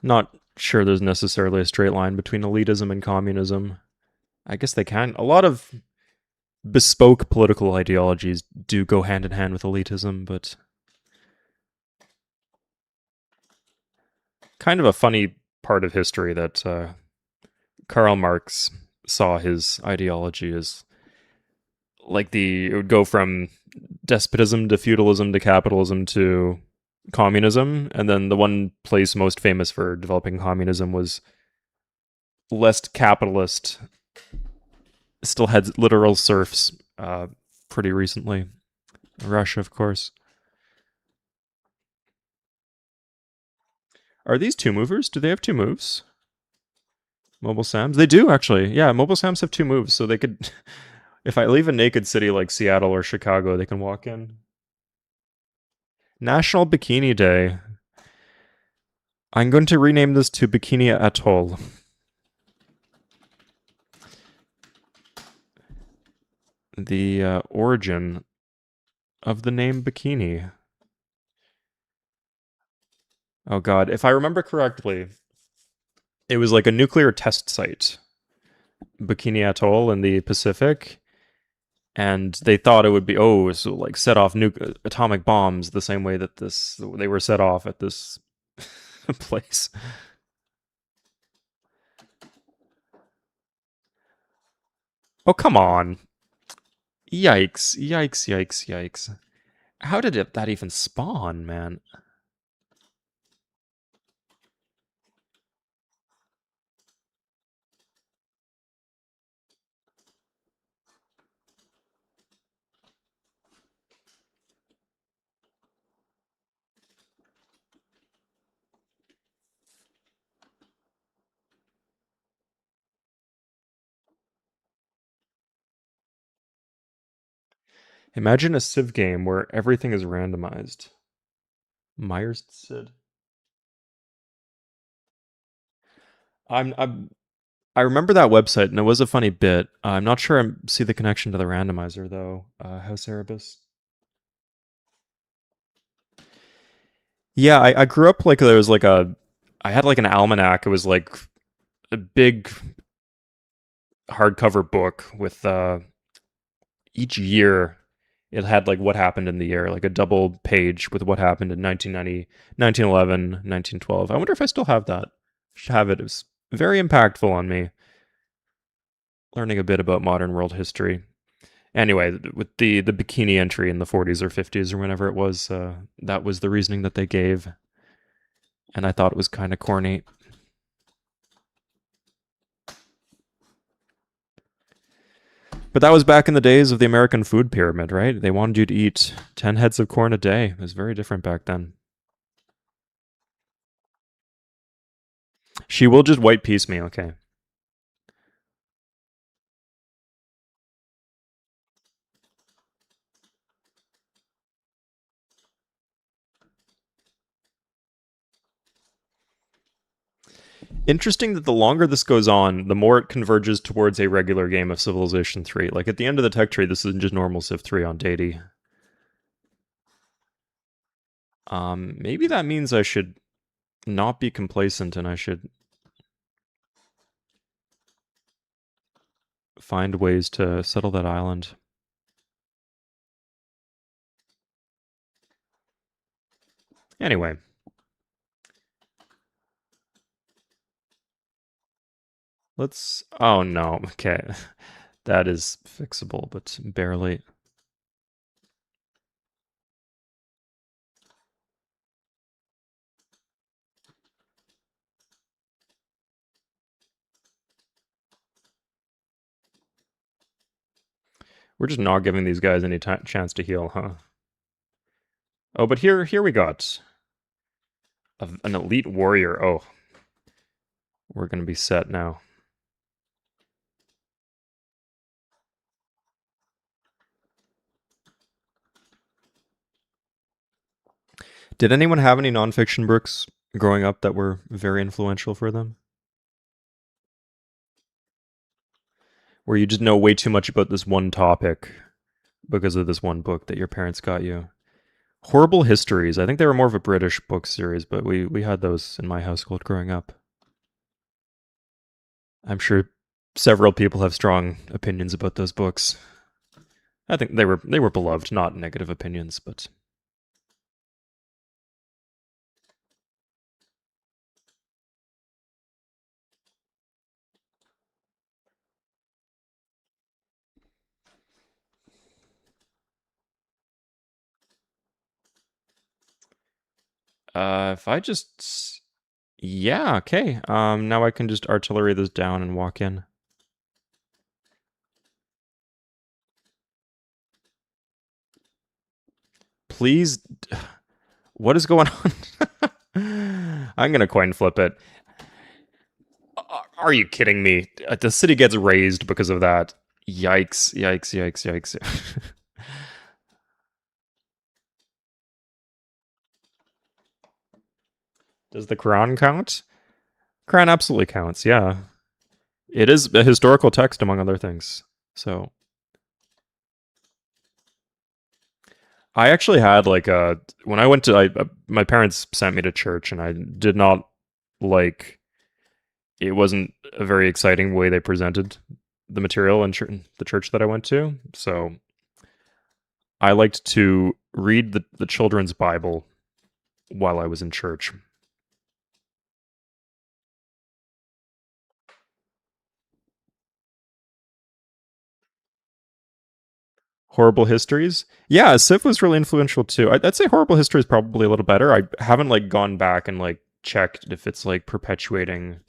Not sure there's necessarily a straight line between elitism and communism. I guess they can. A lot of bespoke political ideologies do go hand in hand with elitism, but kind of a funny part of history that Karl Marx saw his ideology as like it would go from despotism to feudalism to capitalism to communism, and then the one place most famous for developing communism was less capitalist, still had literal serfs pretty recently. Russia, of course. Are these two movers? Do they have two moves? Mobile Sams? They do, actually. Yeah, Mobile Sams have two moves, so they could. If I leave a naked city like Seattle or Chicago, they can walk in. National Bikini Day. I'm going to rename this to Bikini Atoll. The origin of the name Bikini. Oh god, if I remember correctly, it was like a nuclear test site, Bikini Atoll in the Pacific, and they thought it would be so like set off atomic bombs the same way that they were set off at this place. Oh come on! Yikes! Yikes! Yikes! Yikes! How did that even spawn, man? Imagine a Civ game where everything is randomized. Myers Sid. I'm I remember that website, and it was a funny bit. I'm not sure I see the connection to the randomizer though. House Erebus. Yeah, I grew up like there was like I had like an almanac. It was like a big hardcover book with each year it had like what happened in the year, like a double page with what happened in 1990, 1911, 1912. I wonder if I still have that. Should have it. It was very impactful on me, learning a bit about modern world history. Anyway, with the bikini entry in the 40s or 50s or whenever it was, that was the reasoning that they gave, and I thought it was kind of corny. But that was back in the days of the American food pyramid, right? They wanted you to eat 10 heads of corn a day. It was very different back then. She will just white piece me, okay. Interesting that the longer this goes on, the more it converges towards a regular game of Civilization 3. Like at the end of the tech tree, this isn't just normal Civ 3 on Deity. Maybe that means I should not be complacent and I should find ways to settle that island. Anyway. Let's... Oh no, okay. That is fixable, but barely. We're just not giving these guys any chance to heal, huh? Oh, but here we got an elite warrior. Oh, we're gonna be set now. Did anyone have any nonfiction books growing up that were very influential for them? Where you just know way too much about this one topic because of this one book that your parents got you? Horrible Histories. I think they were more of a British book series, but we had those in my household growing up. I'm sure several people have strong opinions about those books. I think they were beloved, not negative opinions, but if I just yeah, okay. Now I can just artillery this down and walk in. Please, what is going on? I'm gonna coin flip it. Are you kidding me? The city gets raised because of that. Yikes, yikes, yikes, yikes. Does the Quran count? Quran absolutely counts, yeah. It is a historical text, among other things. So, I actually had like a. When I went to. My parents sent me to church, and I did not like. It wasn't a very exciting way they presented the material in the church that I went to. So, I liked to read the children's Bible while I was in church. Horrible Histories. Yeah, Civ was really influential too. I'd say Horrible History is probably a little better. I haven't like gone back and like checked if it's like perpetuating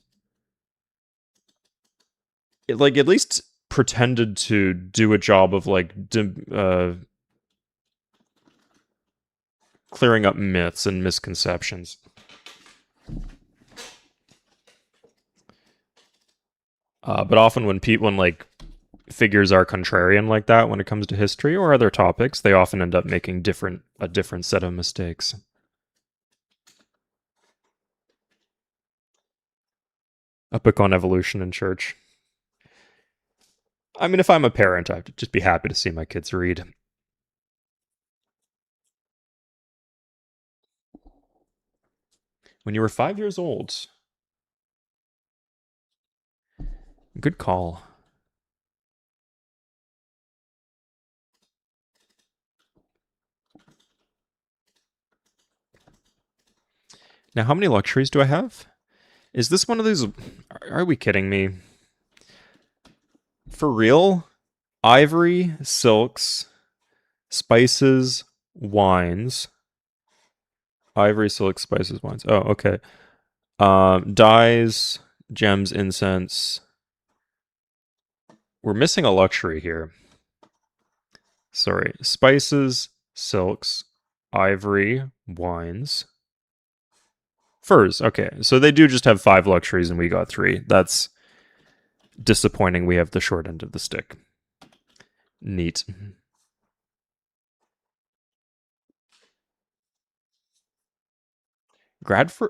it, like at least pretended to do a job of like clearing up myths and misconceptions. But often when like figures are contrarian like that when it comes to history or other topics, they often end up making a different set of mistakes. A book on evolution in church. I mean, if I'm a parent, I'd just be happy to see my kids read. When you were 5 years old. Good call. Now, how many luxuries do I have? Is this one of these? Are we kidding me? For real? Ivory, silks, spices, wines. Ivory, silk, spices, wines. Oh, okay. Dyes, gems, incense. We're missing a luxury here. Sorry. Spices, silks, ivory, wines. Furs. Okay. So they do just have 5 luxuries and we got 3. That's disappointing. We have the short end of the stick. Neat.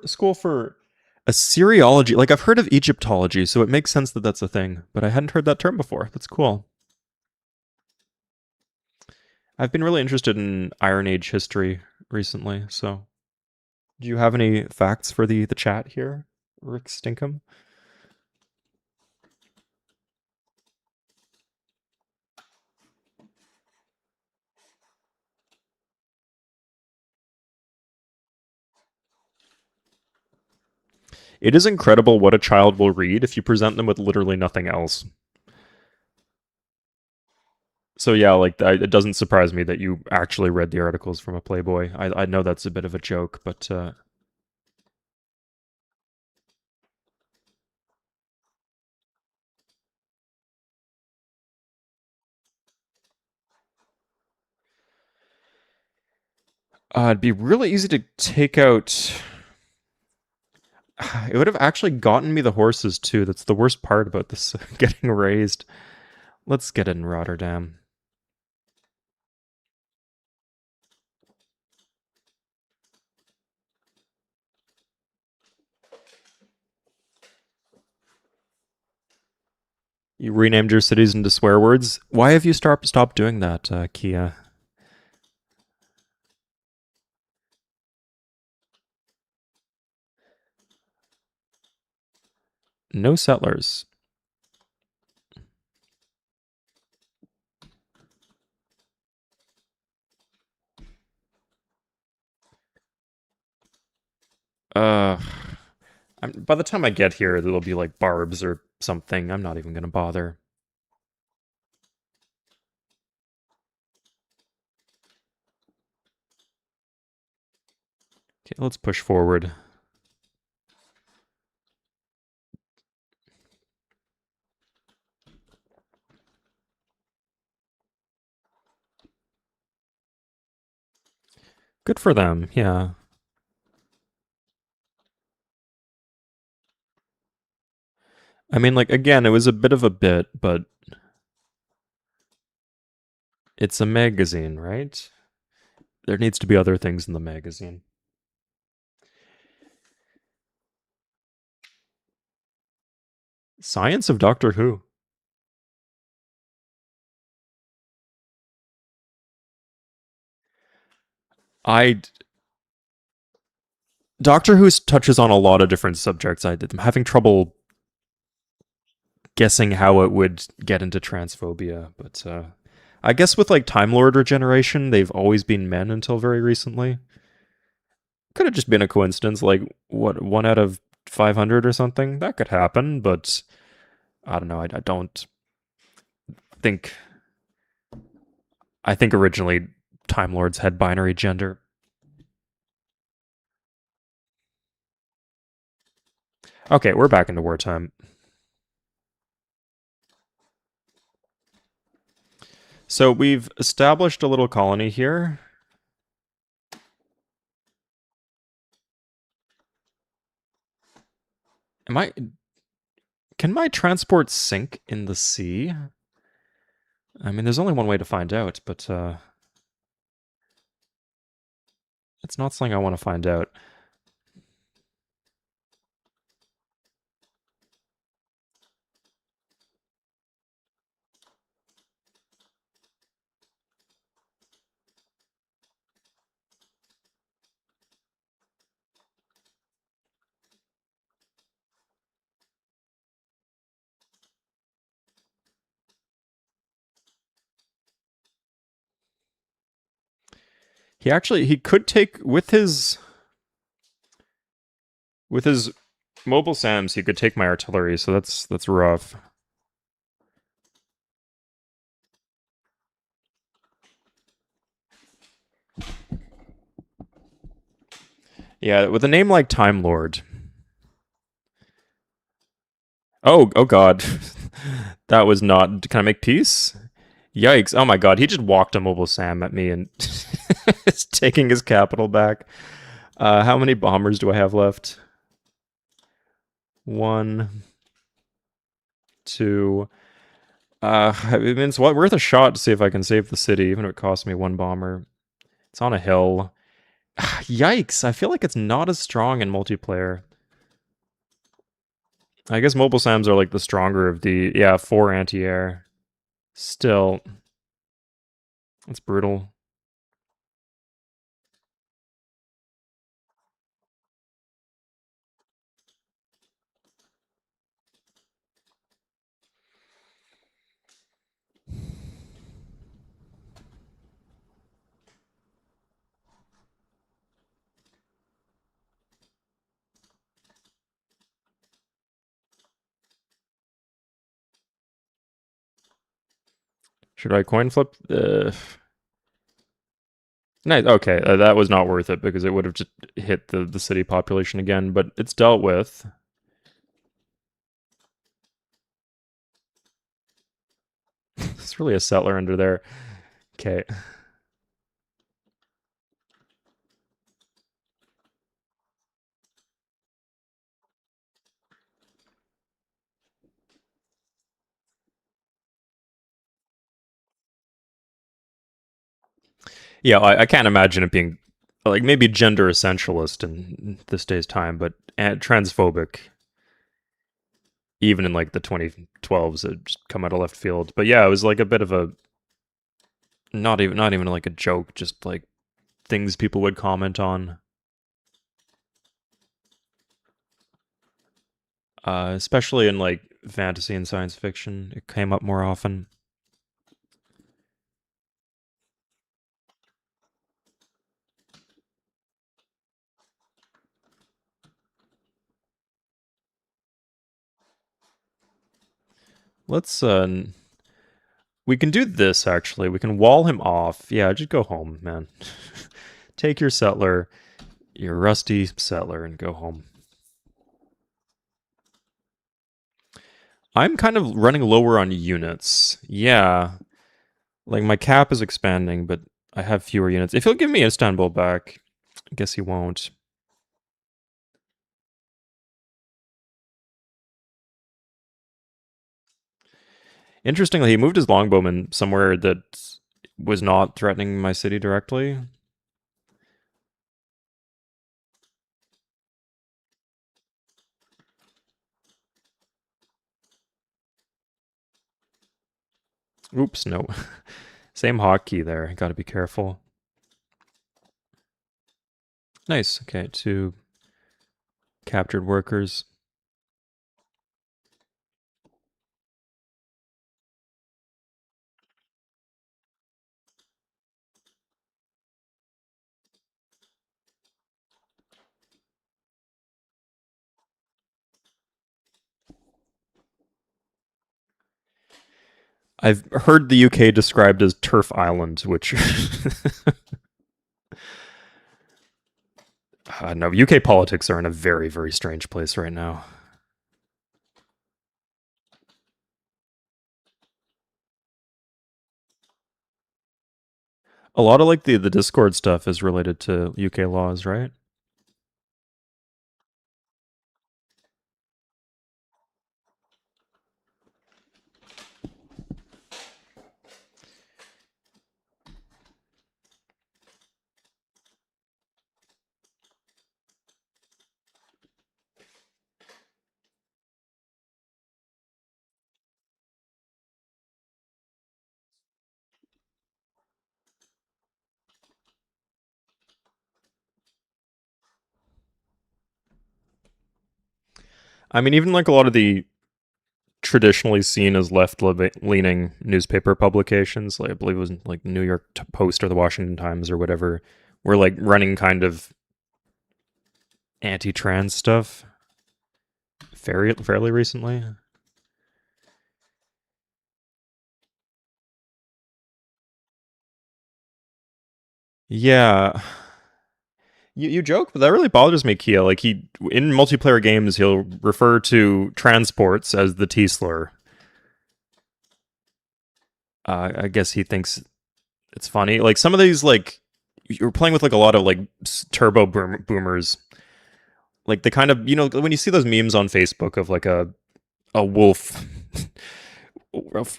School for Assyriology. Like, I've heard of Egyptology, so it makes sense that that's a thing, but I hadn't heard that term before. That's cool. I've been really interested in Iron Age history recently, so do you have any facts for the chat here, Rick Stinkum? It is incredible what a child will read if you present them with literally nothing else. So yeah, like it doesn't surprise me that you actually read the articles from a Playboy. I know that's a bit of a joke, but it'd be really easy to take out. It would have actually gotten me the horses too. That's the worst part about this getting raised. Let's get it in Rotterdam. You renamed your cities into swear words. Why have you stopped doing that, Kia? No settlers. Uh, by the time I get here, there'll be like barbs or something. I'm not even gonna bother. Okay, let's push forward. Good for them, yeah. I mean, like, again, it was a bit of a bit, but it's a magazine, right? There needs to be other things in the magazine. Science of Doctor Who. I Doctor Who touches on a lot of different subjects. I'm having trouble guessing how it would get into transphobia, but I guess with like Time Lord regeneration, they've always been men until very recently. Could have just been a coincidence, like what 1 out of 500 or something. That could happen, but I don't know. I don't think. I think originally Time Lords had binary gender. Okay, we're back into wartime. So we've established a little colony here. Can my transport sink in the sea? I mean, there's only one way to find out, but it's not something I want to find out. He could take with his mobile SAMs, he could take my artillery, so that's rough. Yeah, with a name like Time Lord. Oh god. That was not. Can I make peace? Yikes. Oh my god, he just walked a mobile SAM at me and is taking his capital back. How many bombers do I have left? 1, 2. I mean, it's worth a shot to see if I can save the city, even if it costs me 1 bomber. It's on a hill. Yikes, I feel like it's not as strong in multiplayer. I guess mobile SAMs are like the stronger of the... Yeah, 4 anti-air. Still. That's brutal. Should I coin flip? Nice. Okay, that was not worth it because it would have just hit the city population again, but it's dealt with. It's really a settler under there. Okay. Yeah, I can't imagine it being like maybe gender essentialist in this day's time, but transphobic. even in like the 2012s, it just come out of left field. But yeah, it was like a bit of a not even like a joke, just like things people would comment on. Especially in like fantasy and science fiction, it came up more often. Let's we can do this actually. We can wall him off. Yeah, just go home, man. Take your settler, your rusty settler, and go home. I'm kind of running lower on units. Yeah. Like my cap is expanding, but I have fewer units. If he'll give me Istanbul back, I guess he won't. Interestingly, he moved his longbowman somewhere that was not threatening my city directly. Oops, no. Same hotkey there. Gotta be careful. Nice. Okay, 2 captured workers. I've heard the UK described as Turf Island, which no, UK politics are in a very, very strange place right now. A lot of like the Discord stuff is related to UK laws, right? I mean, even like a lot of the traditionally seen as left-leaning newspaper publications, like I believe it was like the New York Post or the Washington Times or whatever, were like running kind of anti-trans stuff fairly recently. Yeah. You joke, but that really bothers me, Kia. Like he in multiplayer games, he'll refer to transports as the T slur. I guess he thinks it's funny. Like some of these, like you're playing with like a lot of like turbo boomers. Like the kind of when you see those memes on Facebook of like a wolf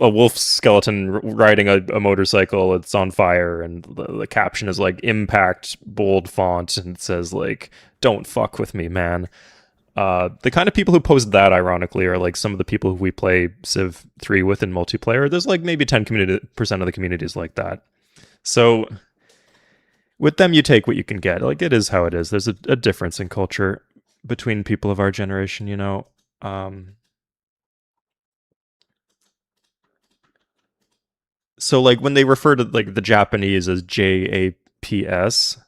a wolf skeleton riding a motorcycle. It's on fire, and the caption is like "impact" bold font, and it says like "Don't fuck with me, man." The kind of people who post that, ironically, are like some of the people who we play Civ 3 with in multiplayer. There's like maybe 10% of the communities like that. So with them, you take what you can get. Like it is how it is. There's a difference in culture between people of our generation, you know. So like when they refer to like the Japanese as JAPS,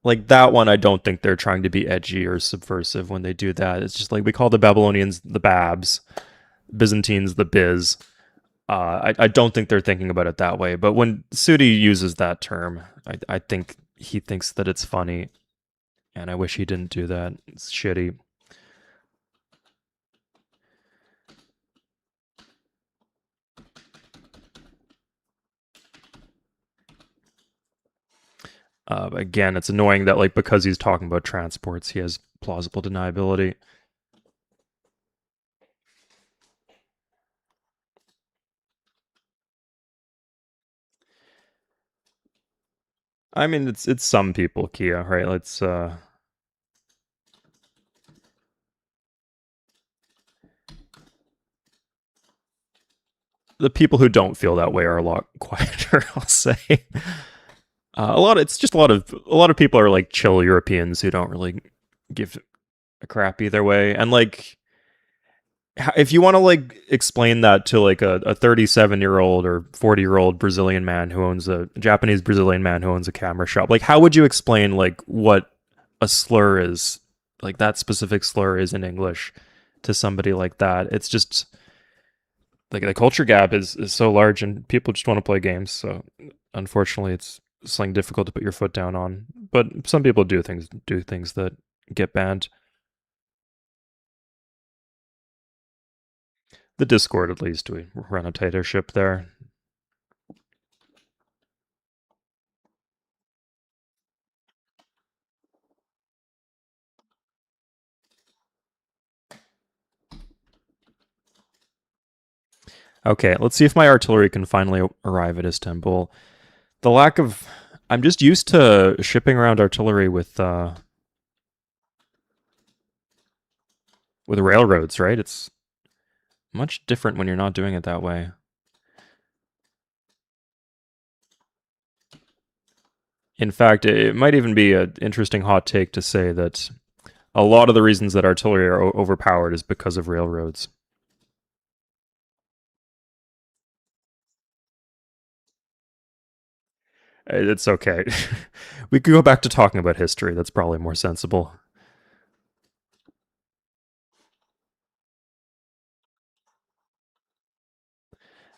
like that one, I don't think they're trying to be edgy or subversive when they do that. It's just like we call the Babylonians the Babs, Byzantines the Biz. I don't think they're thinking about it that way. But when Sudi uses that term, I think he thinks that it's funny, and I wish he didn't do that. It's shitty. Again, it's annoying that like because he's talking about transports, he has plausible deniability. I mean, it's some people, Kia, right? Let's. The people who don't feel that way are a lot quieter, I'll say. A lot. It's just a lot of people are like chill Europeans who don't really give a crap either way. And like, if you want to like explain that to like a 37-year-old or 40-year-old Brazilian man who owns a Japanese Brazilian man who owns a camera shop, like how would you explain like what a slur is, like that specific slur is in English to somebody like that? It's just like the culture gap is so large and people just want to play games. So unfortunately, it's something difficult to put your foot down on. But some people do things that get banned. The Discord, at least, we run a tighter ship there. Okay, let's see if my artillery can finally arrive at Istanbul. The lack of, I'm just used to shipping around artillery with railroads, right? It's much different when you're not doing it that way. In fact, it might even be an interesting hot take to say that a lot of the reasons that artillery are overpowered is because of railroads. It's okay. We could go back to talking about history. That's probably more sensible.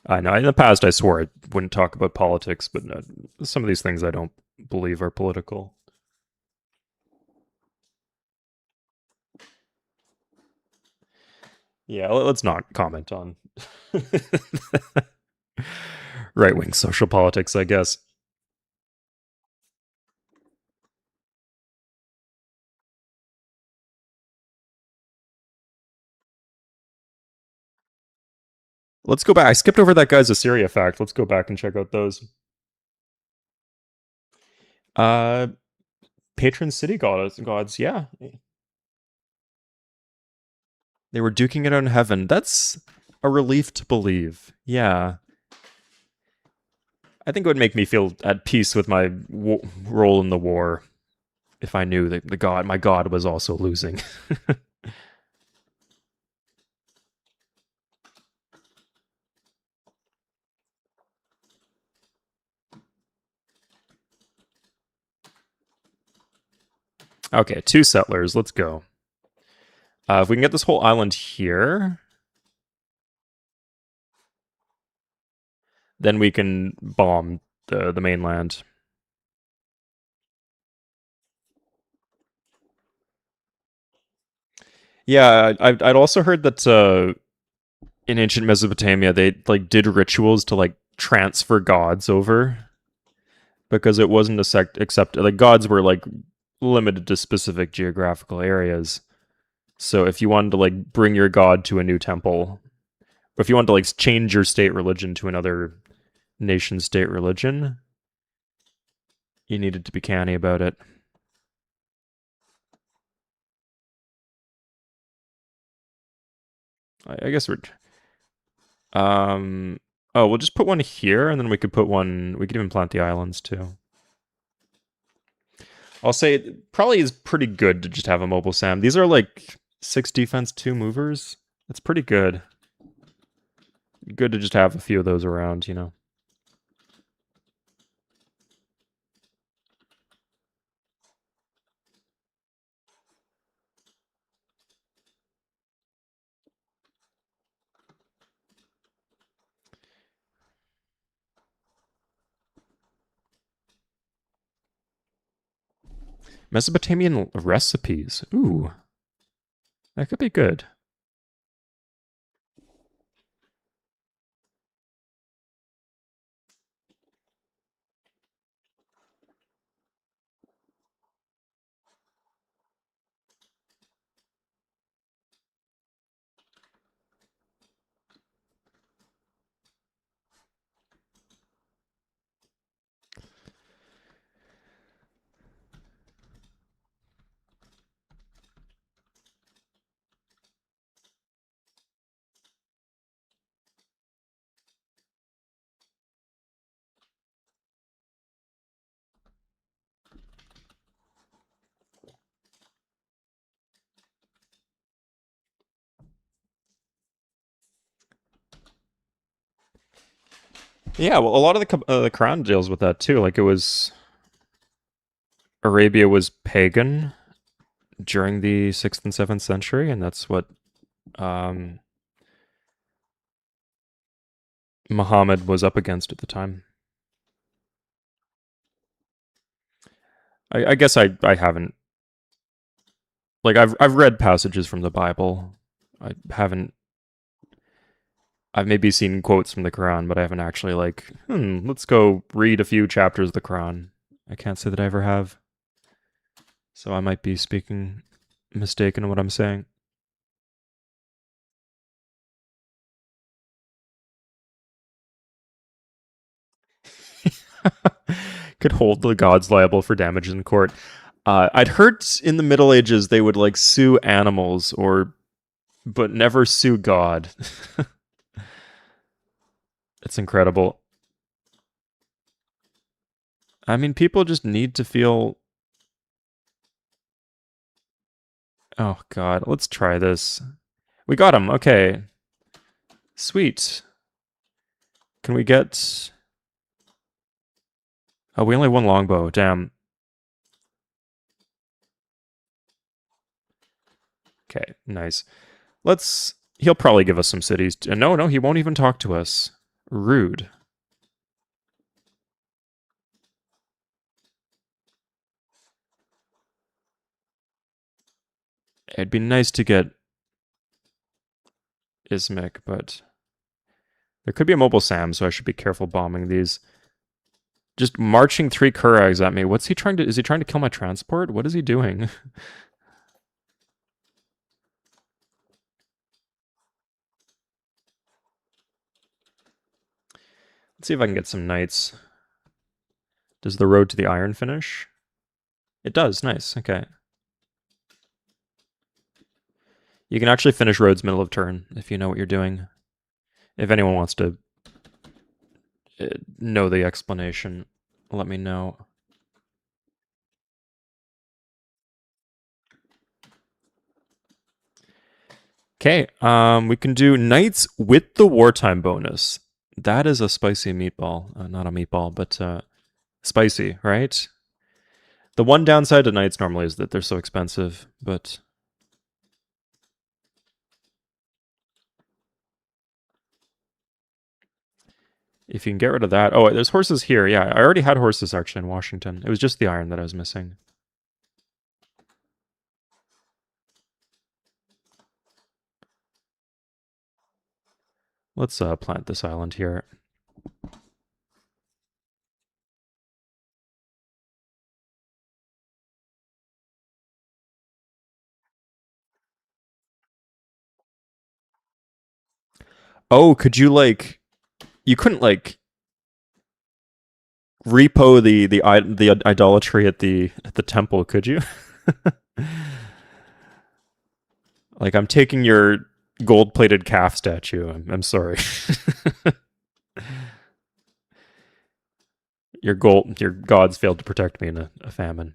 I know in the past I swore I wouldn't talk about politics, but some of these things I don't believe are political. Yeah, let's not comment on right wing social politics, I guess. Let's go back. I skipped over that guy's Assyria fact. Let's go back and check out those. Uh, patron city gods. Yeah, they were duking it out in heaven. That's a relief to believe. Yeah, I think it would make me feel at peace with my role in the war if I knew that my god, was also losing. Okay, 2 settlers. Let's go. If we can get this whole island here, then we can bomb the mainland. Yeah, I'd also heard that in ancient Mesopotamia they like did rituals to like transfer gods over because it wasn't a sect except like gods were like limited to specific geographical areas. So if you wanted to like bring your god to a new temple, or if you wanted to like change your state religion to another nation state religion, you needed to be canny about it. I guess we're oh, we'll just put one here, and then we could put one. We could even plant the islands too. I'll say it probably is pretty good to just have a mobile Sam. These are like 6 defense, 2 movers. That's pretty good. Good to just have a few of those around. Mesopotamian recipes. Ooh, that could be good. Yeah, well, a lot of the Quran deals with that too. Like it was Arabia was pagan during the 6th and 7th century, and that's what um, Muhammad was up against at the time. I guess I haven't like I've read passages from the Bible. I haven't. I've maybe seen quotes from the Quran, but I haven't actually like, let's go read a few chapters of the Quran. I can't say that I ever have. So I might be speaking mistaken in what I'm saying. Could hold the gods liable for damage in court. I'd heard in the Middle Ages they would like sue animals or, but never sue God. It's incredible. I mean, people just need to feel. Oh God, let's try this. We got him. Okay, sweet. Can we get? Oh, we only have one longbow. Damn. Okay, nice. Let's. He'll probably give us some cities. No, no, he won't even talk to us. Rude. It'd be nice to get Ismic, but there could be a mobile Sam, so I should be careful bombing these. Just marching 3 Kurags at me. What's he trying to? Is he trying to kill my transport? What is he doing? Let's see if I can get some knights. Does the road to the iron finish? It does. Nice. Okay. You can actually finish roads middle of turn if you know what you're doing. If anyone wants to know the explanation, let me know. Okay, we can do knights with the wartime bonus. That is a spicy meatball. Not a meatball, but spicy, right? The one downside to knights normally is that they're so expensive, but if you can get rid of that. Oh, there's horses here. Yeah, I already had horses actually in Washington. It was just the iron that I was missing. Let's plant this island here. Oh, could you like? You couldn't like repo the idolatry at the temple, could you? Like I'm taking your gold-plated calf statue. I'm sorry. Your gods failed to protect me in a famine.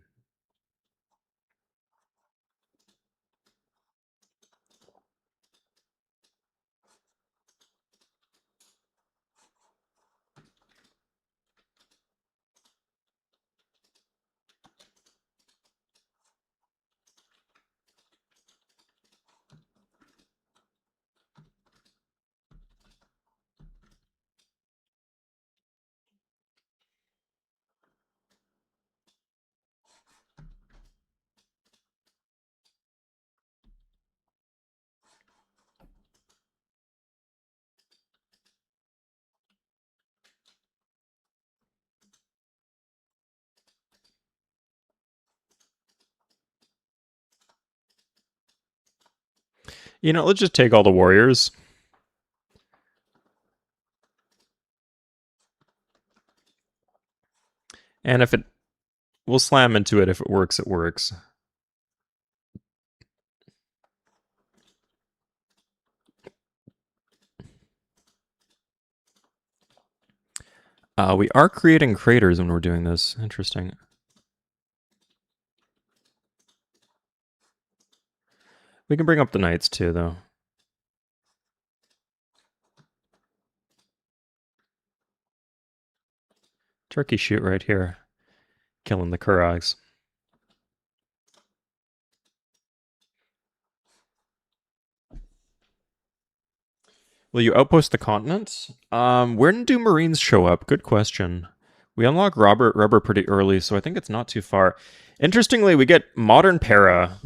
You know, let's just take all the warriors. And if it we'll slam into it if it works, it works. We are creating craters when we're doing this. Interesting. We can bring up the knights too, though. Turkey shoot right here. Killing the Kurags. Will you outpost the continent? Where do Marines show up? Good question. We unlock rubber pretty early, so I think it's not too far. Interestingly, we get modern para,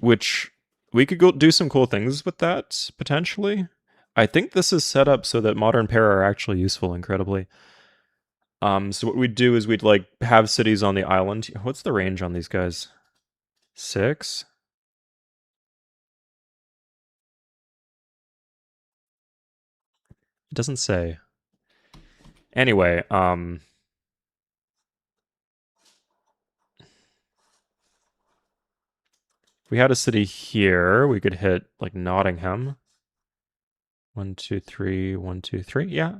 which we could go do some cool things with that, potentially. I think this is set up so that modern para are actually useful incredibly. So what we'd do is we'd like have cities on the island. What's the range on these guys? 6? It doesn't say. Anyway, if we had a city here, we could hit like Nottingham. 1, 2, 3, 1, 2, 3. Yeah.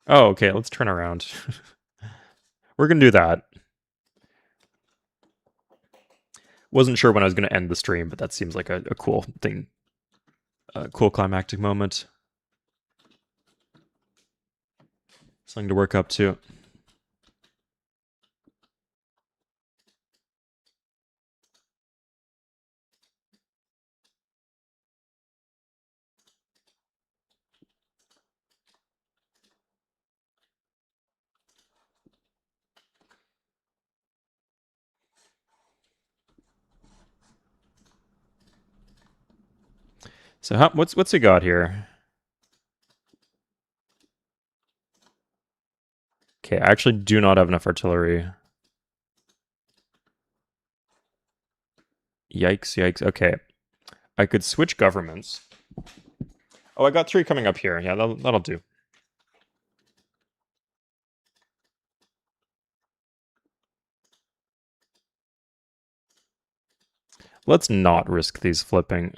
Oh, okay. Let's turn around. We're gonna do that. Wasn't sure when I was gonna end the stream, but that seems like a cool thing. A cool climactic moment. Something to work up to. So what's he got here? Okay, I actually do not have enough artillery. Yikes, yikes. Okay. I could switch governments. Oh, I got 3 coming up here. Yeah, that'll do. Let's not risk these flipping.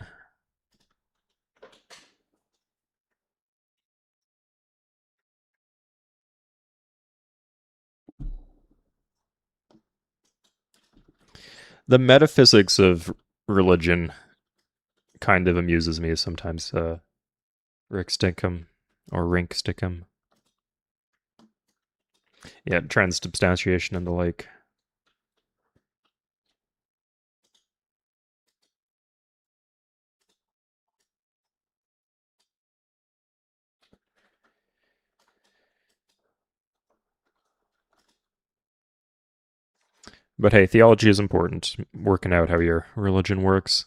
The metaphysics of religion kind of amuses me sometimes. Rick Stickum or Rink Stickum. Yeah, transubstantiation and the like. But hey, theology is important. Working out how your religion works.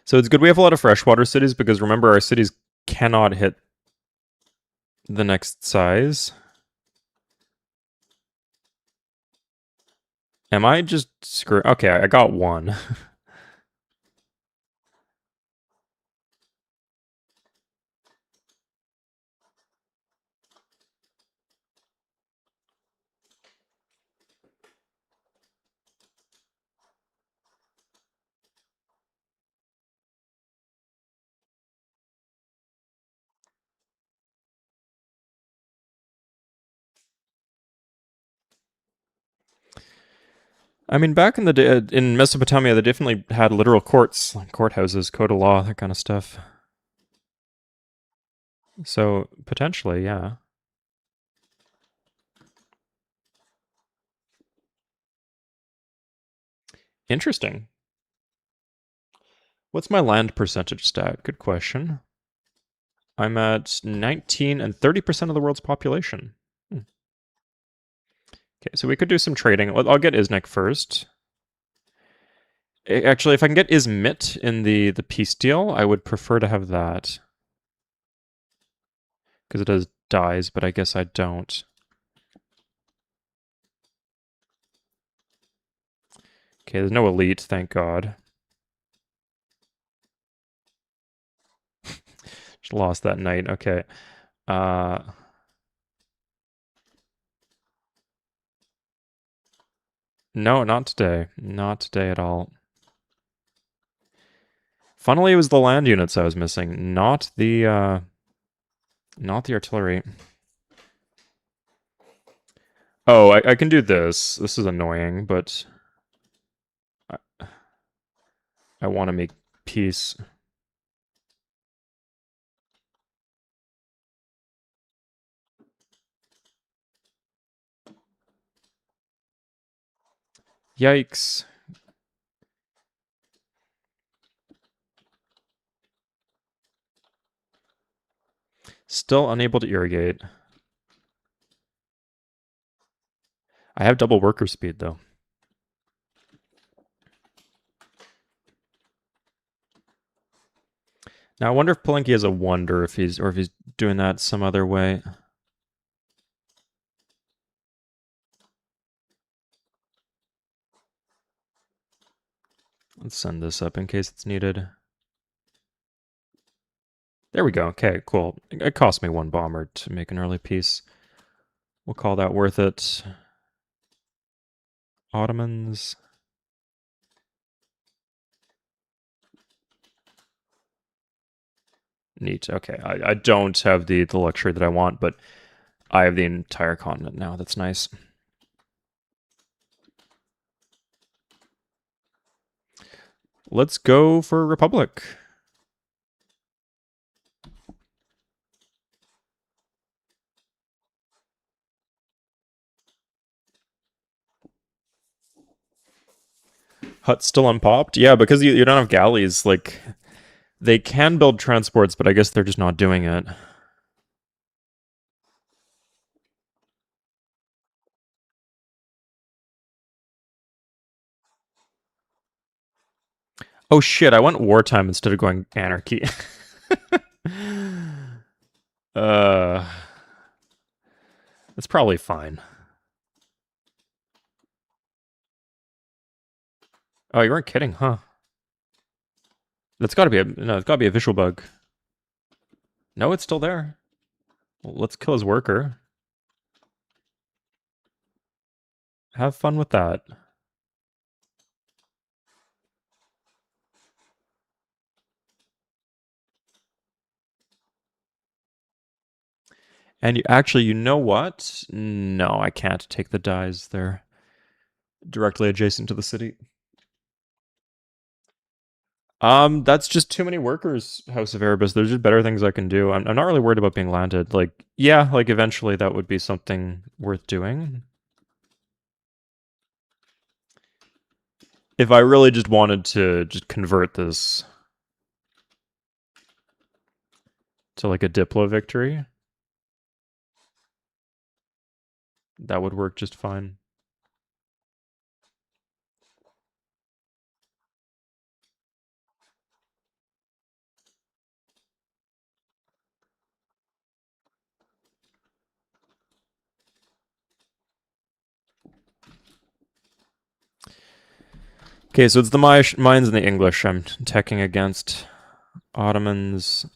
So it's good we have a lot of freshwater cities because remember our cities cannot hit the next size. Am I just screwed? Okay, I got 1. I mean, back in the day, in Mesopotamia, they definitely had literal courts, like courthouses, code of law, that kind of stuff. So, potentially, yeah. Interesting. What's my land percentage stat? Good question. I'm at 19 and 30% of the world's population. Okay, so we could do some trading. I'll get Iznik first. Actually, if I can get Izmit in the peace deal, I would prefer to have that. Because it does dies, but I guess I don't. Okay, there's no elite, thank God. Just lost that knight, okay. No, not today. Not today at all. Funnily, it was the land units I was missing, not the artillery. Oh, I can do this. This is annoying, but I, I want to make peace. Yikes. Still unable to irrigate. I have double worker speed, though. Now, I wonder if Palenque has a wonder, if he's doing that some other way. Let's send this up in case it's needed. There we go. Okay, cool. It cost me one bomber to make an early piece. We'll call that worth it. Ottomans. Neat. Okay, I don't have the luxury that I want, but I have the entire continent now. That's nice. Let's go for Republic. Hut's still unpopped? Yeah, because you don't have galleys. Like, they can build transports, but I guess they're just not doing it. Oh shit, I went wartime instead of going anarchy. uh, it's probably fine. Oh, you weren't kidding, huh? That's gotta be it's gotta be a visual bug. No, it's still there. Well, let's kill his worker. Have fun with that. And you know what? No, I can't take the dies. They're directly adjacent to the city. That's just too many workers, House of Erebus. There's just better things I can do. I'm not really worried about being landed. Like, yeah, like eventually that would be something worth doing. If I really just wanted to just convert this to like a Diplo victory, that would work just fine. Okay, so it's the mines and the English I'm teching against. Ottomans.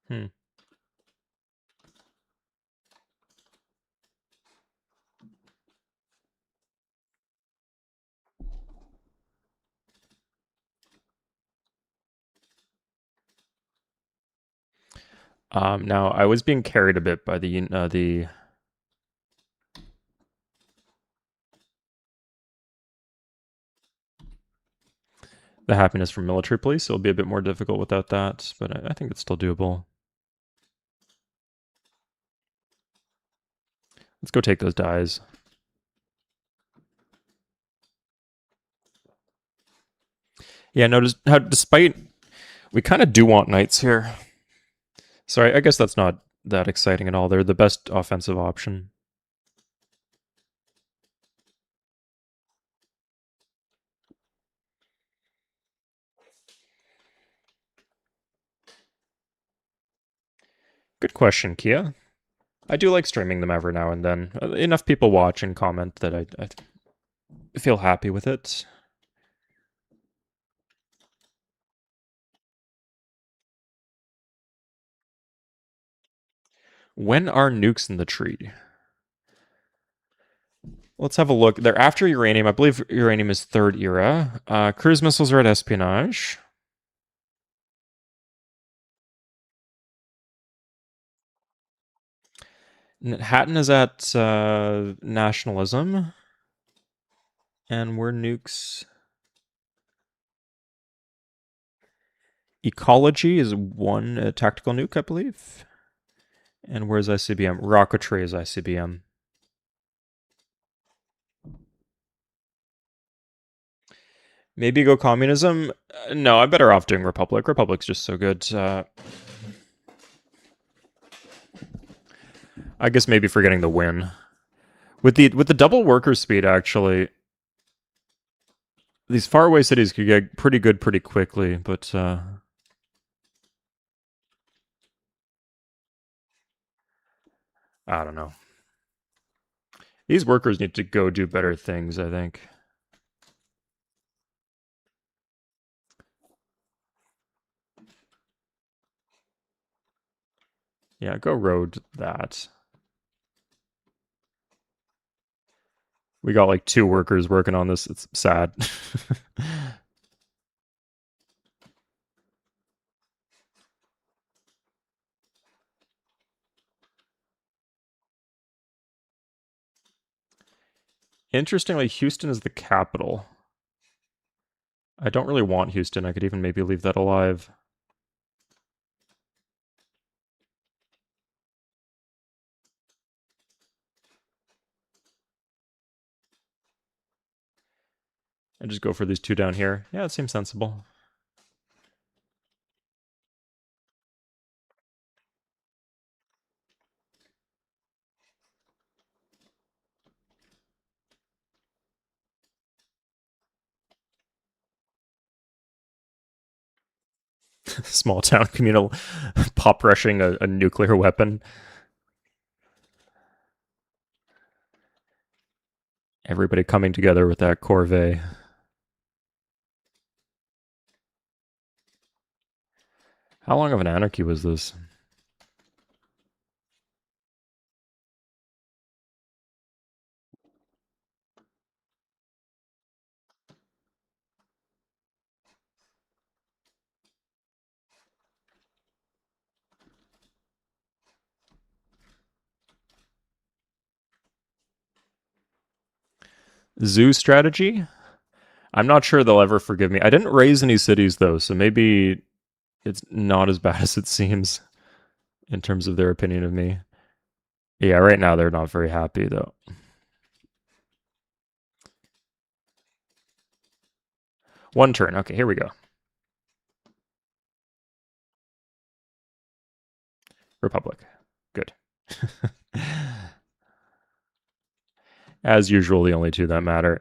Hmm. Now I was being carried a bit by the happiness from military police. It'll be a bit more difficult without that, but I think it's still doable. Let's go take those dies. Yeah, notice how despite we kind of do want knights here. Sorry, I guess that's not that exciting at all. They're the best offensive option. Good question, Kia. I do like streaming them every now and then. Enough people watch and comment that I feel happy with it. When are nukes in the tree? Let's have a look. They're after uranium. I believe uranium is third era. Cruise missiles are at espionage. Hatton is at nationalism. And we're nukes. Ecology is one tactical nuke, I believe. And where's ICBM? Rocketry is ICBM. Maybe go communism? No, I'm better off doing Republic. Republic's just so good. I guess maybe for getting the win. With the double worker speed, actually, these faraway cities could get pretty good pretty quickly, but I don't know. These workers need to go do better things, I think. Yeah, go road that. We got like 2 workers working on this. It's sad. Interestingly, Houston is the capital. I don't really want Houston. I could even maybe leave that alive. And just go for these 2 down here. Yeah, it seems sensible. Small town communal pop rushing a nuclear weapon. Everybody coming together with that corvée. How long of an anarchy was this? Zoo strategy? I'm not sure they'll ever forgive me. I didn't raise any cities though, so maybe it's not as bad as it seems in terms of their opinion of me. Yeah, right now they're not very happy though. One turn. Okay, here we go. Republic. Good. As usual, the only 2 that matter.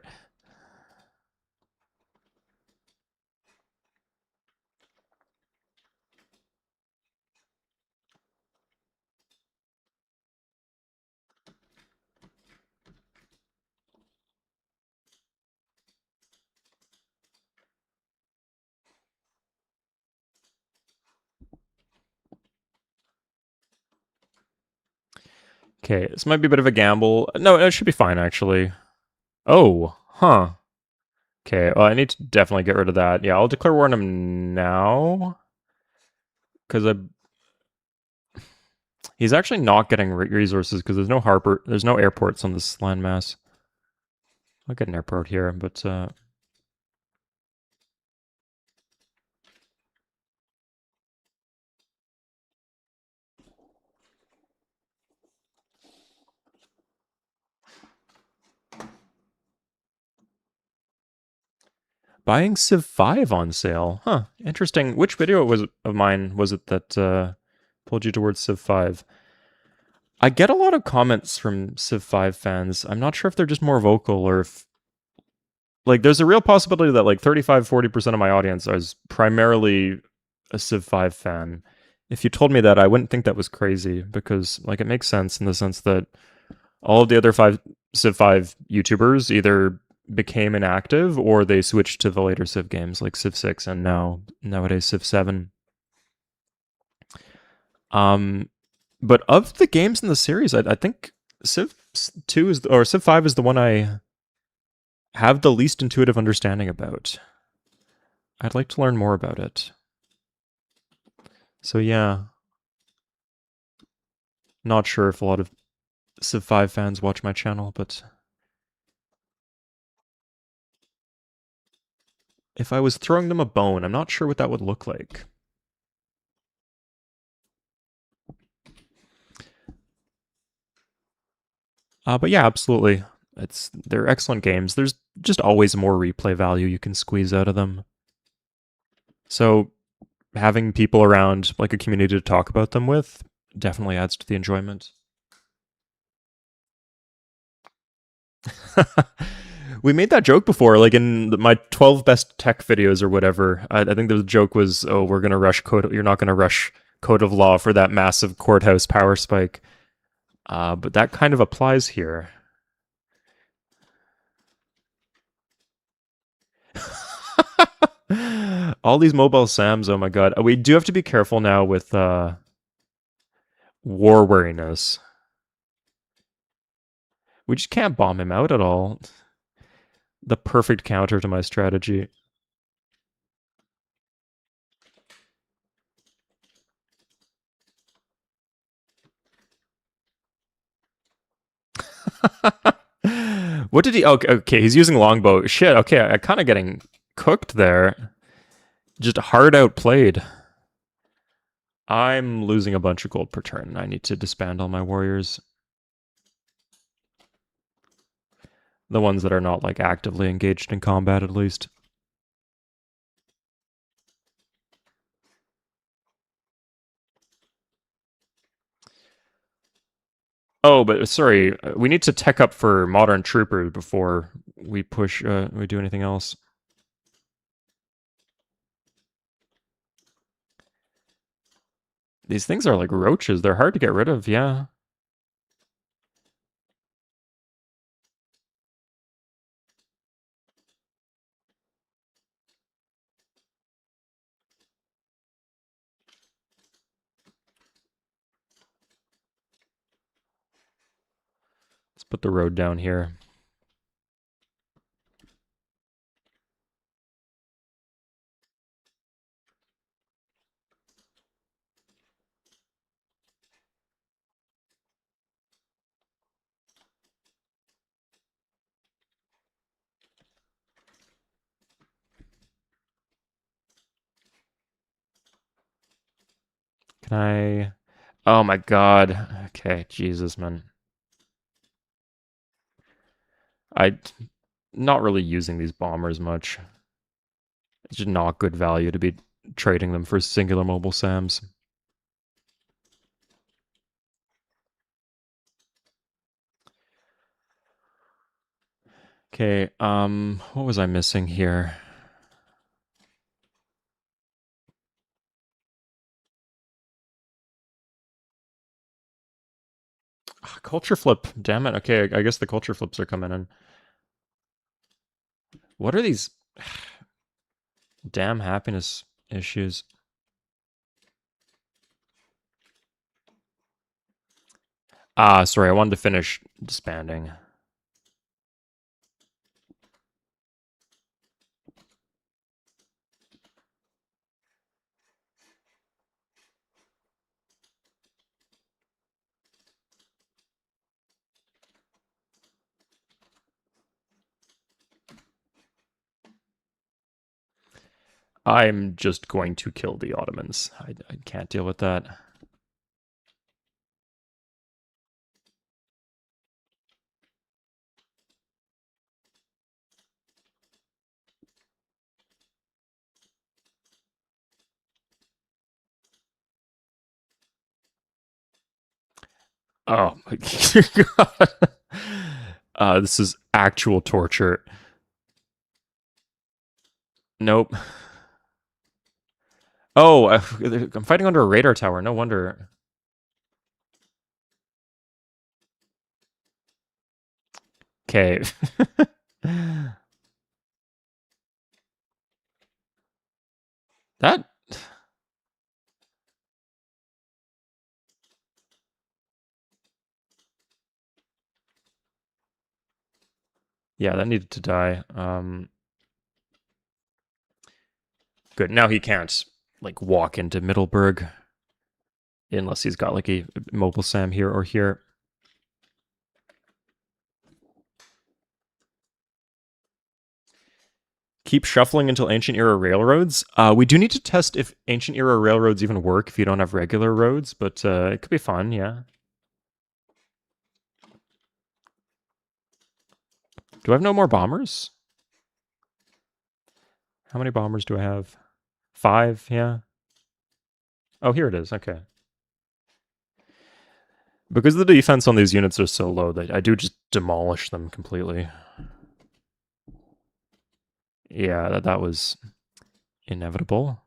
Okay, this might be a bit of a gamble. No, it should be fine, actually. Oh, huh. Okay, well, I need to definitely get rid of that. Yeah, I'll declare war on him now. Because he's actually not getting resources because there's no harbor, there's no airports on this landmass. I'll get an airport here, but buying Civ 5 on sale. Huh, interesting. Which video of mine was it that pulled you towards Civ 5? I get a lot of comments from Civ 5 fans. I'm not sure if they're just more vocal or if like there's a real possibility that like 35-40% of my audience is primarily a Civ 5 fan. If you told me that, I wouldn't think that was crazy because like it makes sense in the sense that all of the other Civ 5 YouTubers either became inactive or they switched to the later Civ games like Civ 6 and nowadays Civ 7. But of the games in the series, I think Civ 2 is, or Civ 5 is the one I have the least intuitive understanding about. I'd like to learn more about it. So yeah, not sure if a lot of Civ 5 fans watch my channel, but if I was throwing them a bone, I'm not sure what that would look like. But yeah, absolutely. They're excellent games. There's just always more replay value you can squeeze out of them. So having people around, like a community to talk about them with, definitely adds to the enjoyment. We made that joke before, like in my 12 best tech videos or whatever. I think the joke was, "Oh, we're gonna rush code. You're not gonna rush Code of Law for that massive courthouse power spike." But that kind of applies here. All these mobile SAMs, oh my god. We do have to be careful now with war wariness. We just can't bomb him out at all. The perfect counter to my strategy. What did he... Okay, he's using longbow. Shit, okay, I'm kind of getting cooked there. Just hard outplayed. I'm losing a bunch of gold per turn. I need to disband all my warriors. The ones that are not, like, actively engaged in combat, at least. Oh, but sorry, we need to tech up for modern trooper before we push, we do anything else. These things are like roaches. They're hard to get rid of, yeah. Let's put the road down here. Can I... Oh my god. Okay, Jesus, man. I'm not really using these bombers much. It's just not good value to be trading them for singular mobile SAMs. Okay, what was I missing here? Culture flip. Damn it. Okay, I guess the culture flips are coming in. What are these damn happiness issues? Sorry, I wanted to finish disbanding. I'm just going to kill the Ottomans. I can't deal with that. Oh my god. This is actual torture. Nope. Oh, I'm fighting under a radar tower. No wonder. Okay. That... Yeah, that needed to die. Good. Now he can't, like, walk into Middleburg unless he's got, like, a mobile SAM here or here. Keep shuffling until ancient era railroads. We do need to test if ancient era railroads even work if you don't have regular roads, but it could be fun, yeah. Do I have no more bombers? How many bombers do I have? 5, yeah. Oh, here it is, okay. Because the defense on these units are so low, that I do just demolish them completely. Yeah, that was inevitable.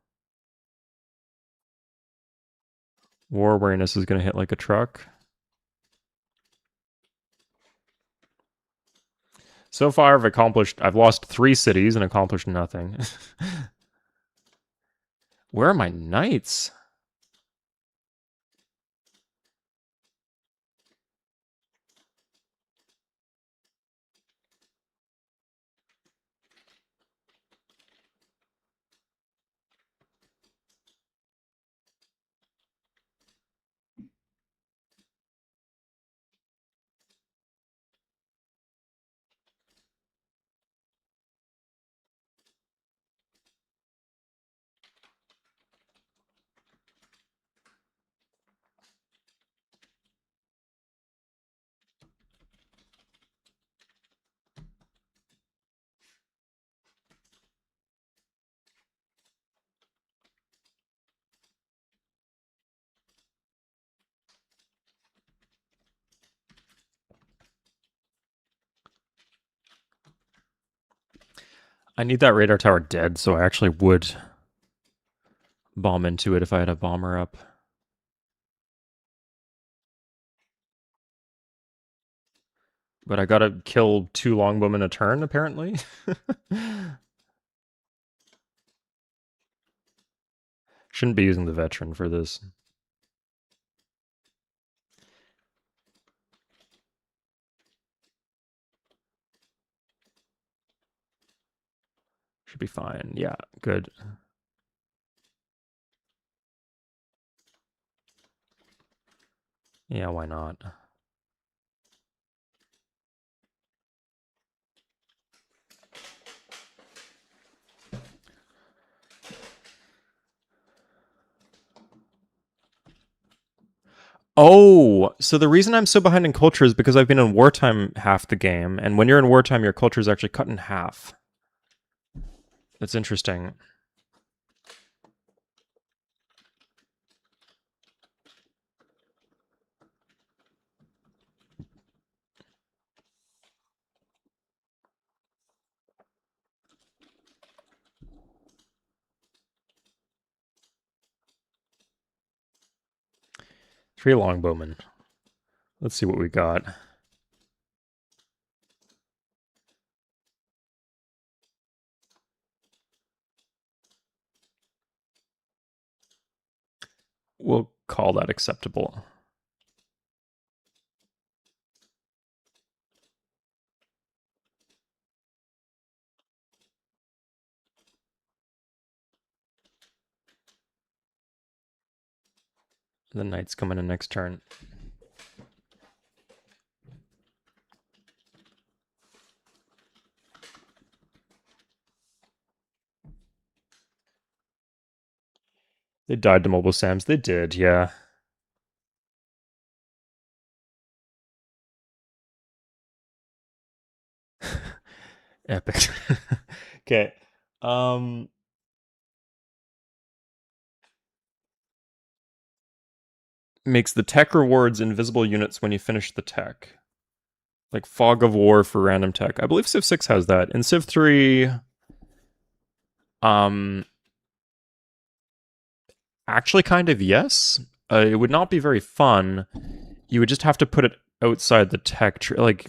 War awareness is going to hit like a truck. So far, I've lost 3 cities and accomplished nothing. Where are my knights? I need that radar tower dead, so I actually would bomb into it if I had a bomber up. But I gotta kill 2 longbowmen a turn, apparently. Shouldn't be using the veteran for this. Should be fine. Yeah, good. Yeah, why not? Oh, so the reason I'm so behind in culture is because I've been in wartime half the game, and when you're in wartime, your culture is actually cut in half. That's interesting. Three longbowmen. Let's see what we got. We'll call that acceptable. The knight's coming in next turn. They died to mobile SAMs. They did, yeah. Epic. Okay. Makes the tech rewards invisible units when you finish the tech. Like Fog of War for random tech. I believe Civ 6 has that. In Civ 3, actually kind of yes. It would not be very fun. You would just have to put it outside the tech tree. Like,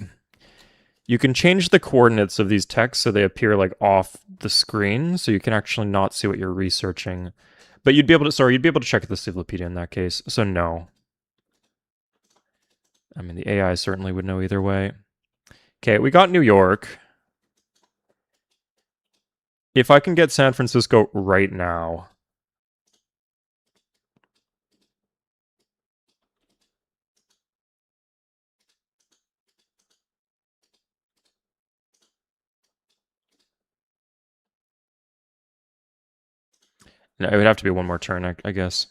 you can change the coordinates of these texts so they appear like off the screen, so you can actually not see what you're researching. But you'd be able to check the Civlopedia in that case. So no. I mean, the AI certainly would know either way. Okay, we got New York. If I can get San Francisco right now. No, it would have to be one more turn, I guess.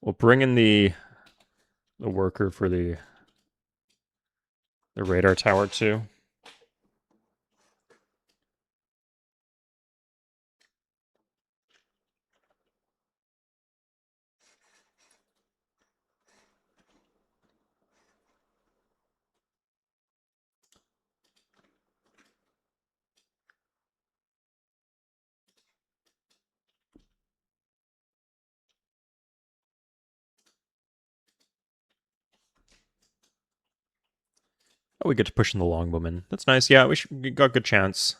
We'll bring in the worker for the radar tower too. Oh, we get to push in the longbowmen. That's nice. Yeah, we got a good chance.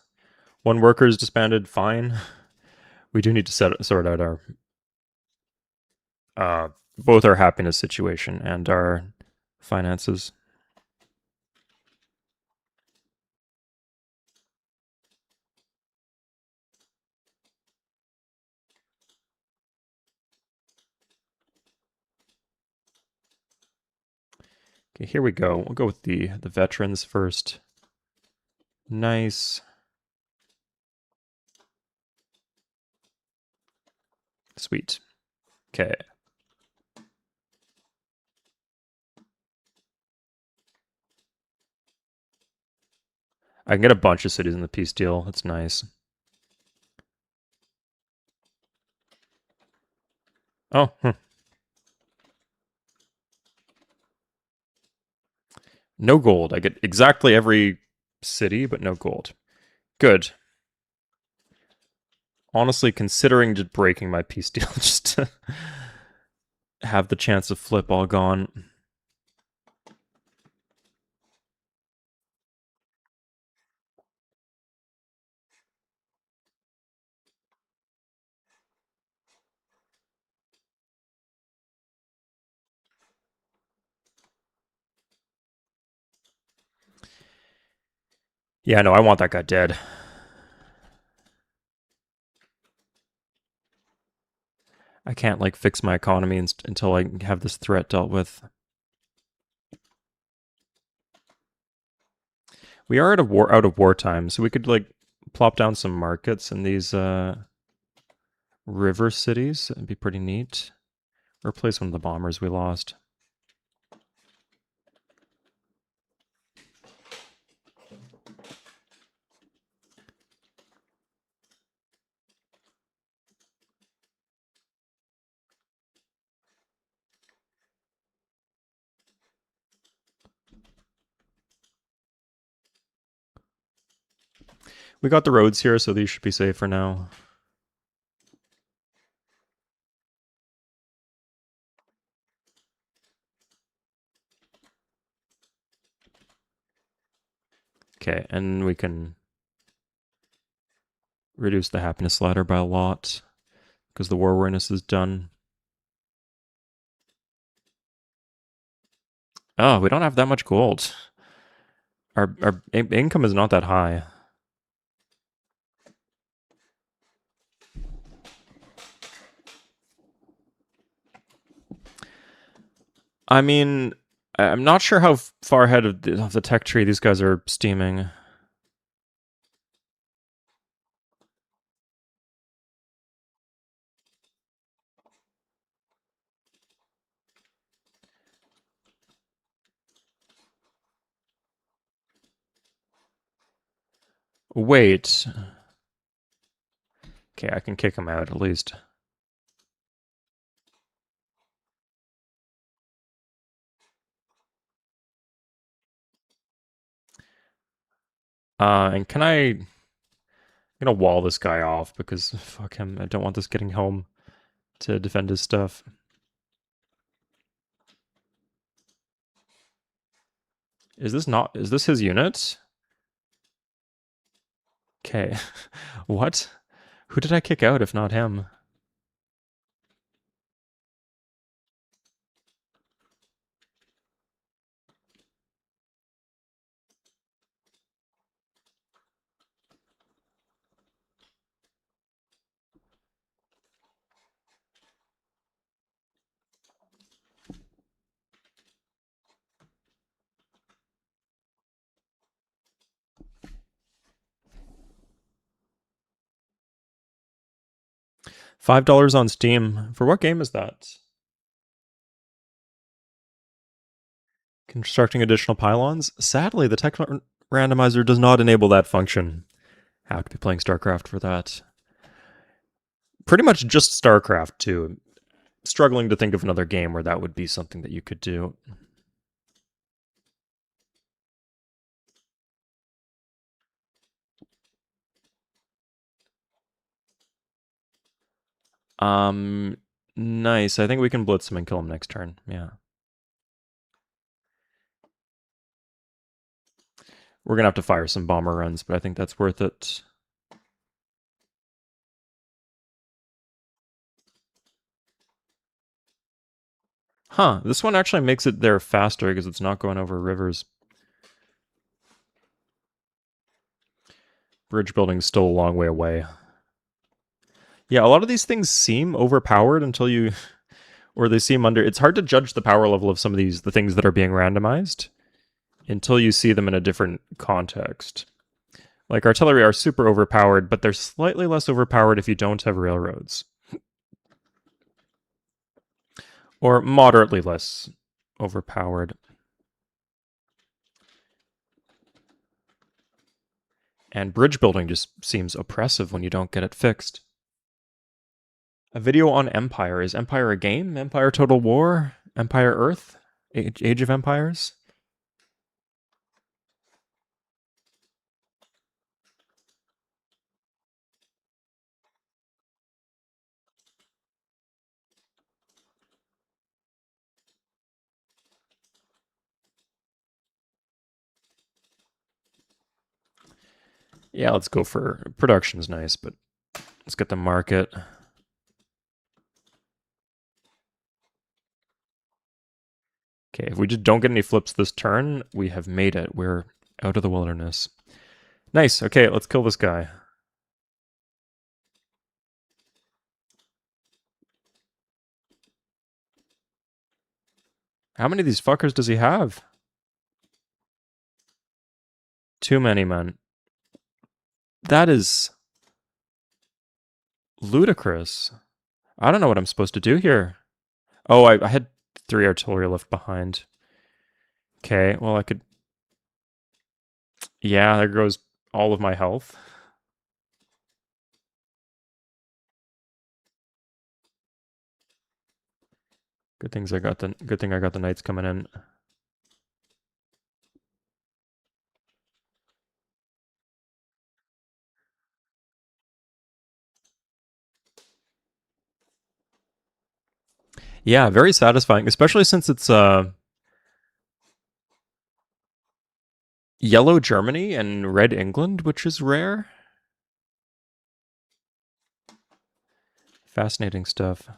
One worker is disbanded. Fine. We do need to sort out our both our happiness situation and our finances. Okay, here we go. We'll go with the veterans first. Nice. Sweet. Okay. I can get a bunch of cities in the peace deal. That's nice. Oh, no gold. I get exactly every city, but no gold. Good. Honestly, considering just breaking my peace deal just to have the chance of flip all gone. Yeah, no, I want that guy dead. I can't like fix my economy until I have this threat dealt with. We are out of wartime, so we could like plop down some markets in these river cities. It'd be pretty neat. Replace one of the bombers we lost. We got the roads here, so these should be safe for now. Okay, and we can reduce the happiness ladder by a lot because the war awareness is done. Oh, we don't have that much gold. Our income is not that high. I mean, I'm not sure how far ahead of the tech tree these guys are steaming. Wait. Okay, I can kick him out at least. And can I'm gonna wall this guy off because fuck him. I don't want this getting home to defend his stuff. Is this his unit? Okay. What? Who did I kick out if not him? $5 on Steam. For what game is that? Constructing additional pylons? Sadly, the tech randomizer does not enable that function. Have to be playing StarCraft for that. Pretty much just StarCraft, too. Struggling to think of another game where that would be something that you could do. Nice. I think we can blitz him and kill him next turn. Yeah. We're gonna have to fire some bomber runs, but I think that's worth it. Huh, this one actually makes it there faster because it's not going over rivers. Bridge building's still a long way away. Yeah, a lot of these things seem overpowered until you... or they seem under... It's hard to judge the power level of some of the things that are being randomized until you see them in a different context. Like, artillery are super overpowered, but they're slightly less overpowered if you don't have railroads. Or moderately less overpowered. And bridge building just seems oppressive when you don't get it fixed. A video on Empire. Is Empire a game? Empire Total War? Empire Earth? Age of Empires? Yeah, let's go for... Production's nice, but let's get the market. Okay, if we just don't get any flips this turn, we have made it. We're out of the wilderness. Nice, okay, let's kill this guy. How many of these fuckers does he have? Too many, man. That is... ludicrous. I don't know what I'm supposed to do here. Oh, I had 3 artillery left behind. Okay, well I could... Yeah, there goes all of my health. Good thing I got the knights coming in. Yeah, very satisfying, especially since it's yellow Germany and red England, which is rare. Fascinating stuff.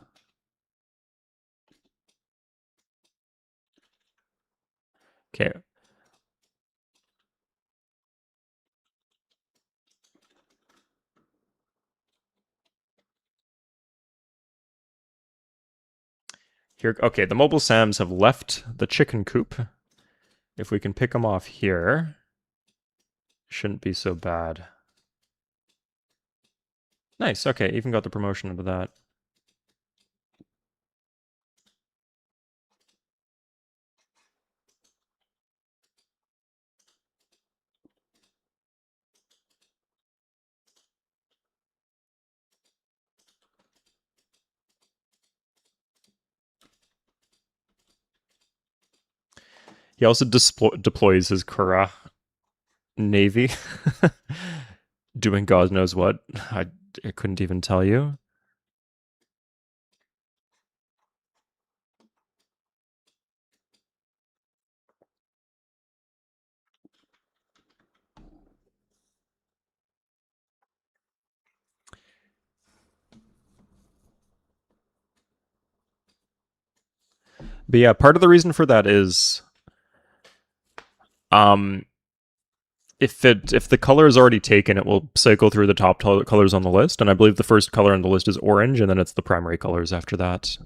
Okay. Here, okay, the mobile SAMs have left the chicken coop. If we can pick them off here, shouldn't be so bad. Nice, okay, even got the promotion out of that. He also deploys his Kura Navy. Doing God knows what. I couldn't even tell you. But yeah, part of the reason for that is if the color is already taken, it will cycle through the top colors on the list, and I believe the first color on the list is orange, and then it's the primary colors after that.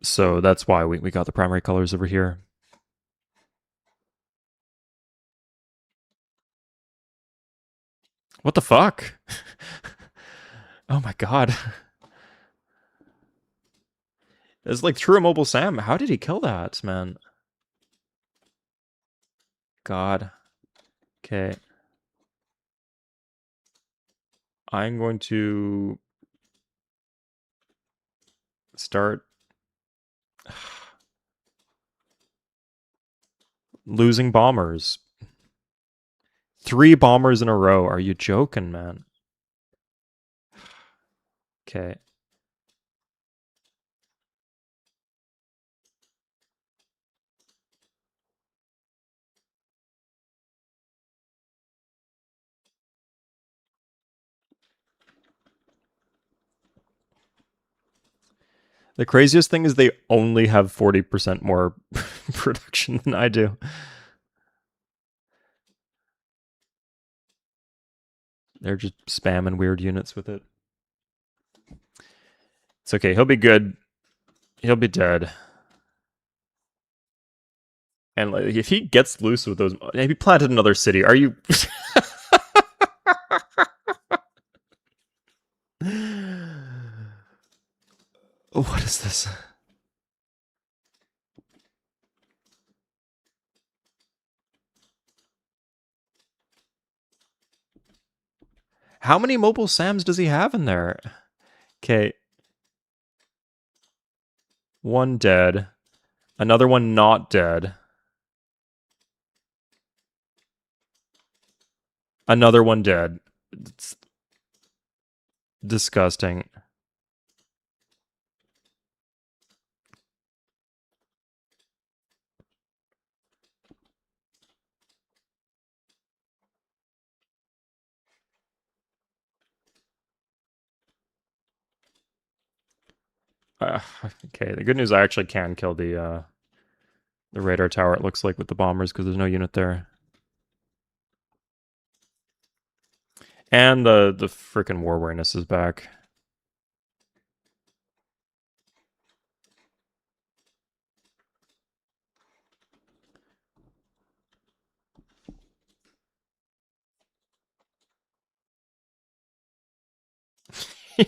So that's why we got the primary colors over here. What the fuck? Oh my god. It's like true Mobile Sam. How did he kill that, man? God. Okay. I'm going to start losing bombers. 3 bombers in a row. Are you joking, man? Okay. The craziest thing is they only have 40% more production than I do. They're just spamming weird units with it. It's okay. He'll be good. He'll be dead. And like, if he gets loose with those, maybe planted another city. Are you? What is this? How many mobile Sams does he have in there? Okay. One dead. Another one not dead. Another one dead. It's disgusting. Okay, the good news, I actually can kill the radar tower, it looks like, with the bombers, because there's no unit there. And the freaking war awareness is back.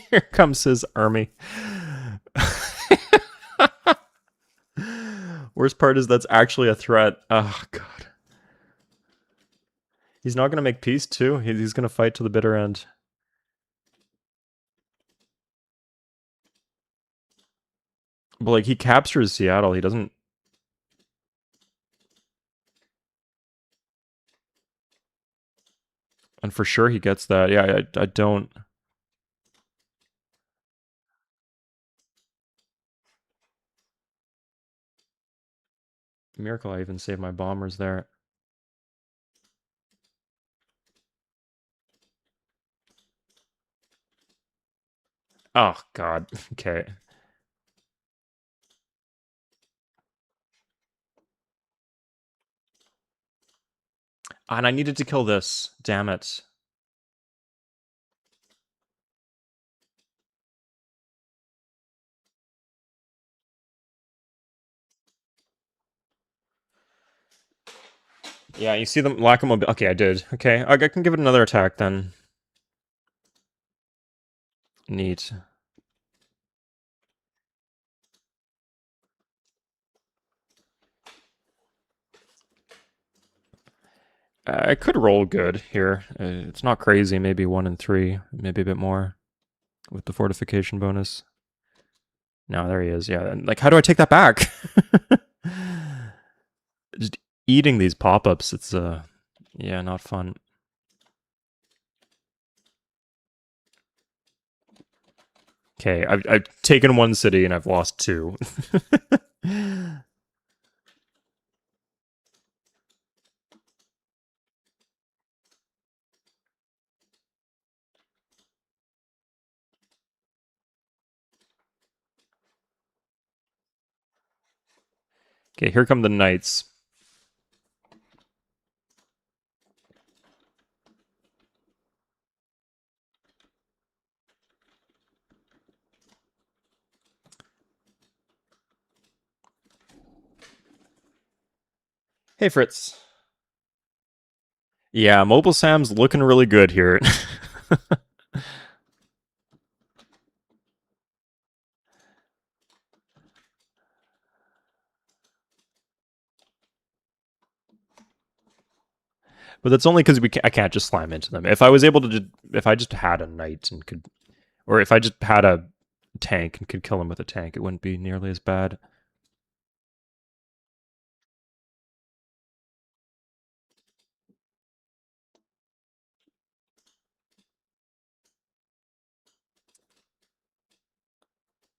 Here comes his army. Worst part is that's actually a threat. Oh, God. He's not going to make peace, too. He's going to fight to the bitter end. But, like, he captures Seattle. He doesn't... And for sure he gets that. Yeah, I don't... Miracle I even saved my bombers there. Oh, God. Okay. And I needed to kill this. Damn it. Yeah, you see them lack of mobility. Okay, I did. Okay, I can give it another attack then. Neat. I could roll good here. It's not crazy. Maybe 1 and 3. Maybe a bit more with the fortification bonus. No, there he is. Yeah, and like, how do I take that back? Just eating these pop-ups. It's yeah, not fun. Okay, I've taken 1 city and I've lost 2. Okay, here come the knights. Hey, Fritz. Yeah, Mobile Sam's looking really good here. But that's only because I can't just slam into them. If I was able to, if I just had a knight and could, or if I just had a tank and could kill him with a tank, it wouldn't be nearly as bad.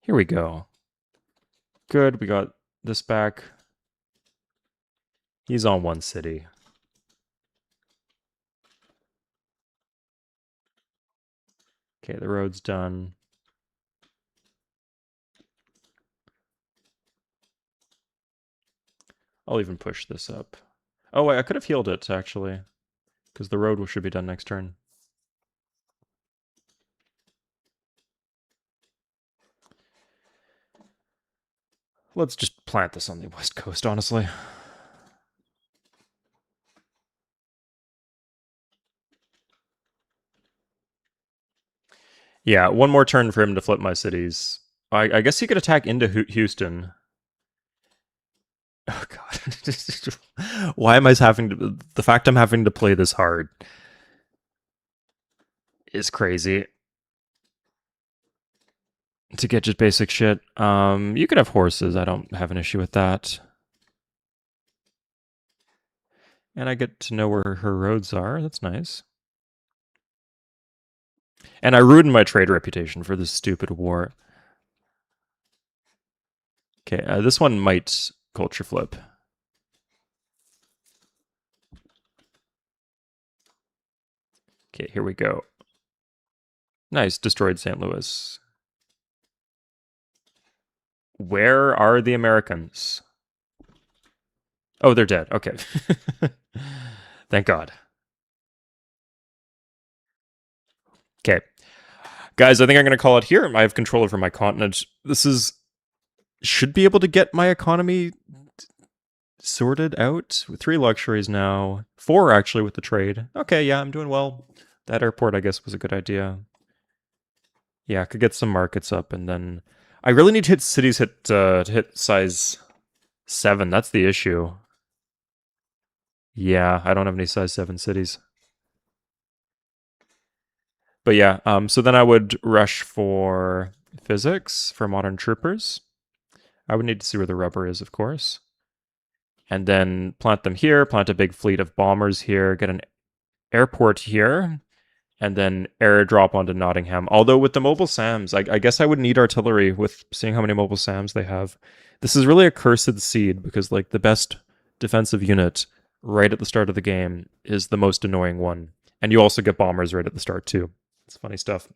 Here we go. Good, we got this back. He's on one city. Okay, the road's done. I'll even push this up. Oh, wait, I could have healed it, actually. Because the road should be done next turn. Let's just plant this on the west coast, honestly. Yeah, one more turn for him to flip my cities. I guess he could attack into Houston. Oh god. Why am I having to... The fact I'm having to play this hard is crazy. To get just basic shit. You could have horses. I don't have an issue with that. And I get to know where her roads are. That's nice. And I ruined my trade reputation for this stupid war. Okay, this one might culture flip. Okay, here we go. Nice, destroyed St. Louis. Where are the Americans? Oh, they're dead. Okay. Thank God. Okay. Guys, I think I'm going to call it here. I have control over my continent. This is... Should be able to get my economy sorted out. 3 luxuries now. 4, actually, with the trade. Okay, yeah, I'm doing well. That airport, I guess, was a good idea. Yeah, I could get some markets up, and then... I really need to hit cities to hit size 7. That's the issue. Yeah, I don't have any size 7 cities. But yeah, so then I would rush for physics for modern troopers. I would need to see where the rubber is, of course. And then plant them here, plant a big fleet of bombers here, get an airport here, and then airdrop onto Nottingham. Although with the mobile SAMs, I guess I would need artillery with seeing how many mobile SAMs they have. This is really a cursed seed because like the best defensive unit right at the start of the game is the most annoying one. And you also get bombers right at the start too. It's funny stuff.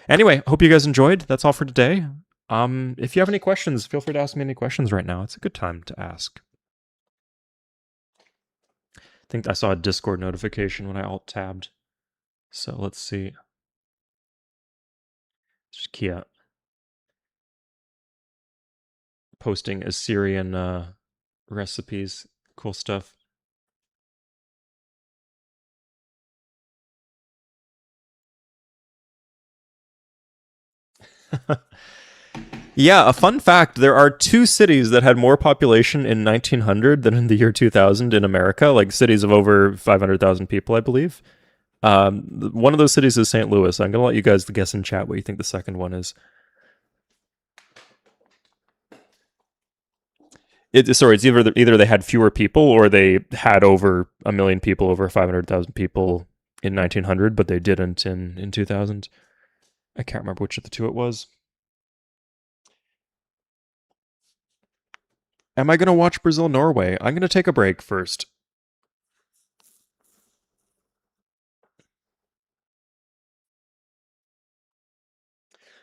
Anyway, hope you guys enjoyed. That's all for today. If you have any questions, feel free to ask me any questions right now. It's a good time to ask. I think I saw a Discord notification when I alt-tabbed. So let's see. Just Kia posting Assyrian recipes. Cool stuff. Yeah, a fun fact, there are 2 cities that had more population in 1900 than in the year 2000 in America, like cities of over 500,000 people, I believe. One of those cities is St. Louis. I'm going to let you guys guess in chat what you think the second one is. It's either they had fewer people or they had over 1 million people, over 500,000 people in 1900, but they didn't in 2000. I can't remember which of the 2 it was. Am I going to watch Brazil-Norway? I'm going to take a break first.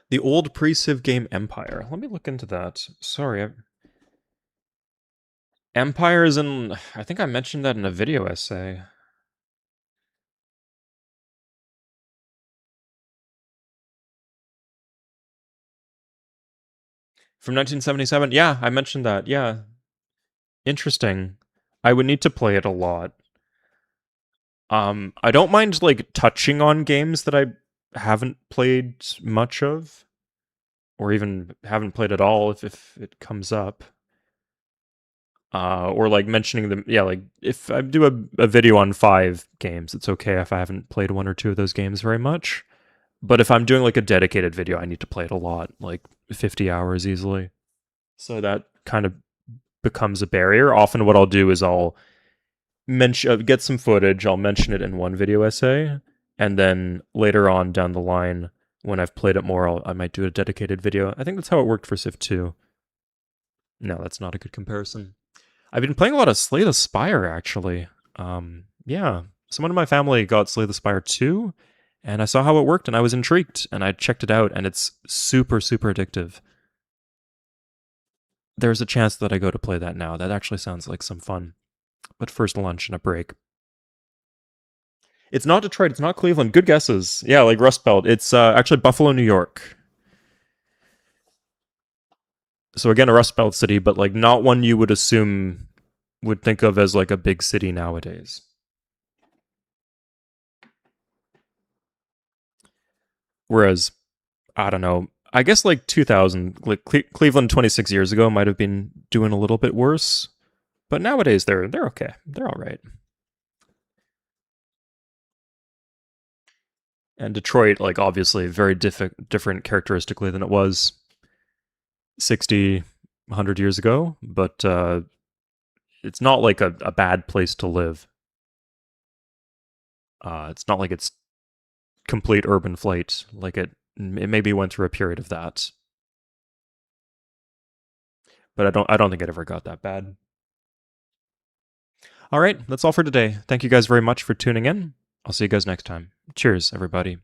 The old pre-Civ game Empire. Let me look into that. Sorry. Empire is in... I think I mentioned that in a video essay. From 1977? Yeah, I mentioned that. Yeah. Interesting. I would need to play it a lot. I don't mind, like, touching on games that I haven't played much of. Or even haven't played at all if it comes up. or like mentioning them. Yeah, like if I do a video on 5 games, it's okay if I haven't played 1 or 2 of those games very much. But if I'm doing like a dedicated video, I need to play it a lot, like 50 hours easily. So that kind of becomes a barrier. Often what I'll do is I'll get some footage, I'll mention it in one video essay, and then later on down the line, when I've played it more, I might do a dedicated video. I think that's how it worked for Civ 2. No, that's not a good comparison. I've been playing a lot of Slay the Spire, actually. Yeah, someone in my family got Slay the Spire 2, and I saw how it worked, and I was intrigued, and I checked it out, and it's super, super addictive. There's a chance that I go to play that now. That actually sounds like some fun. But first lunch and a break. It's not Detroit, it's not Cleveland. Good guesses. Yeah, like Rust Belt. It's actually Buffalo, New York. So again, a Rust Belt city, but like not one you would assume would think of as like a big city nowadays. Whereas, I don't know, I guess like 2000, like Cleveland 26 years ago might have been doing a little bit worse, but nowadays they're okay. They're all right. And Detroit, like obviously very different characteristically than it was 60, 100 years ago, but it's not like a bad place to live. It's not like it's complete urban flight. Like it maybe went through a period of that, but I don't think it ever got that bad. All right, that's all for today. Thank you guys very much for tuning in. I'll see you guys next time. Cheers, everybody.